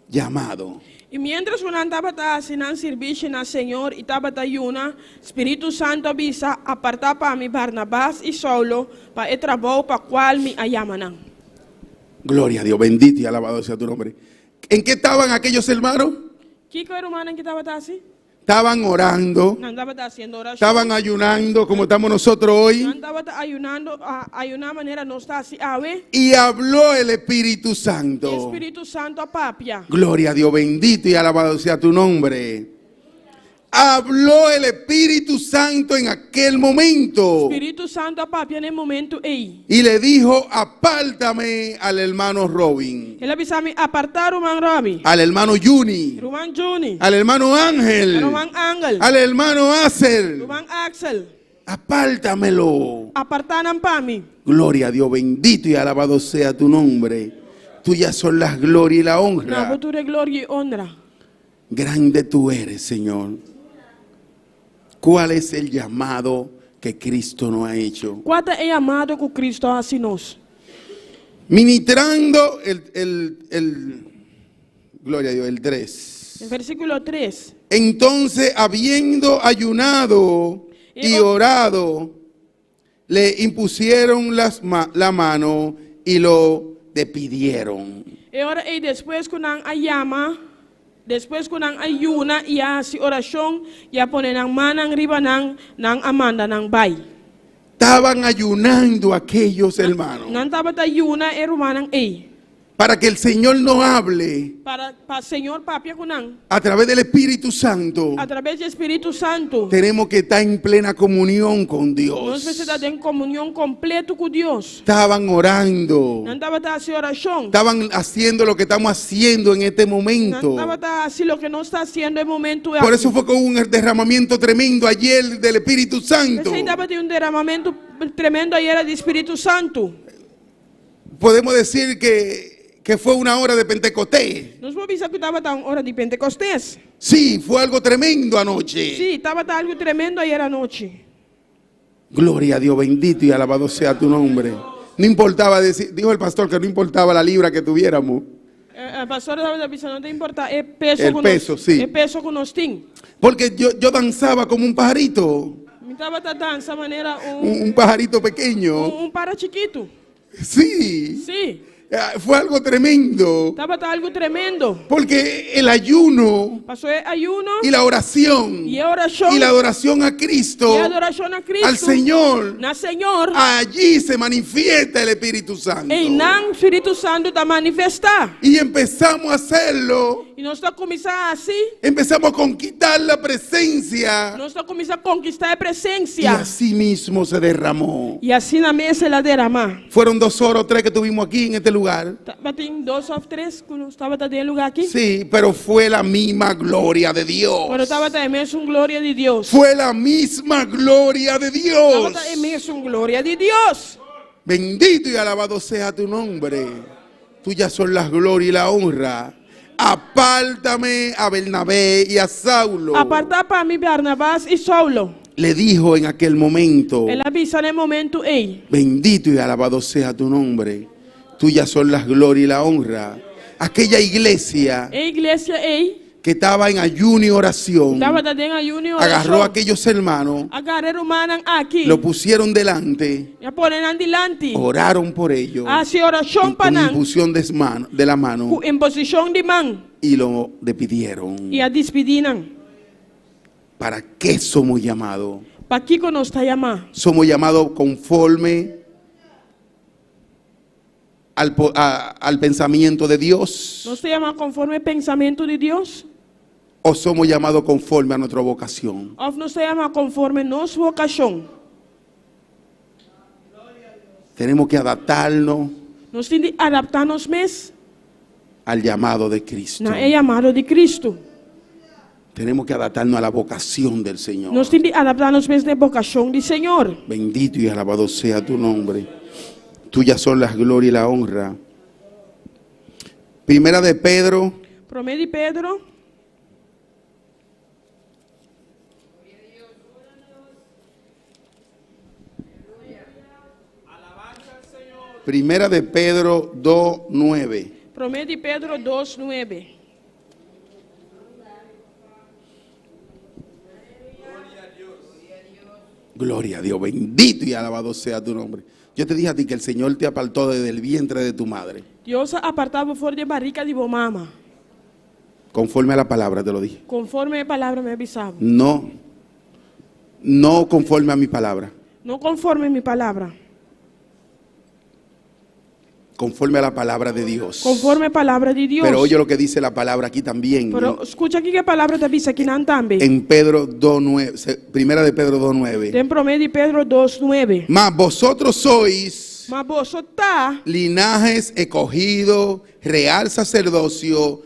llamado. E mientras una estaba haciendo servicio al Señor y estaba ayuna, Espíritu Santo avisa apartar para mí Barnabás y Saulo para el trabajo para cual me llaman. Gloria a Dios, bendito y alabado sea tu nombre. ¿En qué estaban aquellos hermanos? ¿Qué hermano que estaba así? Estaban orando, No estaba haciendo oración. estaban ayunando como estamos nosotros hoy. No estaba ayunando de una manera no está así. A ver, Y habló el Espíritu el Santo. Espíritu Santo papia. Gloria a Dios, bendito y alabado sea tu nombre. Habló el Espíritu Santo en aquel momento Espíritu Santo papia en el momento ahí. y le dijo, apártame al hermano Robin, Él avisa a mí apartar Roman Robbie, al hermano Juni, Roman Johnny, al hermano Ángel, Roman Angel, al hermano Acer. Roman Axel. Apártamelo. Apartanan para mí. Gloria a Dios, bendito y alabado sea tu nombre. Tuyas son las glorias y la Na honra. botura gloria y honra. Grande tú eres, Señor. ¿Cuál es el llamado que Cristo nos ha hecho? Quanto é amado que Cristo assinou? Ministrando gloria a Dios, el 3. En versículo 3. Entonces, habiendo ayunado y orado, le impusieron la mano y lo despidieron. E ora e depois que nang ayama, depois que nang ayuna e a si oração, e a poner nang manang riba nang amanda nang bay. Estaban ayunando aquellos hermanos Nang tabat ayuna e rumanang e. para que el Señor nos hable Para Senhor papia ko nang, a través del Espíritu Santo. através do Espírito Santo, Tenemos que estar en plena comunión con nós Dios. precisamos de comunhão completa com Deus. Estaban orando, Nang tabat si oração. estaban haciendo lo que estamos haciendo en este Nang momento. tabat assim lo que nós está haciendo en momento. Por eso fue que hubo un derramamiento tremendo ayer del Espíritu Santo. Esse ainda tem derramamento tremendo aí era do Espírito Santo. Podemos decir que fue una hora de Pentecostés. Nós vamos pensar que estava tão hora de Pentecostés. Sí, fue algo tremendo anoche. Sim, estava algo tremendo aí era noite. Gloria a Dios, bendito y alabado sea tu nombre. No importaba decir, dijo el pastor que no importaba la libra que tuviéramos. El pastor estava dizendo, não tem importa el peso El que peso, nós, sí. el peso que nós tem. Porque yo danzaba como un pajarito, Me estava tratando dessa maneira un pajarito pequeño. para chiquito. Sí, Sim, fue algo tremendo. estava algo tremendo. Porque el ayuno Passou ayuno y la oración e a oração y la adoración a Cristo, e a adoração a Cristo. al Señor, Na Senhor. allí se manifiesta el Espíritu Santo. E não o Espírito Santo está manifestar. Y empezamos a hacerlo, E nós estamos começando assim. empezamos a conquistar la presencia Nós estamos começando a conquistar a y presença. así mismo se derramó. E assim na mesa ela derramar. Fueron 2 horas o 3 que tuvimos aquí en este lugar. Tem 2 ou 3 que nós estava dando lugar aqui. Sí, pero fue la misma gloria de Dios. Pero estava também com glória de Deus. Fue la misma gloria de Dios. Estava também com glória de Deus. Bendito y alabado sea tu nombre. Tuyas son las glorias y la honra. Apártame a Bernabé y a Saulo. Apartar para mim Barnabás e Saulo. Le dijo en aquel momento. Ele avisa no momento, ei, Bendito y alabado sea tu nombre. Tuyas son las glorias y la honra. Aquella iglesia a igreja, ei, que estaba en ayuno y oración, estava dando ayuno e agarró a oração. aquellos hermanos, Agarraram humana aqui. lo pusieron delante, E poneram delante. oraron por ellos, Assim oração con para nós. imposición de la mano, Com imposição de mão. y lo despidieron. E a despediram. ¿Para qué somos llamados? Para que nós está chamando? Somos llamados conforme al pensamiento de Dios, Nós está chamando conforme o pensamento de Deus? o somos llamados conforme a nuestra vocación. Ou nós está chamando conforme nossa vocação? Tenemos que adaptarnos Nós temos que adaptar-nos mesmos al llamado de Cristo. na chamado de Cristo. Tenemos que adaptarnos a la vocación del Señor. Nós temos que adaptar-nos mesmos na vocação do Senhor. Bendito y alabado sea tu nombre. Tuyas son las glorias y la honra. Primera de Pedro, Promete Pedro, Primera de Pedro 2:9. Promete Pedro 2:9. Gloria a Dios, bendito y alabado sea tu nombre. Yo te dije a ti que el Señor te apartó desde el vientre de tu madre. Deus apartava fora de barriga de mama, Conforme a la palabra te lo dije. conforme a palavra me avisava. No conforme a mi palabra. Não conforme a minha palavra, Conforme a la palabra de Dios. conforme a palavra de Deus. Pero oye lo que dice la palabra aquí también. Pero ¿no? escucha aqui que a palavra te avisa aqui não também. En Pedro 2:9, Primera de Pedro 2:9. Tem promete Pedro 2:9. Mas vosotros sois Mas você tá linajes escogido, real sacerdocio,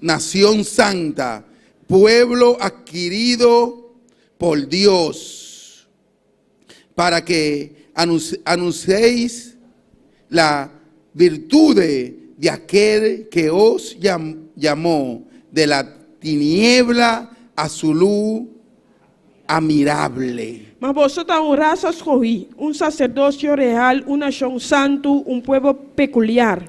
nación santa, pueblo adquirido por Dios, para que anunciéis la virtud de aquel que os llamó de la tiniebla a su luz admirable. Mas você está raça escolhida, sacerdócio real, nação santo, povo peculiar.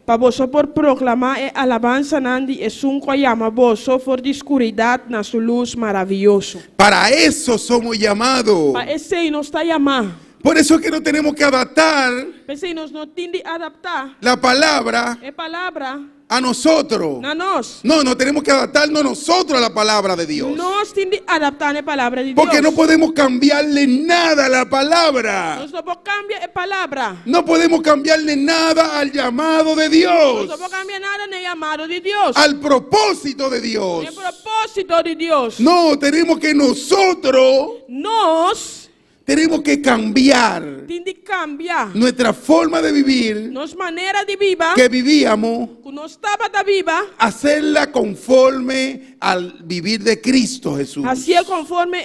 Para você por proclamar a alabança nandi e sunco llama você for de escuridade na sua luz maravilhoso. Para eso somos llamados. Para esse aí nós está chamando. Por eso es que no tenemos que adaptar Esse aí nós não tem de adaptar la palabra a palavra a nosotros. na nós. No tenemos que adaptarnos nosotros a la palabra de Dios. Nós temos de adaptar a palavra de Porque Deus. no podemos cambiarle nada a la palabra. Nós não podemos cambiar a palavra. No podemos cambiarle nada al llamado de Nós Dios, não podemos cambiar nada no chamado de Deus. al propósito de Dios. No propósito de Deus. No, tenemos que nosotros, Nós tenemos que cambiar temos de cambiar nuestra forma de vivir nossa maneira de viver, que vivíamos, que nós estava da viva, hacerla conforme al vivir de Cristo Jesús. assim é conforme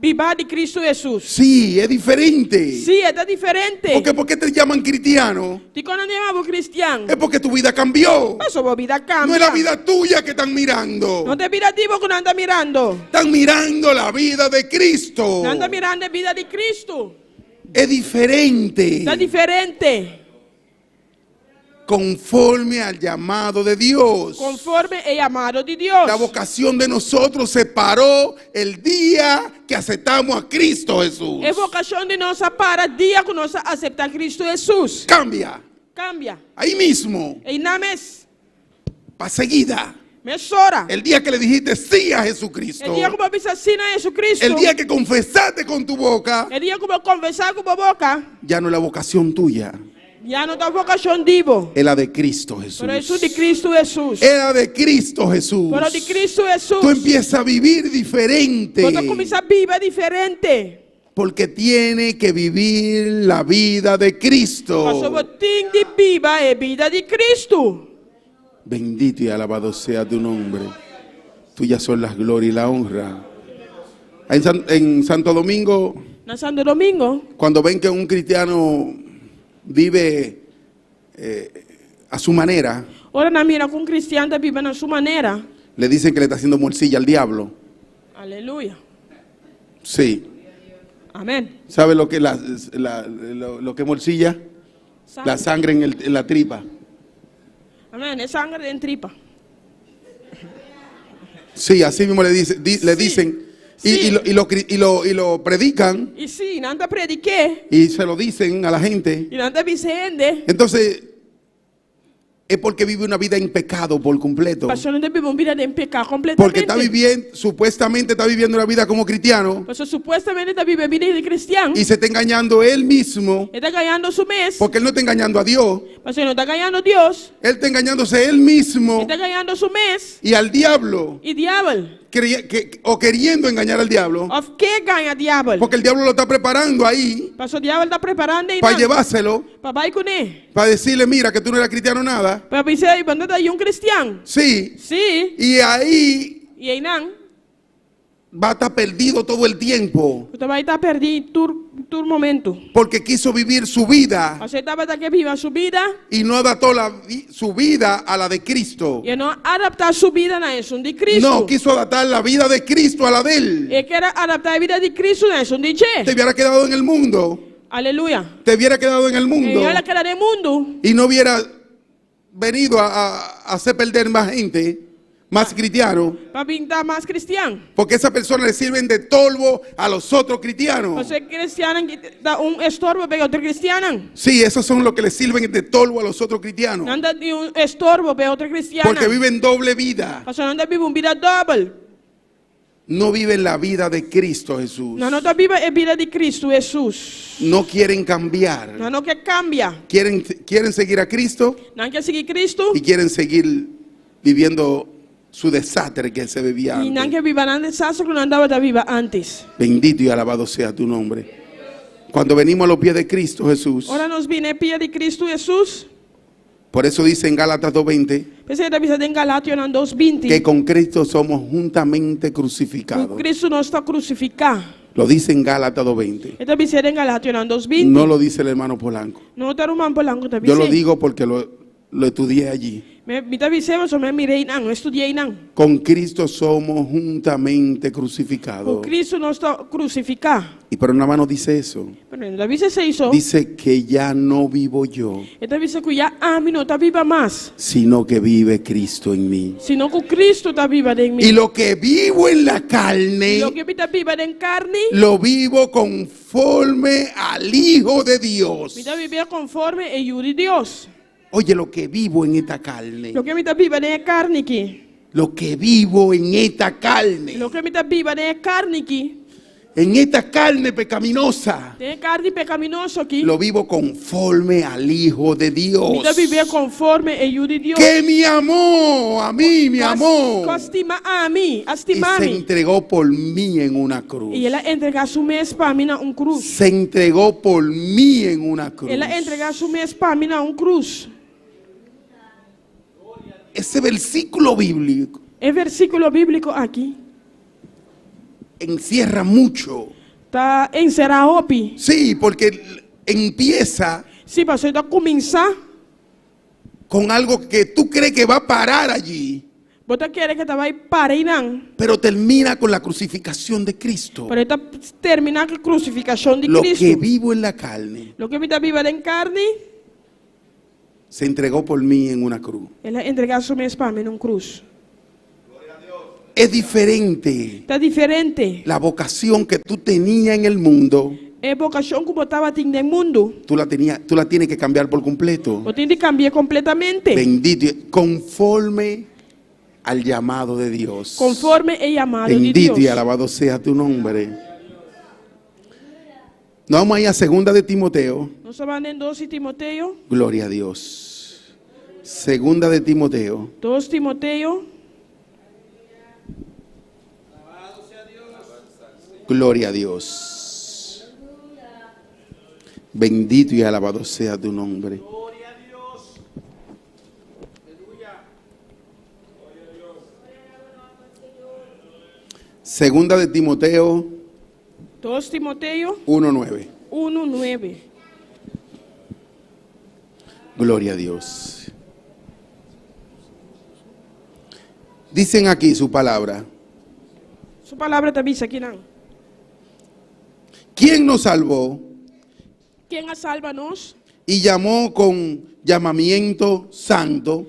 viver de Cristo Jesus. Sí, es diferente. Sim, é diferente. ¿Por qué te llaman cristiano? E quando chamamos cristiano, Es porque tu vida cambió. a sua vida cambia. No es la vida tuya que están mirando. Não te vira tipo que não anda mirando. Están mirando la vida de Cristo. Não anda mirando a vida de Cristo. es diferente. Está diferente. Conforme al llamado de Dios. Conforme el llamado de Dios. La vocación de nosotros se paró el día que aceptamos a Cristo Jesús. A vocação de nossa para dia que nós aceitamos Cristo Jesus. Cambia. Cambia. Ahí mismo. E na mes. Pa' seguida. Mesora. El día que le dijiste sí a Jesucristo. El dia que você assina a Jesucristo. El día que confesaste con tu boca. El dia que você conversar com a boca. Ya no es la vocación tuya. Já não está vocação divo. Es la de Cristo Jesús. Pero isso de Cristo Jesus. Es la de Cristo Jesús. Pero de Cristo Jesus. Tú empiezas a vivir diferente. Você começa a viver diferente. Porque tiene que vivir la vida de Cristo. Mas você tem de viver a vida de Cristo. Bendito y alabado sea tu nombre. Tuyas son las glorias y la honra. En Santo Domingo, Na Santo Domingo, cuando ven que un cristiano vive a su manera, ora na mira com um cristiano está vivendo a sua maneira. le dicen que le está haciendo morcilla al diablo. Aleluia. Sí. Amén. ¿Sabe lo que lo que es morcilla? La sangre en la tripa. Amén. Es sangre en tripa. Sí, así mismo le dicen. Sí. Y lo predican E sim, nada prediquei. y se lo dicen a la gente. E nada vicende. Entonces, es porque vive una vida en pecado por completo. Pastor não deve viver em pecado Porque completamente. está viviendo, supuestamente está viviendo una vida como cristiano Pastor supuestamente está vivendo vida de cristiano. y se está engañando él mismo, Ele está ganhando su mês. porque él no está engañando a Dios, Pastor não está ganhando Deus. él está engañándose él Ele mismo está ganhando su mês. y al diablo, E diabo. o queriendo engañar al diablo, Of que ganha diabo? porque el diablo lo está preparando ahí Pastor diabo está preparando aí. para llevárselo, Para vai com ele. para decirle, mira, que tú no eres cristiano nada. Para dizer, quando está aí cristiano. Sí, Sim. y ahí E aí não. va a estar perdido todo el tiempo, Você vai estar perdido todo momento. porque quiso vivir su vida Você estava que viva sua vida. y no adaptó su vida a la de Cristo. E não adaptar sua vida na isso de Cristo. No, quiso adaptar la vida de Cristo a la de él. E quer adaptar a vida de Cristo na isso de Te Che. hubiera quedado en el mundo, Aleluia. te hubiera quedado en el E mundo ela quer no mundo. y no hubiera venido a hacer perder más gente, más cristianos, Para pintar mais cristiano. porque esas personas le sirven de tolvo a los otros cristianos. Você cristiano que dá estorbo para outro cristiano. Sí, esos son los que le sirven de tolvo a los otros cristianos, Não dá de estorbo para outro cristiano. porque viven doble vida. Você não dá viver vida double. No viven la vida de Cristo Jesús. Não dá viver a vida de Cristo Jesus. No quieren cambiar. Não quer cambiar. Quieren seguir a Cristo Não quer seguir Cristo. y quieren seguir viviendo su desastre que se vivía E não antes. quer viver nada desastre que não andava a viver antes. Bendito y alabado sea tu nombre. Cuando venimos a los pies de Cristo Jesús, Ora nos vine a pia de Cristo Jesus. por eso dice en Gálatas 2:20 Pensei que está em Galátia 2:20. que con Cristo somos juntamente Com crucificados. Cristo não está crucificado. Lo dice en Gálatas 2:20. Está dizendo em Galátia 2:20. No lo dice el hermano Polanco. Não está rumando por lá, está Yo lo dizendo. digo porque lo estudié allí. Me está dizendo, só me mirei não, estudei não. Con Cristo somos juntamente Com crucificados. Cristo não está crucificado. Y pero nada más no dice eso. Pero não dice isso. Dice que ya no vivo yo, Está dizendo que já a mim não está viva mais. sino que vive Cristo en mí. Senão que Cristo está viva em mim. Y lo que vivo en la carne, Lo que está viva em carne, lo vivo conforme al Hijo de Dios. me está viver conforme a Hijo de Deus. Oye, lo que vivo en esta carne, Lo que me está viva em carne aqui. lo que vivo en esta carne, Lo que me está viva em carne aqui. en esta carne pecaminosa, Tem carne pecaminosa aqui. lo vivo conforme al Hijo de Me Dios, está viver conforme a Hijo de Deus. que me amó, a mí me amó, Que estima a mim, y estima a se mim. entregó por mí en una cruz. E ela entregar su mês para mim na cruz. Se entregó por mí en una cruz. Ela entregar su mês para mim na cruz. Ese versículo bíblico É versículo bíblico aqui. encierra mucho. Tá encerrado aqui. Sí, porque empieza Se você está começar, con algo que tú crees que va a parar allí. Bota quiere que te vaya para Irán. pero termina con la crucificación de Cristo. Pero esta termina con la crucificación de Lo Cristo. que vivo en la carne Lo que me está viva en carne, se entregó por mí en una cruz. Él entrega su mes para mí en un cruz. Es diferente Está diferente. la vocación que tú tenías en el mundo. Es vocación como estaba en el mundo. Tú la tienes que cambiar por completo. Lo tiene que cambiar completamente. Bendito, conforme al llamado de Dios. Conforme el llamado de Bendito y Dios. alabado sea tu nombre. Nos vamos a ir a 2 de Timoteo. No se van en 2 Timoteo. Gloria a Dios. 2 de Timoteo. 2 Timoteo. Gloria a Dios. Bendito y alabado sea tu nombre. Segunda de Timoteo 2 Timoteo 1:9. 1:9. Gloria a Dios. Dicen aquí su palabra. Su palabra te avisa aquí, ¿no? ¿Quién nos salvó ¿Quién a sálvanos? y llamó con llamamiento santo,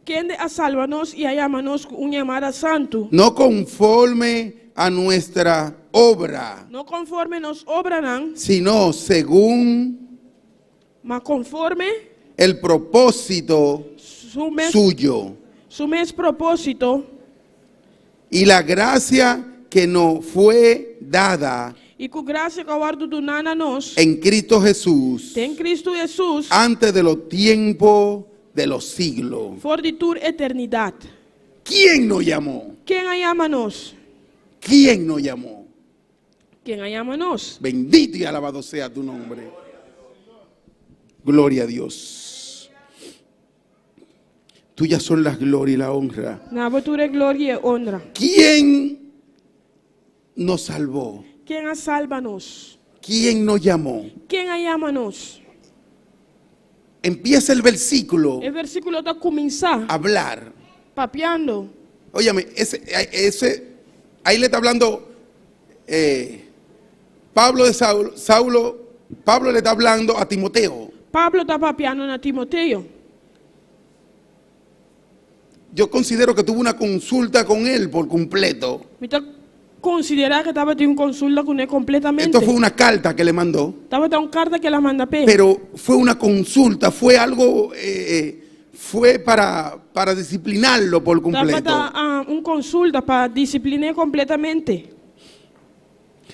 ¿Quién a sálvanos y a llamarnos un llamada santo? no conforme a nuestra obra, No conforme nos obran, sino según mas conforme el propósito su mes propósito y la gracia que nos fue dada y con gracia que guardo do nana nos en Cristo Jesús tem Cristo Jesus antes de los tiempos de los siglos. for de tu eternidad. ¿Quién nos llamó? ¿Quién a llamanos? ¿Quién nos llamó? ¿Quién a llamanos? Bendito y alabado sea tu nombre. Gloria a Dios. Tuyas son las glorias y la honra. Na abertura gloria y honra. ¿Quién nos salvó? ¿Quién a sálvanos? ¿Quién nos llamó? ¿Quién a llamanos? Empieza el versículo El versículo está comenzar a hablar. papeando. Óyame, ahí le está hablando Pablo de Pablo le está hablando a Timoteo. Pablo está papeando a Timoteo. Yo considero que tuvo una consulta con él por completo. Me está considerar que estaba teniendo consulta con él completamente. Esto fue una carta que le mandó, Estaba dando una carta que la manda P. pero fue una consulta, fue algo, fue para disciplinarlo por completo. Estaba una consulta para disciplinar completamente.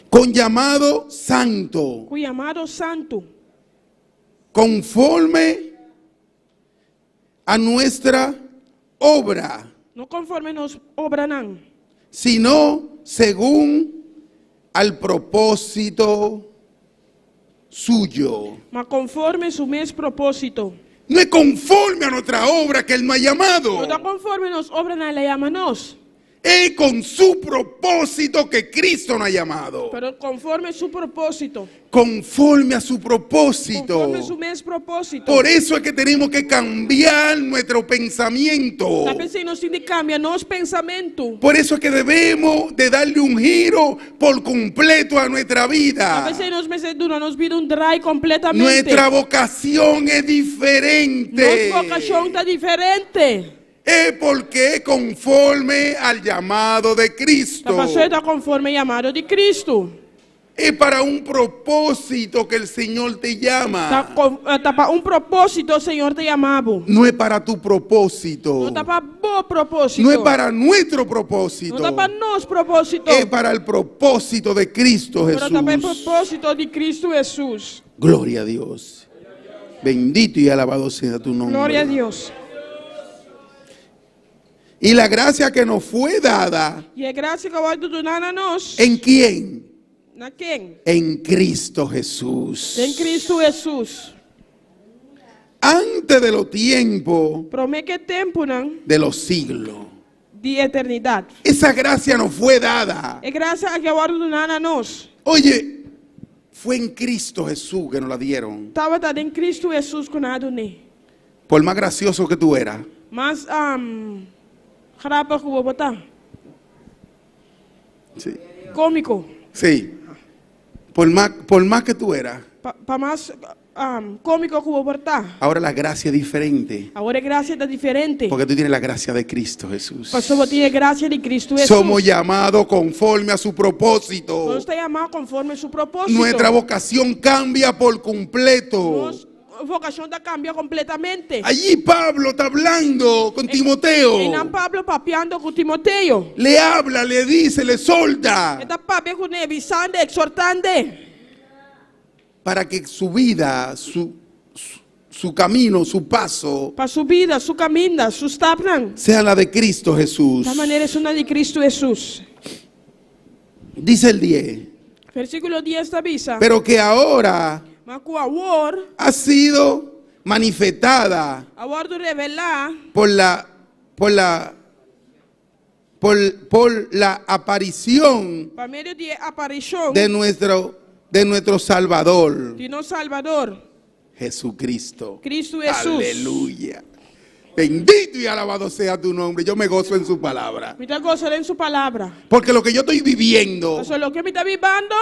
Con llamado santo, Con llamado santo. conforme a nuestra obra, No conforme nos obran, sino según al propósito suyo. mas conforme su mes propósito. No es conforme a nuestra obra que Él nos ha llamado. No está conforme nos obran, le llamanos. Es con su propósito que Cristo nos ha llamado. Pero conforme su propósito. Conforme a su propósito. Conforme su mes propósito. Por eso es que tenemos que cambiar nuestro pensamiento. Tal vez si nos cambia nos pensamiento. Por eso es que debemos de darle un giro por completo a nuestra Tal vida. vez si nos pide un dry completamente. Nuestra vocación es diferente. Nuestra vocación está diferente. Es porque es conforme al llamado de Cristo. La pasión está conforme al llamado de Cristo. Es para un propósito que el Señor te llama. Está para un propósito, el Señor te llamaba. No es para tu propósito. No está para vos propósito. No es para nuestro propósito. No está para nos propósito. Es para el propósito de Cristo Pero está para el Jesús. propósito de Cristo Jesús. Gloria a Dios. Bendito y alabado sea tu nombre. Gloria a Dios. Y la gracia que nos fue dada, Y es gracia que voy a dar a nos. ¿en quién? ¿A quién? En Cristo Jesús. En Cristo Jesús. Antes de los tiempos Promete tiempo, ¿no? de los siglos. De eternidad. Esa gracia nos fue dada. Es gracia que voy a dar a nos. Oye, fue en Cristo Jesús que nos la dieron. Estaba en Cristo Jesús con Adonai. Por más gracioso que tú eras, Mas, Grappig hoe bota. Sí. Cómico. Sí. Por más que tú eras, Pa mais cómico como bota. ahora la gracia es diferente. Agora a graça é diferente. Porque tú tienes la gracia de Cristo Jesús. Pastor, você tem graça de Cristo Jesus. Somos llamados conforme a su propósito. Nós estamos chamados conforme seu propósito. Nuestra vocación cambia por completo. Nossa vocação está cambia completamente. Allí Pablo está hablando con Timoteo. E não Pablo papeando com Timoteo. Le habla, le dice, le solta. Está papeando com ele, avisando, exortando. Para que su vida, su camino, su paso, Para sua vida, sua caminhada, sua estapnan. sea la de Cristo Jesús. Da maneira é uma de Cristo Jesus. Dice el 10. Versículo 10 da avisa. Pero que ahora Mas com agora, ha sido manifestada agora do revelar por la aparición por meio de aparição de nuestro Salvador, de nosso Salvador, Jesucristo. Cristo Jesus. Aleluya. Bendito y alabado sea tu nombre. Yo me gozo en su palabra. Me está gozando em sua palavra. Porque lo que yo estoy viviendo Mas o que me está vivendo,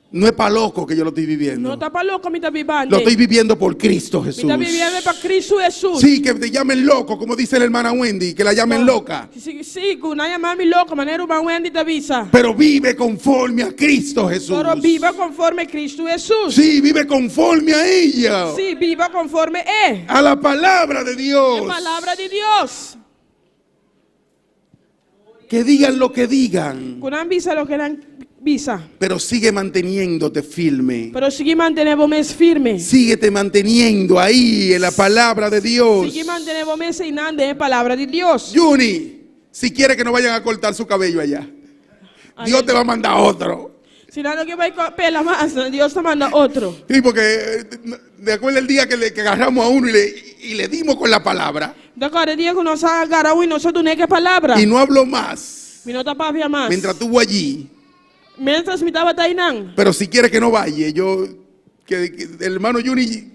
no es para loco que yo lo estoy viviendo. não está para louco, me está vivendo. Lo estoy viviendo por Cristo Me Jesús. está vivendo para Cristo Jesus. Sí, que te llamen loco, como dice la hermana Wendy, que la llamen loca. Sim, não é chamar-me louco, maneira o Wendy te avisa. Pero vive conforme a Cristo Jesús. Pero viva conforme Cristo Jesus. Sí, vive conforme a ella. Sim, viva conforme é. A la palabra de A Dios. palavra de Deus. Que digan lo que digan, Quando avisa o que não visa. pero sigue manteniéndote firme. Pero sigue mantendo-me firme. Síguete manteniendo ahí en la palabra de Dios. Sigue mantendo-me ensinando a palavra de Deus. Juni, si quiere que no vayan a cortar su cabello allá, Dios te va a mandar otro. Se não que vai pela mais, Deus te manda outro. Sí, porque de acuerdo el día que agarramos a uno y le dimos con la palabra Agora, dia que nós agarramos e nós só que a palavra. y no habló más Me não tapa mais. mientras estuvo allí. Mientras me estava tainando. Pero si quiere que no vaya, que el hermano Juni,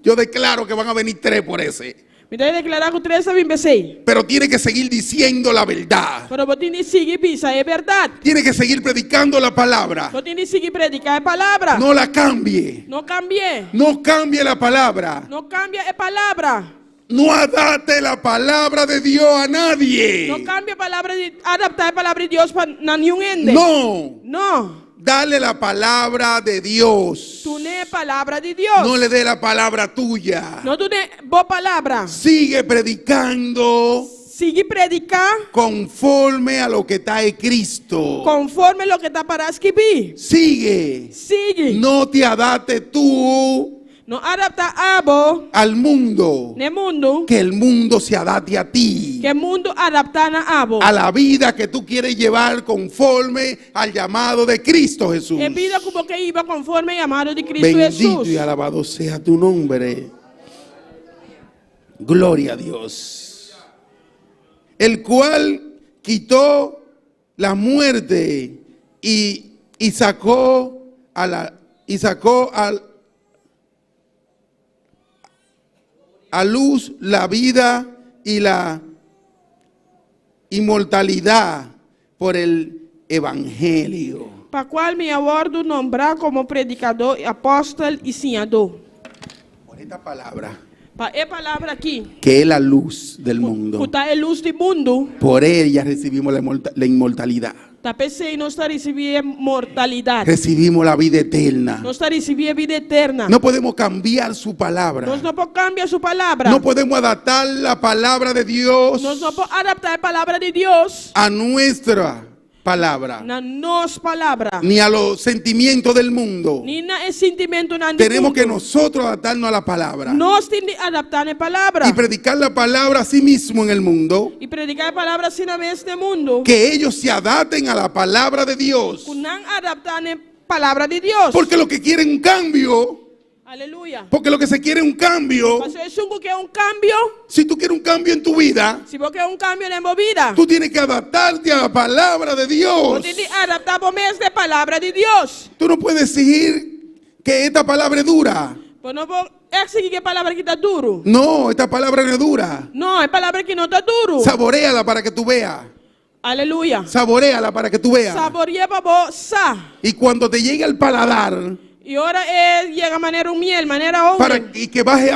yo declaro que van a venir 3 por ese. Me está declarando que 3 sabem ser. Pero tiene que seguir diciendo la verdad. Pero você tem que seguir pisa, é verdade. Tiene que seguir predicando la palabra. Você tem que seguir predicar a palavra. No la cambie. Não cambie. No cambie la palabra. Não cambia a palavra. No adapte la palabra de Dios a nadie. Não cambia a palavra de adaptar a palavra de Deus para nenhum ende. No. Não. Dale la palabra de Dios. Tu não é palavra de Deus. No le dé la palabra tuya. Não tu não é boa palavra. Sigue predicando Sigue predicar conforme a lo que está en Cristo. conforme lo que está para escrever. Sigue. Sigue. No te adaptes tú Não adapta abo al mundo. no mundo. Que el mundo se adapte a ti. Que mundo adapta na abo. A la vida que tú quieres llevar conforme al llamado de Cristo Jesús. É vida como que iba conforme o chamado de Cristo Bendito Jesus. y alabado sea tu nombre. Gloria a Dios. El cual quitó la muerte y sacó a luz la vida y la inmortalidad por el evangelio. Para qual me aguardo nombrar como predicador, apóstolo e senhor. Por esta palabra, Para a palavra aqui, que es la luz del mundo. que está a luz do mundo, Por ella recibimos la inmortalidad. tá pensei nós está recebendo mortalidade. Recibimos la vida eterna. Nós está recebendo vida eterna. No podemos cambiar su palabra. Nós não podemos cambiar sua palavra. No podemos adaptar la palabra de Dios Nós não podemos adaptar a palavra de Deus a nuestra palabra, na nossa palavra. ni a los sentimientos del mundo. Nem na sentimento na Tenemos que nosotros adaptarnos a la palabra nós temos que adaptar a palavra. y predicar la palabra a sí mismo en el mundo. E predicar a palavra assim na neste mundo. Que ellos se adapten a la palabra de Dios. Que não adaptar a palavra de Deus. Porque lo que quieren un cambio, Aleluia. porque lo que se quiere un cambio, Mas eu julgo que é cambio. si tú quieres un cambio en tu vida, Se você quer cambio na minha vida, tú tienes que adaptarte a la palabra de Dios. você tem que adaptar para mês da palavra de Deus. Tú no puedes exigir que esta palabra es dura. Mas não vou Exige que palavra que está duro. No, esta palabra no es dura. Não, é palavra que não está duro. Saboréala para que tú veas. Aleluia. Saboréala para que tú veas. Saboreia para você. Y cuando te llegue al paladar, E ora chega maneira miel, maneira para homem. y que baje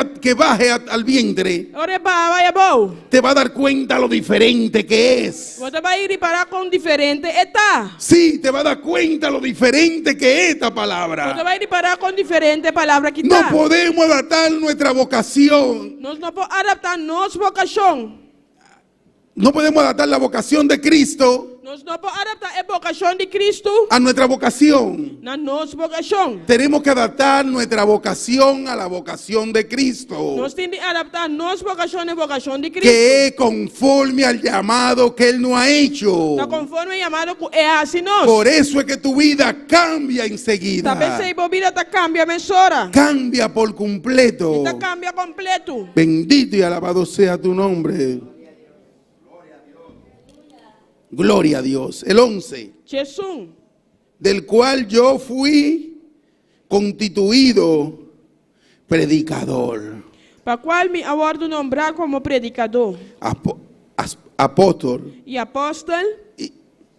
al vientre, Ora vai bom. te va a dar cuenta lo diferente que es. Você vai ir parar com diferente eta. Sí, te va a dar cuenta lo diferente que es esta Você palabra. vai ir parar com diferente palavra que No está. podemos adaptar nuestra vocación. Nós não podemos adaptar nossa vocação. No podemos adaptar la vocación de Cristo Nós não podemos adaptar a vocação de Cristo a nuestra vocación. na nossa vocação. Tenemos que adaptar nuestra vocación a la vocación de Cristo, Nós temos que adaptar nossa vocação à vocação de Cristo. que es conforme al llamado que Él nos ha hecho. Está conforme chamado é assim nós. Por eso es que tu vida cambia enseguida. Talvez se a vida está cambia mensora. Cambia por completo. Está cambia completo. Bendito y alabado sea tu nombre. Gloria a Dios. El 11. Jesus, Del cual yo fui constituido predicador, para qual me aguardo nombrar como predicador apóstol e apóstolo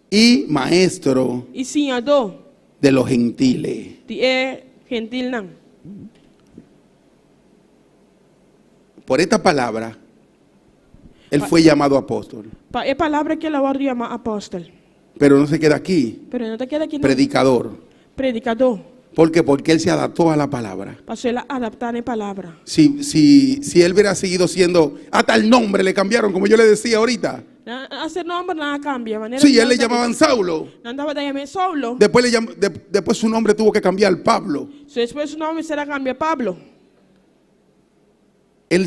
y maestro e ensinador de los gentiles. de gentil não. Por esta palabra, él fue llamado apóstol. É a palavra que ela aguardo chamar apóstolo. Pero no se queda aquí. Pero não te queda aqui não. Predicador. Predicador. ¿Por qué? Porque él se adaptó a la palabra. Para ela adaptar a palavra. Si él hubiera seguido siendo, hasta el nombre le cambiaron, como yo le decía ahorita. Esse nome não cambia. Sí, él le llamaban Saulo. Não dava de chamar Saulo. Después su nombre tuvo que cambiar Pablo. Depois o nome será cambiar Pablo. Él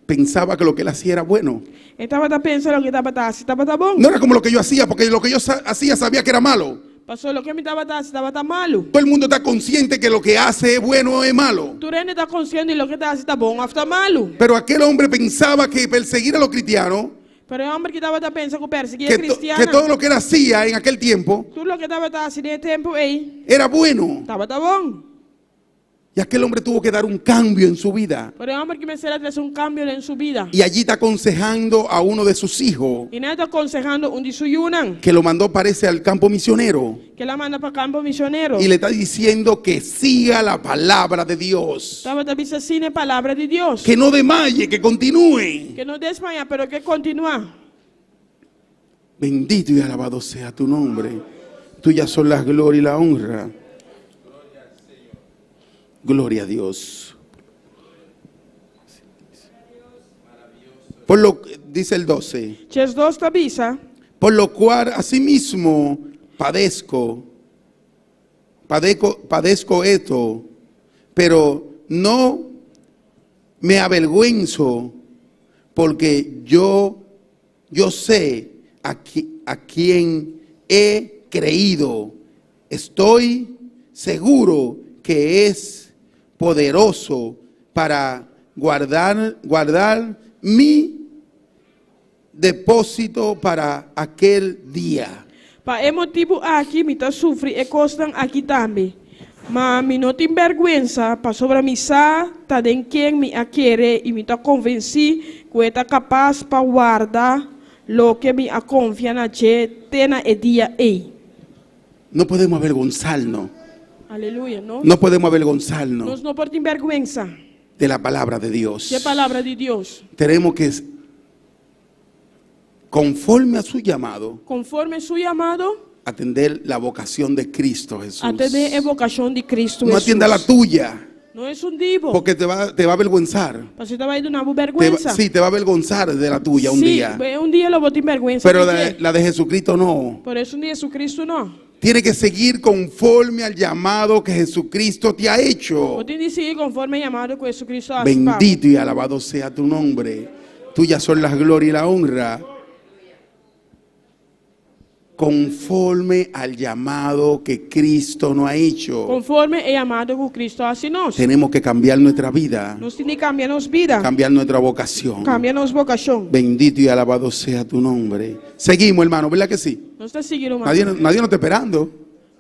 pensaba que lo que él hacía era bueno. Estava pensando que estava bom. No era como lo que yo hacía, porque lo que yo hacía sabía que era malo. Pastor, lo que me estava malo. Todo el mundo está consciente que lo que hace es bueno o es malo. Tu rende está consciente de lo que está bom ou está malo. Pero aquel hombre pensaba que perseguir a los cristianos, Pero o homem que estava pensando que perseguir que cristiano. todo lo que él hacía en aquel tiempo Tudo lo que estava fazendo nesse tempo aí, era bueno. estava bom. Y aquel hombre tuvo que dar un cambio en su vida. Pero o homem que começou a trazer cambio em sua vida. Y allí está aconsejando a uno de sus hijos, E não está aconsejando de seus yunan, que lo mandó, parece, al campo misionero. que ela manda para campo missioneiro. Y le está diciendo que siga la palabra de Dios. Estava também assim a palavra de Deus. Que no desmaye, que continúe. Que não desmaia, pero que continua. Bendito y alabado sea tu nombre. Tuyas son las gloria y la honra. Gloria a Dios. Por lo dice el 12. Jesus tabisa, Por lo cual asimismo padezco esto, pero no me avergüenzo, porque yo sé a quien he creído. Estoy seguro que es poderoso para guardar mi depósito para aquel día. para é motivo aqui me está sofrendo e costam aqui também. Mas me não tem vergonha para sobre mim tá de quem me quer e me está convencido que está capaz para guardar lo que me confia na gente tena e dia aí. No podemos avergonzarnos. Aleluia, não? No podemos avergonzarnos Nós não podemos ter vergonha de la palabra de Dios. da palavra de Deus. Tenemos que, conforme a su llamado, Conforme seu chamado, atender la vocación de Cristo Jesús. atender a vocação de Cristo No Jesus. atienda la tuya, Não é divo. porque te va a avergonzar. Você estava indo na Te vergonha. sí, te va a avergonzar de la tuya un Sí, día. un día lo vou ter vergonha. Pero la de Jesucristo no. Por eso de Jesucristo não. Tiene que seguir conforme al llamado que Jesucristo te ha hecho. Vou ter de seguir conforme chamado que Jesucristo ha Bendito y alabado sea tu nombre. Tuyas son las gloria y la honra. Conforme al llamado que Cristo nos ha hecho. Conforme é chamado que Cristo hace nós. Tenemos que cambiar nuestra vida, Nós temos que cambiar nossa vida. cambiar nuestra vocación. Cambiar nossa vocação. Bendito y alabado sea tu nombre. Seguimos, hermano, ¿verdad que sí? Nós está seguindo mais. Nadie nos está esperando.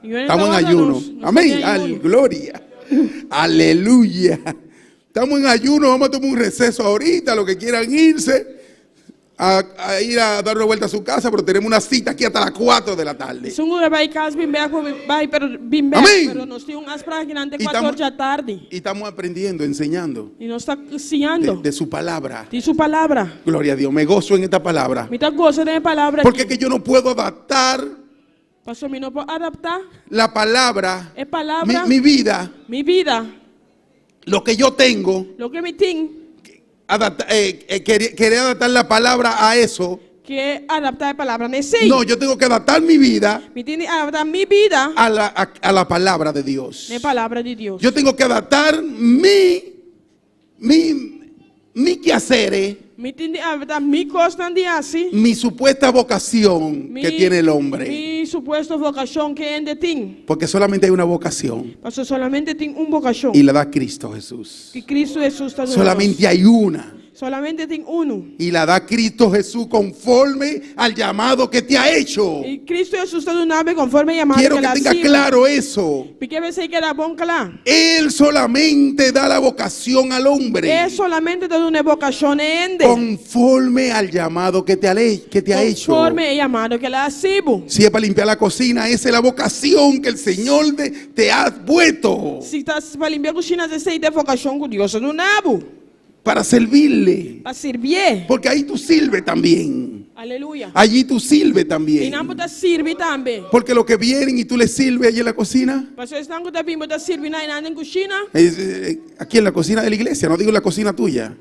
Estamos en ayuno. Amén. Gloria. Aleluya. Estamos en ayuno, vamos a tomar un receso ahorita, los que quieran irse a ir a dar una vuelta a su casa, pero tenemos una cita aquí hasta las 4 de la tarde. Sommigen bij kaas bimberg Amén. pero nós temos umas práticas ante Y 4 horas da tarde. Y estamos aprendiendo, enseñando E nós estamos ensinando de su palabra. de sua palavra. Gloria a Dios, me gozo en esta palabra. Me está gostando da palavra Porque es aqui. que yo no puedo adaptar Pastor, me não pode adaptar la palabra, a palavra, mi vida, minha vida, lo que yo tengo, o que me tem, querer adaptar la palabra a eso. que é adaptar a palavra nesse. No, yo tengo que adaptar mi vida Me tem que adaptar minha vida a la palabra de Dios. na palavra de Deus. Yo tengo que adaptar mi quehaceres, Me tem que adaptar minha costa de assim. mi supuesta vocación que tiene el hombre. Mi supuesto vocação que ainda tem. Porque solamente hay una vocación Pastor, solamente tem vocação. y la da Cristo Jesús. Que Cristo Jesus está dando. Solamente hay una. Solamente tem Y la da Cristo Jesús conforme al llamado que te ha hecho. E Cristo Jesus está dando conforme llamado Quiero que que ela tenga siga. claro eso. Porque você que era bom claro. Él solamente da la vocación al hombre É solamente dando uma vocação ainda. conforme al llamado que te ha hecho. Conforme o chamado que ela recibo. Si es para limpiar la cocina, esa es la vocación que el Señor te ha puesto Se está para limpar a cozinha, você tem vocação com Deus no nabo. para servirle. Para servir. Porque ahí tú sirves también. Aleluia. Allí tú sirves E también. não pode servir também. Porque los que vienen y tú les sirves allí en la cocina, Pastor, estão que também pode servir na cozinha. aquí en la cocina de la iglesia, no digo en la cocina tuya.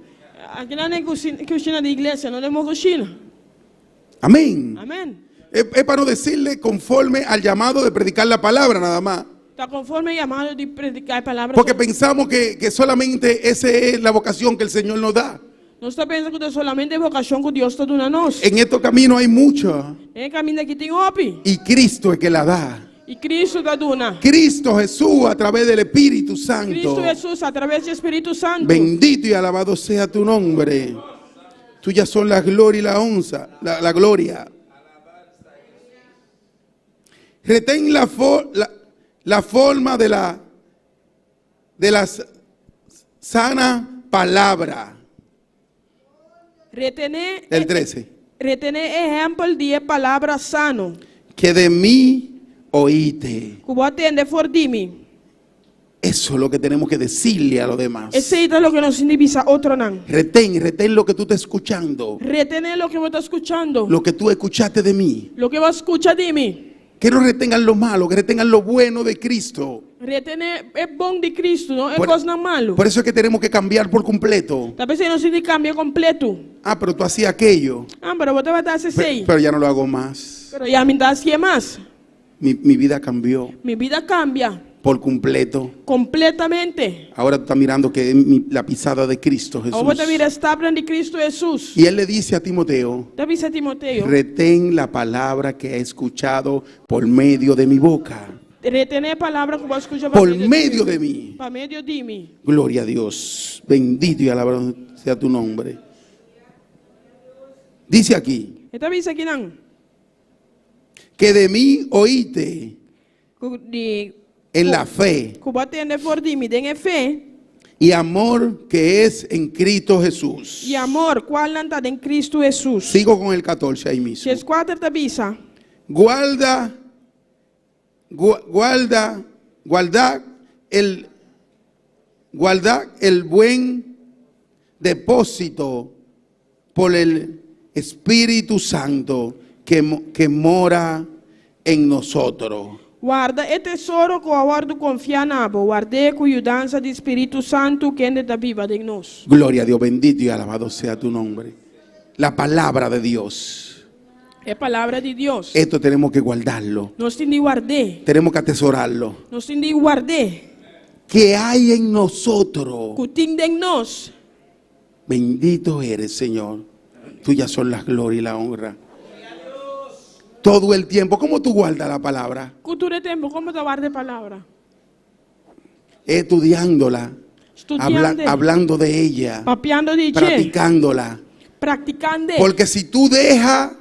Aqui na cozinha da igreja, não temos cozinha. Amén. Amém. Es para no decirle conforme al llamado de predicar la palabra nada más. Está conforme o chamado de predicar a palavra. Porque pensamos que solamente esa es la vocación que el Señor nos da. Não está pensando que solamente a vocação que Deus está dando a nós. En estos caminos hay mucho. É caminho aqui tem OP. Y Cristo es que la da. E Cristo está dando. Cristo Jesús a través del Espíritu Santo. Cristo Jesus, através do Espírito Santo. Bendito y alabado sea tu nombre. Tuyas son la gloria y la onza, la gloria. Retén la forma de la sana palabra. Retener El 13. exemplo de palavra sano. Que de mí oíste. Que vou atender for de mim. Eso es lo que tenemos que decirle a los demás. Esse é o que nos indica outro não. Retén lo que tú estás escuchando. Retener o que você está escutando. Lo que tú escuchaste de mí. O que você escuta de mim. Que no retengan lo malo, que retengan lo bueno de Cristo. Retener é bom de Cristo, não é Por- coisa malo. Por eso es que tenemos que cambiar por completo. Talvez você não se cambie completo. Ah, pero tú hacías aquello. Ah, mas você vai dar esse sei. Pero ya no lo hago más. Pero já me dá que mais. Mi vida cambió Minha vida cambia por completo. completamente. Ahora tú estás mirando que es la pisada de Cristo Jesús. Agora você vira a estátua de Cristo Jesus. Y él le dice a Timoteo, David a Timoteo. retén la palabra que he escuchado por medio de mi boca. Retener a palavra que você escuta Por medio de mí. Para medio de mim. Gloria a Dios. Bendito y alabado sea tu nombre. Dice aquí, Então isso aqui não. que de mí oíste De en la fe que você atender for de mim, tem fé y amor que es en Cristo Jesús. e amor, qual não está em Cristo Jesus. Sigo con el 14 ahí mismo. Se 4 da bisa. Guarda el buen depósito por el Espíritu Santo que mora en nosotros. Guarda o tesouro que eu guardo confiar na bo. Guardei com a ajudança do Espírito Santo que ainda está viva em nós. Gloria a Dios, bendito y alabado sea tu nombre. La palabra de Dios. É a palavra de Deus. Esto tenemos que guardarlo. Nós temos de guardar. Tenemos que atesorarlo. Nós temos de guardar. Que hay en nosotros. Que tem em nós. Bendito eres, Señor. Tuyas son las gloria y la honra. Todo el tiempo. ¿Cómo tú guardas la palabra? Cultura de tempo, como tu guarda a palavra? Estudiándola. Estudiando. Hablando de ella. Papeando de che. Practicándola. Practicando. Porque si tú dejas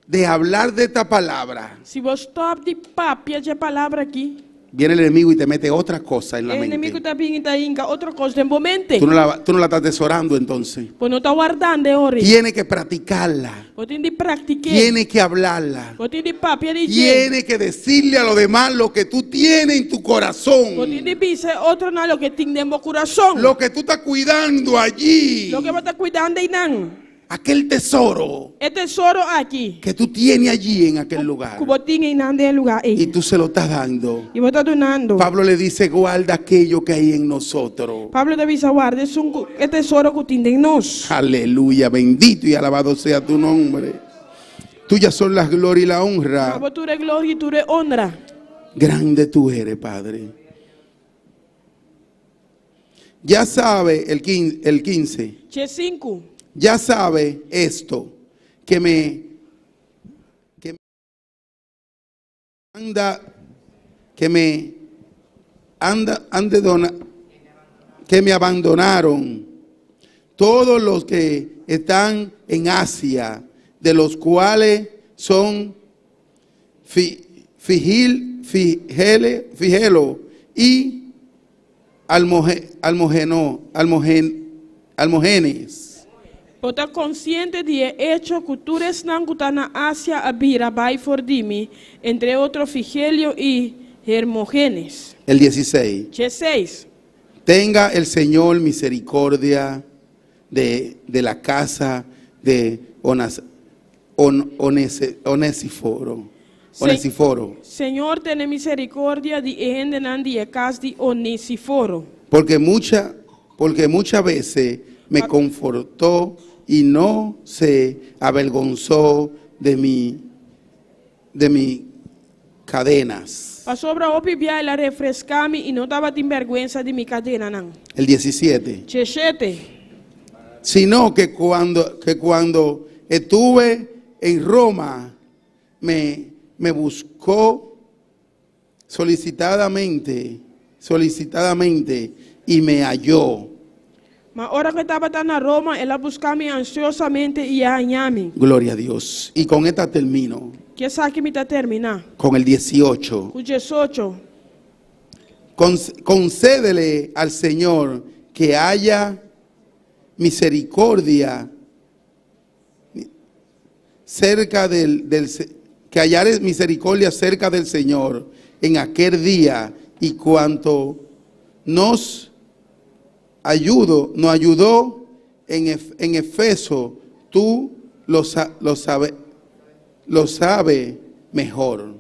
de hablar de esta palabra, Se você stop de papia de palavra aqui, viene el enemigo y te mete otra cosa en la O inimigo mente. está vindo e tá inca outra coisa em mente. Tú no la estás atesorando entonces. Pois não está guardando ori. Tiene que practicarla. Pois tem de praticar. Tiene que hablarla. Pois tem de papia de gente. Tiene que decirle a los demás lo que tú tienes en tu corazón. Pois tem de dizer outro não lo que tem dentro do coração. Lo que tú estás cuidando allí. Lo que vai estar cuidando aí não. Aquel tesoro É tesouro aqui. que tú tienes allí en aquel lugar. Que você tem aí naquele lugar Y aí. tú se lo estás dando. E você está donando. Pablo le dice, guarda aquello que hay en nosotros. Pablo te avisa, guarda, é tesouro que tem em nós. Aleluya, bendito y alabado sea tu nombre. Tuyas son las gloria y la honra. Mas tu é glória e tu é honra. Grande tú eres, Padre. Ya sabe el 15. Che 5. Ya sabe esto, que me abandonaron todos los que están en Asia, de los cuales son Figelo y Almogenes. Você está consciente de hecho que tu estás na Ásia a bira vai for dimi, entre outros Figelio e Hermógenes. El 16. Che 6. Tenga el Señor misericordia de la casa de Onesíforo. Senhor, tenha misericórdia de gente de casa de Onesíforo. Porque muchas veces me confortó y no se avergonzó de mis cadenas. Passou para o pibia ela refrescar-me e não estava de vergonha de minha cadena não. El 17. Che 7. Sino que cuando estuve en Roma, me buscó solicitadamente y me halló. Mas hora que estava na Roma, ela buscava-me ansiosamente e achava-me. Gloria a Dios. Y con esta termino. Que sabe me está terminar? Con el 18. O 18. Concédele al Señor que haya misericordia que hallaré misericordia cerca del Señor en aquel día, y cuanto nos ayudó en Efeso, tú lo sabes mejor.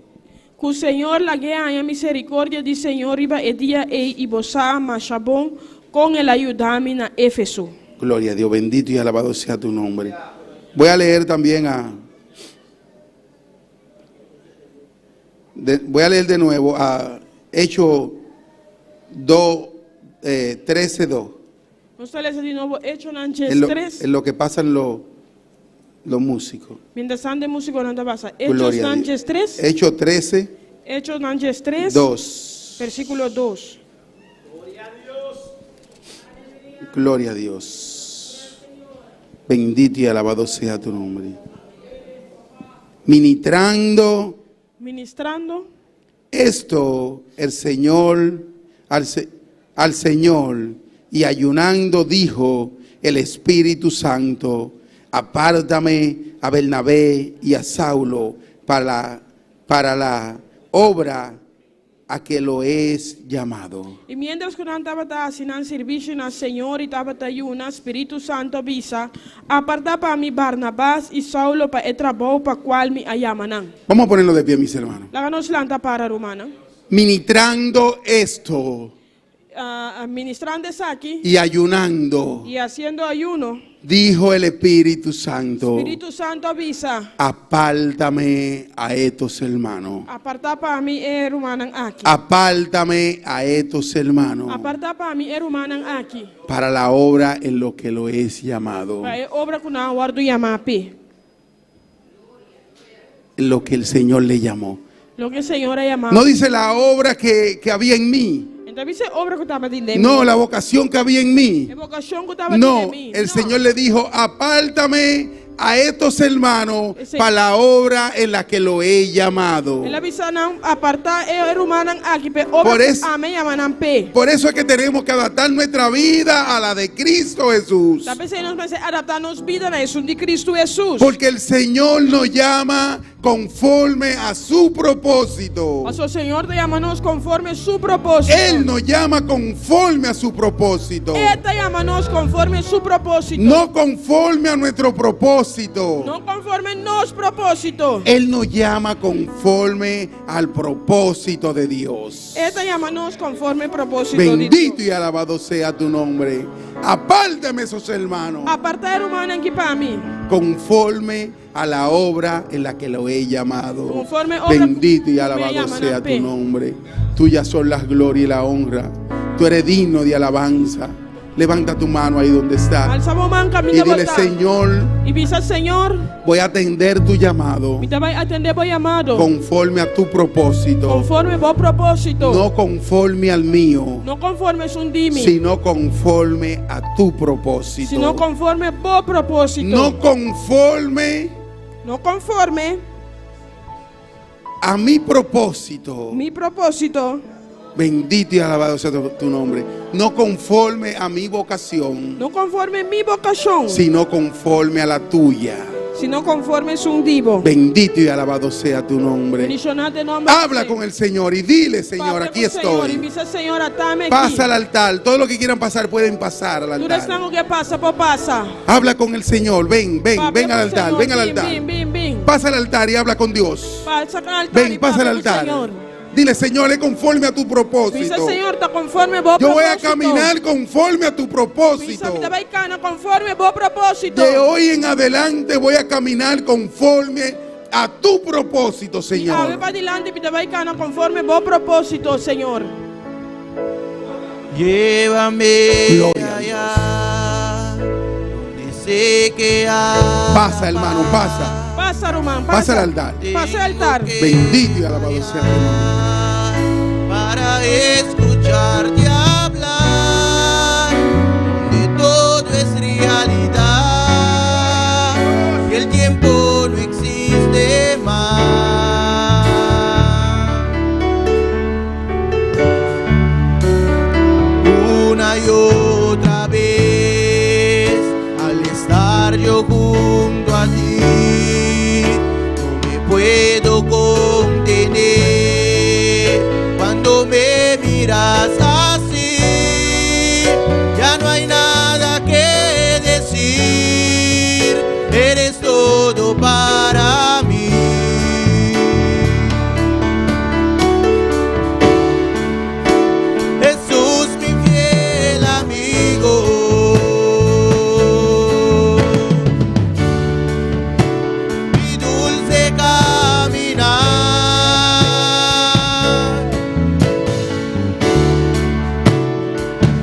Que o Senhor lagueia a misericórdia de Senhor riba e dia e bosa machabon com ele ayudame na Éfeso. Gloria a Dios, bendito y alabado sea tu nombre. Voy a leer también voy a leer de nuevo a Hechos 13:2. Vamos a leer de novo Hechos Nanches En 3. lo que pasan los músicos. Mientras están de músico no te pasa. Hechos Gloria a Nanches Dios. 3. Hechos 13, Hechos Nanches 3. 2. Versículo 2. Gloria a Dios. Bendito y alabado sea tu nombre. Ministrando esto el Señor al Señor y ayunando dijo el Espíritu Santo: apártame a Bernabé y a Saulo para la obra a que lo es llamado. E mientras que não estava assinando serviço na Senhor e estava ayunando, Espírito Santo avisa, aparta para mim Barnabás e Saulo para el trabalho para qual me ayamanang. Vamos a ponerlo de pie, mis hermanos. Laganos lanta para romana. Ministrando esto Ministrando aquí y ayunando, y haciendo ayuno, dijo el Espíritu Santo: Espíritu Santo avisa, apártame a estos hermanos. aparta para mí hermanan aquí. Apártame a estos hermanos Aparta para mí hermanan aquí. para la obra en lo que lo es llamado, Para obra que na guardo llamapi. en lo que el Señor le llamó. Lo que el Señor ha llamado. No dice la obra que había en mí. Entonces dice obra que estaba de mí. No, la vocación que había en mí. Vocación que estaba No, de mí. el Señor le dijo: apártame a estos hermanos Ese- para la obra en la que lo he llamado. Ela bisa nang aparta rumanang aki pe Por obra eso- ame yamanang pe. Por eso es que tenemos que adaptar nuestra vida a la de Cristo Jesús. Tapi sa nos pese adaptar nos vida na Jesus de Cristo Jesus. Porque el Señor nos llama conforme a su propósito. Mas o Senhor te llama-nos conforme su propósito. Él nos llama conforme a su propósito. Eta llama-nos conforme su propósito. No conforme a nuestro propósito. No conforme nos propósito. Él nos llama conforme al propósito de Dios. Eta llama-nos conforme propósito de Bendito Dios. y alabado sea tu nombre. Apártame esos hermanos. Aparta rumana aqui para mim. Conforme a la obra en la que lo he llamado. Conforme obra Bendito y me alabado llaman sea a tu fe. nombre. Tuyas son las gloria y la honra. Tú eres digno de alabanza. Levanta tu mano ahí donde está Alzamo man y camina dile: voltar. Señor, E visa Senhor, voy a atender tu llamado me vai atender o llamado. conforme a tu propósito, Conforme o propósito. no conforme al mío, Não conforme um dime. sino conforme a tu propósito. Sino conforme o propósito. No conforme Não conforme a mi propósito. mi propósito. Bendito y alabado sea tu nombre. No conforme a mi vocación, Não conforme mi vocação. sino conforme a la tuya. Sino conforme um divo. Bendito y alabado sea tu nombre. Bendicionado nombre. Habla con el Señor y dile: Señor, aquí E estoy. visa Senhor, atame aqui. Pasa al altar. Todos los que quieran pasar pueden pasar al Tu altar. restante que passa, por passa. Habla con el Señor. Ven, ven, Papi, ven al con altar. Senhor, Ven al bim, altar. bim, bim, bim. Pasa al altar y habla con Dios. Passa al altar Ven, e pasa al papo com altar. Senhor. Dile: Señor, es conforme a tu Visa propósito. Senhor, está conforme o Yo voy a propósito. caminar conforme a tu Visa propósito. vida vai cana conforme o propósito. De hoy en adelante voy a caminar conforme a tu propósito, Ave Señor. para adelante, vida vai cana conforme o propósito, Senhor. Llévame Gloria a allá, donde sé que hay Pasa, hermano, pasa. Passa, Román, Pasa passa. al altar. Passa al altar. Bendito y alabado sea tu nombre. para escucharte hablar, donde todo es realidad, que el tiempo no existe más. Una y otra vez, al estar yo junto a ti, no me puedo contener cuando me miras así. Ya no hay nada que decir, eres todo para mí. Jesús, mi fiel amigo, mi dulce caminar.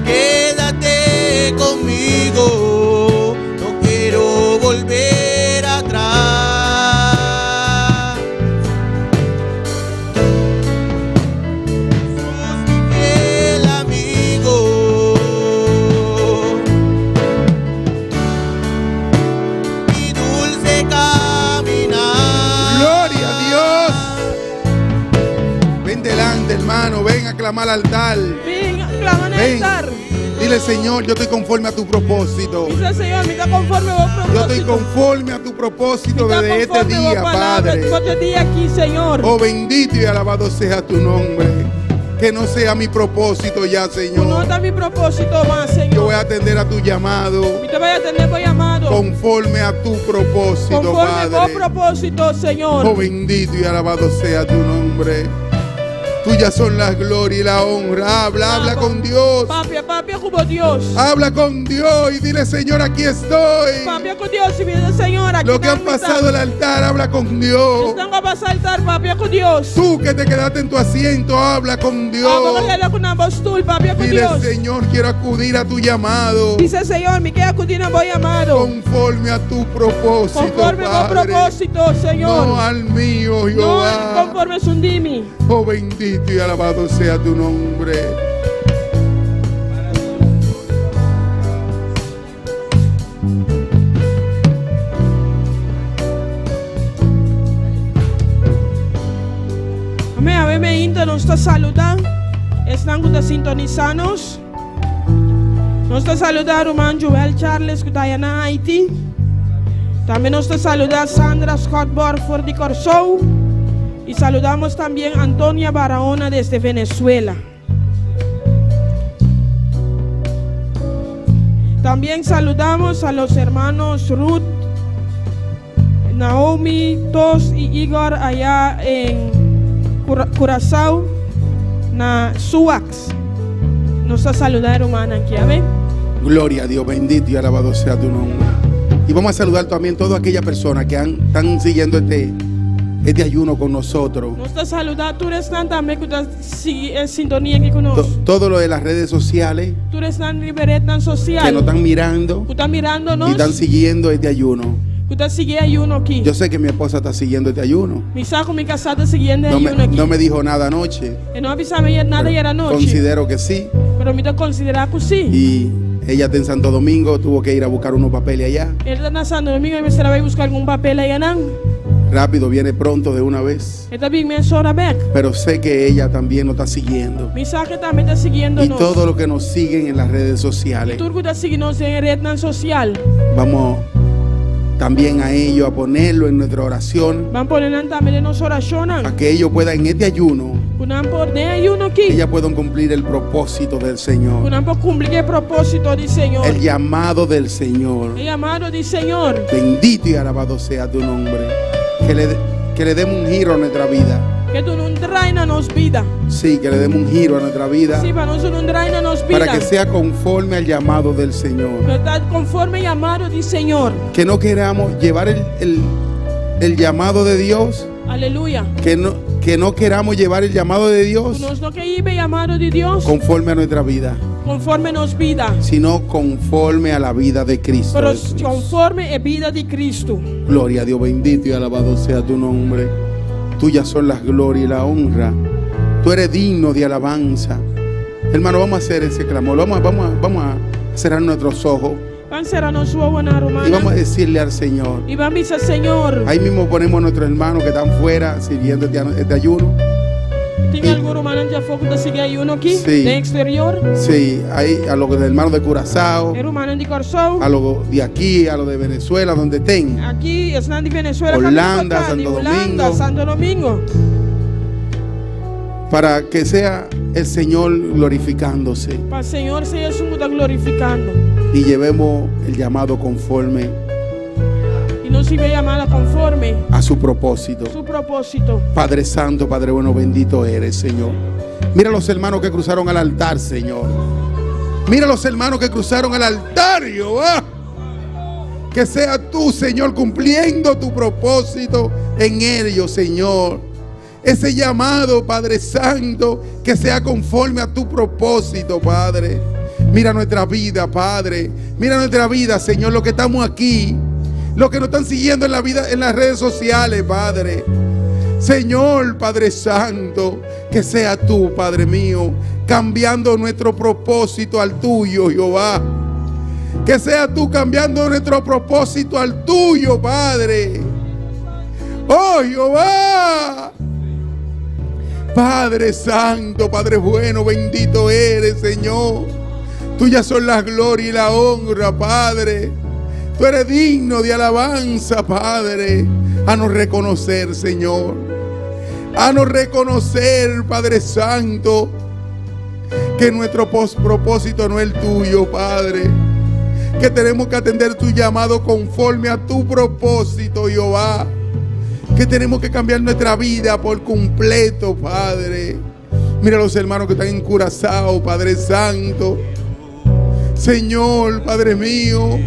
Quédate conmigo, no quiero volver atrás. Jesús, mi fiel amigo, mi dulce caminar. Gloria a Dios. Ven delante, hermano. Ven a clamar al altar. Ven, clama no Ven. altar. Dile: Señor, yo estoy conforme a tu propósito. Visa Senhor, me está conforme o propósito. Yo estoy conforme a tu propósito Está desde este conforme o día, palavra Padre. de este dia aqui, Senhor. Oh, bendito y alabado sea tu nombre. Que no sea mi propósito ya, Não Señor. está mi propósito más, Yo voy Senhor. a atender a tu llamado Me te vai atender o llamado. conforme a tu propósito, Conforme o Padre. propósito, Oh, Senhor. bendito y alabado sea tu nombre. Tuyas son las glorias y la honra. Habla con Dios. Papi, papi, como Dios. Habla con Dios y dile: Señor, aquí estoy. Papi, con Dios, y viene Senhor. Aquí Lo que han pasado el altar, habla con Dios. Estão a passar altar, papi, com Dios. Tú que te quedaste en tu asiento, habla con Dios. Vamos a quedar con ambos tú, papi, con Dile: Dios. Señor, quiero acudir a tu llamado Dice Senhor, me queda acudir a voy llamado. conforme a tu propósito, Conforme o Padre. propósito, Senhor. No al mío, No Jehová. conforme su dimi. Oh, bendito y alabado sea tu nombre. 9:20 nos está saludando. Están que sintonizanos. Nos está saludando hermano Joel Charles que está en Haití. También nos está saludando Sandra Scott Borford de Corsou. Y saludamos también a Antonia Barahona desde Venezuela. También saludamos a los hermanos Ruth, Naomi, Tos y Igor allá en Curazao, na Suax. Nos está saludando hermana aquí, amén. Gloria a Dios, bendito y alabado sea tu nombre. Y vamos a saludar también a todas aquellas personas que están siguiendo este ayuno con nosotros. Nos está saludando, tú eres también que estás en sintonía aquí con nosotros. Todo lo de las redes sociales, Tú eres tan libertad tan social. que nos están mirando Tú estás mirándonos. y están siguiendo este ayuno. Tú estás siguiendo ayuno aquí. Yo sé que mi esposa está siguiendo este ayuno. Mi saco, mi casada siguiendo No ayuno aquí. me dijo nada anoche. Y no avisame nada ayer anoche. Considero que sí. Pero me te considera que sí. Y ella está en Santo Domingo, tuvo que ir a buscar unos papeles allá. Él está en Santo Domingo y me será a buscar algún papel allá. Rápido, viene pronto de una vez. Está bien, me sobra back. Pero sé que ella también nos está siguiendo. Mi saco también está siguiendo. Y todo lo que nos siguen en las redes sociales, Tú que estás siguiendo en red social. vamos también a ellos a ponerlo en nuestra oración, Van a poner también en nuestra oración. a que ellos puedan en este ayuno, Punan por de ayuno aquí. ellas puedan cumplir el propósito del Señor, Punan por cumplir el propósito del Señor. el llamado del Señor. El llamado del Señor. Bendito y alabado sea tu nombre. Que le demos un giro a nuestra vida. Que tú no traes nos vida. Sí, que le demos un giro a nuestra vida, Sí, para nosotros no traes nos vida. para que sea conforme al llamado del Señor. Que está conforme al llamado del Señor. Que no queramos llevar el llamado de Dios, Aleluya. que no queramos llevar el llamado de Dios Nos no que iba llamado de Dios conforme a nuestra vida, conforme nos vida. sino conforme a la vida de Cristo Pero Jesús. conforme a vida de Cristo. Gloria a Dios, bendito y alabado sea tu nombre. Tuyas son las glorias y la honra. Tú eres digno de alabanza. Hermano, vamos a hacer ese clamor. Vamos a cerrar nuestros ojos Van a ser nuestros ojos, hermano. y vamos a decirle al Señor. Y van a decir, Señor. Ahí mismo ponemos a nuestros hermanos que están fuera sirviendo este ayuno. ¿Tiene algún hermano ya foco de seguir ayuno aquí? Sí. De exterior. Sí, ahí a los hermanos de Curazao, Hermano de Corsou. a los de aquí, a los de Venezuela, donde estén. Aquí están de Venezuela. Holanda, Capital, Santo Holanda, Domingo. Santo Domingo. Para que sea el Señor glorificándose Para el Señor sea su está glorificando. y llevemos el llamado conforme Y no se ve llamada conforme a su propósito. su propósito. Padre Santo, Padre bueno, bendito eres, Señor. Mira los hermanos que cruzaron al altar, Señor. Mira los hermanos que cruzaron al altar, Jehová. Que sea tú, Señor, cumpliendo tu propósito en ellos, Señor. Ese llamado, Padre Santo, que sea conforme a tu propósito, Padre. Mira nuestra vida, Padre. Mira nuestra vida, Señor, los que estamos aquí, los que nos están siguiendo en la vida, en las redes sociales, Padre. Señor, Padre Santo, que sea tú, Padre mío, cambiando nuestro propósito al tuyo, Jehová. Que sea tú cambiando nuestro propósito al tuyo, Padre. Oh, Jehová. Padre Santo, Padre bueno, bendito eres, Señor. Tuyas son las glorias y la honra, Padre. Tú eres digno de alabanza, Padre. Haznos reconocer, Señor. Haznos reconocer, Padre Santo, que nuestro propósito no es el tuyo, Padre. Que tenemos que atender tu llamado conforme a tu propósito, Jehová. Que tenemos que cambiar nuestra vida por completo, Padre. Mira a los hermanos que están en Curazao, Padre Santo. Señor, Padre mío,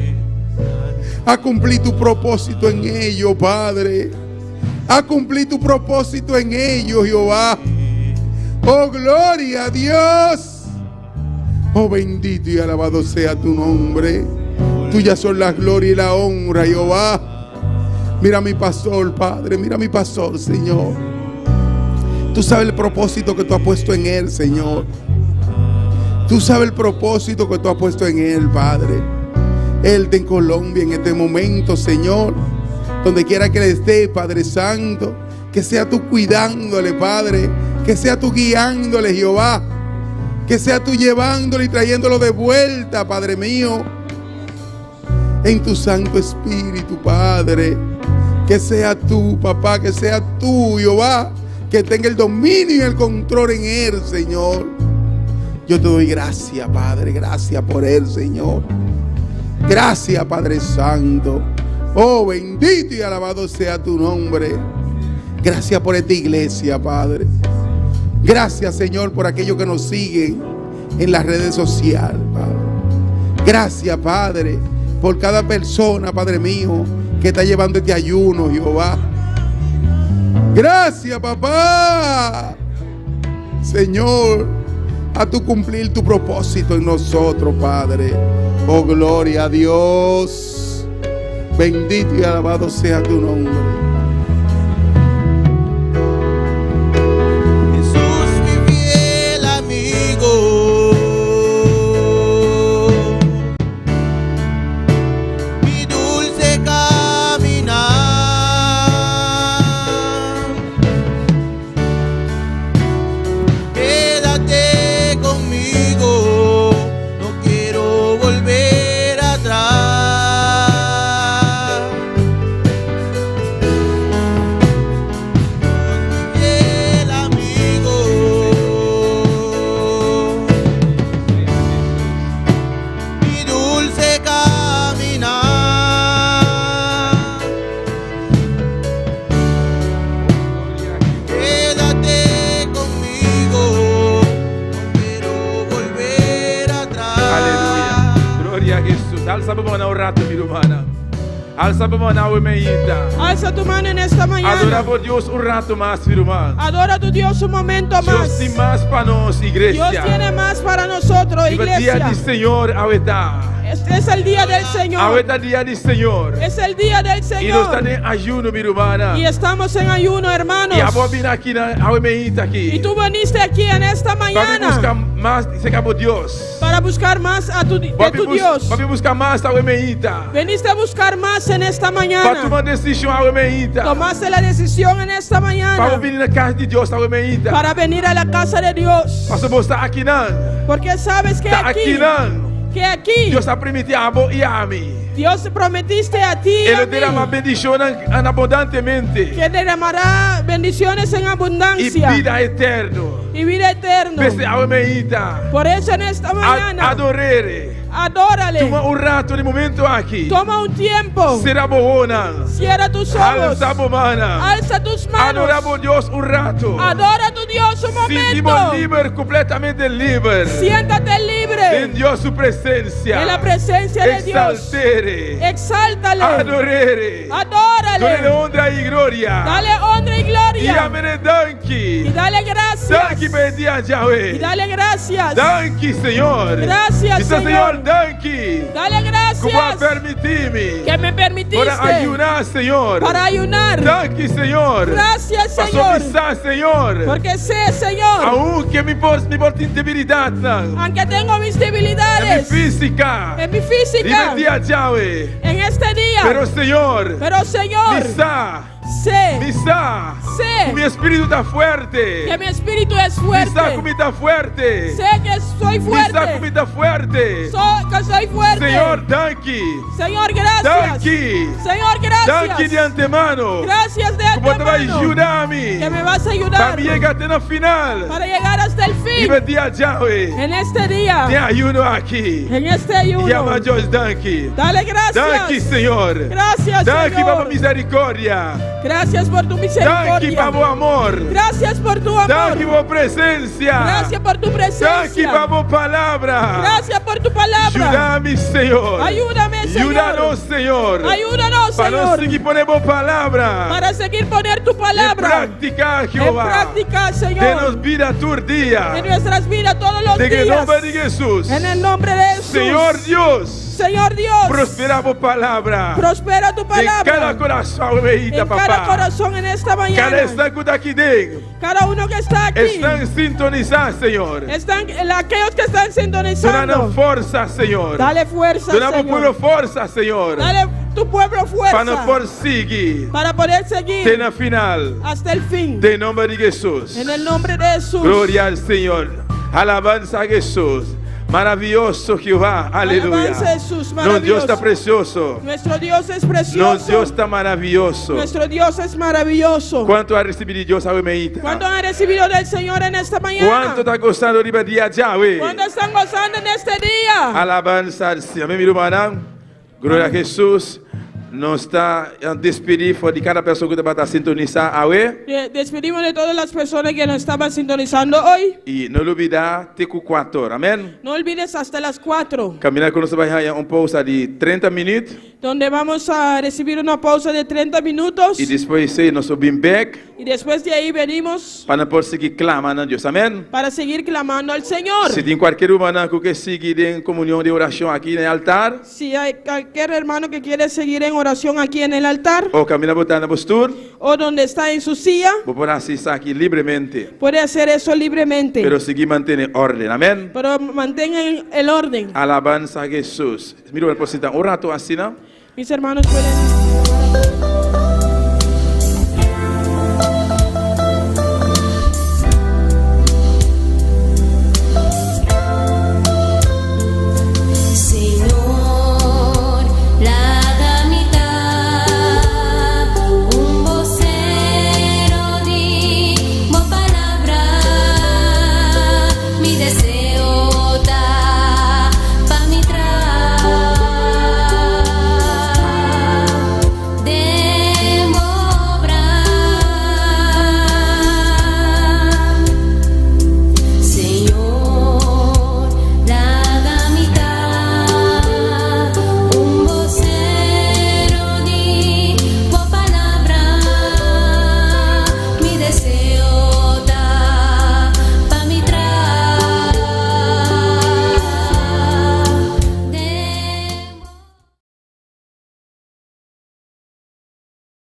a cumplir tu propósito en ellos, Padre. A cumplir tu propósito en ellos, Jehová. Oh, gloria a Dios. Oh, bendito y alabado sea tu nombre. Tuyas son las glorias y la honra, Jehová. Mira a mi pastor, Padre. Mira a mi pastor, Señor. Tú sabes el propósito que tú has puesto en él, Señor. Tú sabes el propósito que tú has puesto en él, Padre. Él está en Colombia en este momento, Señor. Donde quiera que él esté, Padre Santo. Que sea tú cuidándole, Padre. Que sea tú guiándole, Jehová. Que sea tú llevándolo y trayéndolo de vuelta, Padre mío, en tu Santo Espíritu, Padre. Que sea tú, papá, que sea tú, Jehová, que tenga el dominio y el control en él, Señor. Yo te doy gracias, Padre, gracias por él, Señor. Gracias, Padre Santo. Oh, bendito y alabado sea tu nombre. Gracias por esta iglesia, Padre. Gracias, Señor, por aquellos que nos siguen en las redes sociales, Padre. Gracias, Padre, por cada persona, Padre mío, que está llevando este ayuno, Jehová. Gracias, papá. Señor, a tu cumplir tu propósito en nosotros, Padre. Oh, gloria a Dios. Bendito y alabado sea tu nombre. Alza tu mano un rato, mi hermana. Alza tu mano, meita. Alza tu mano en esta mañana. Adora por Dios un rato más, mi hermano. Adora a tu Dios un momento más. Dios tiene más para nosotros, iglesia. Dios tiene más para nosotros, El día iglesia. del Señor, ahorita. Este es el día del Señor. Ahorita el día del Señor. Es el día del Y nos Señor. están en ayuno, mi hermana. Y estamos en ayuno, hermanos. Y vamos a venir aquí, a meita aquí. Y tú viniste aquí en esta Vamos a buscar mañana más, se acabó Dios. para buscar más de tu Dios. Vamos a buscar más, a meita. Veniste a buscar más en esta Para mañana. tomar decisión, a meita. Tomaste la decisión en esta Vamos a mañana venir a la casa de Dios, a meita. para venir a la casa de Dios. Pasamos a estar aquí, ¿no? Porque sabes que Está aquí, ¿no? Dios Dios ha permitido a vos y a mí. Dios prometiste a ti y Él a derrama mí bendición abundantemente que derramará bendiciones en y abundancia vida eterna. y vida eterna. Pese a meita. Por eso en esta mañana Adorere. adórale. Toma un rato en el momento aquí. Toma un tiempo. Será buena. Cierra tus ojos. Alza mana. Alza tus manos. Adoramos Dios un rato. Adora a tu Dios un Sentimos momento. libre, completamente libre. Siéntate libre En Dios su presencia. en la presencia de Dios. Exaltere. Exáltale. Adorere. Dale Adórale. honra y gloria. Dale honra y Y gloria. amene Y danki. dale gracias. Danki bendia Y Yahweh. dale gracias. Danki, Señor. Gracias, Dice, Señor. danki. Dale Como gracias permitime. que me permitiste Para ayunar, Señor. para ayunar. Danki, Señor. Gracias, Pasó Señor. misa, Señor. Porque sé, Señor, Aunque mi debilidad aunque tengo mis en mi debilidades física. en mi física, Dime día, Yahweh. en este día, Pero Señor, pero Señor, misa, sé misa, mi espíritu está fuerte. que mi espíritu es Misa, fuerte. como está fuerte. Sé que soy Misa, como fuerte. está fuerte. Que soy fuerte. Señor, danki. Señor, gracias. Danki. Señor, Danki gracias. de antemano. Gracias de Como te va a antemano ayudar a mí. que me vas a Para ayudar mí llegar hasta el final. para llegar hasta el fin Dime día, Yahweh. en este día, Te ayuno aquí. en este Llama a ayuno. Dios, danki. Dale gracias. Danki, Señor. Gracias, Danki, Papa Señor. misericordia. Gracias por tu Danki, misericordia. Papa amor. Gracias por tu Danki, amor. por presencia. Gracias por tu Danki, presencia. Papa palabra. Gracias por tu palabra. Ayúdame, Señor. Ayúdame, Señor. Ayúdanos, Señor. Ayúdanos, Para no Señor, seguir ponemos palabra. para seguir poner tu En palabra práctica, en Jehová. práctica, Señor, Denos vida tu día. en nuestras vidas todos los En el días. nombre de Jesús. En el nombre de Jesús. Señor Dios. Señor Dios, Prosperamos palabra. prospera tu En cada palabra corazón, veíta, en cada papá. corazón en esta Cada mañana. estanco aquí dentro. Cada uno que está aquí, Están sintonizados, Señor. están aquellos que están Donando sintonizando. fuerza, Señor. Dale fuerza, Donamos pueblo Señor. fuerza, Señor. Dale tu tu pueblo para fuerza por seguir para poder até seguir na final. hasta el fin. Em nome de Jesus. En el nombre de Jesús. Glória ao Senhor. Alabanza a Jesus. Maravilhoso Jehová. Aleluia. Alabanza a Jesús, Nosso Deus está maravilloso. precioso. Nuestro Dios es Nosso precioso. Deus está maravilhoso. Nuestro Dios es maravilloso. Quanto ha recebido de Deus a meita? ¿Cuánto han recibido del Señor en esta mañana? Quanto está gostando de dia a dia? ¿Cuánto están gozando en este día? Alabanza ao Senhor. Amém, meu irmão? Glória a Jesus. Nos está a despedir de cada pessoa que está sintonizar a Despedimos de todas las personas que nos estaban sintonizando hoy. e não olvidar teco 4. Amém? No olvides hasta las 4, Caminhar conosco vai ter pausa de 30 minutos donde vamos a recibir una pausa de 30 minutos. e depois nós subimos back Y después de ahí venimos para poder seguir clamando a Deus. Amém? para seguir clamando al Señor. Se tem qualquer humano que seguir em comunhão de oração aqui no altar Si hay cualquier hermano que quiere seguir en oración aquí en el altar ou caminhar botando na postura, o donde está en su silla, vou poder assistir aqui livremente, puede hacer eso libremente. pero seguir manter ordem. Amém? Pero mantengan el orden. Alabanza a Jesus. Mira, por sentar um rato assim, não? Mis hermanos pueden...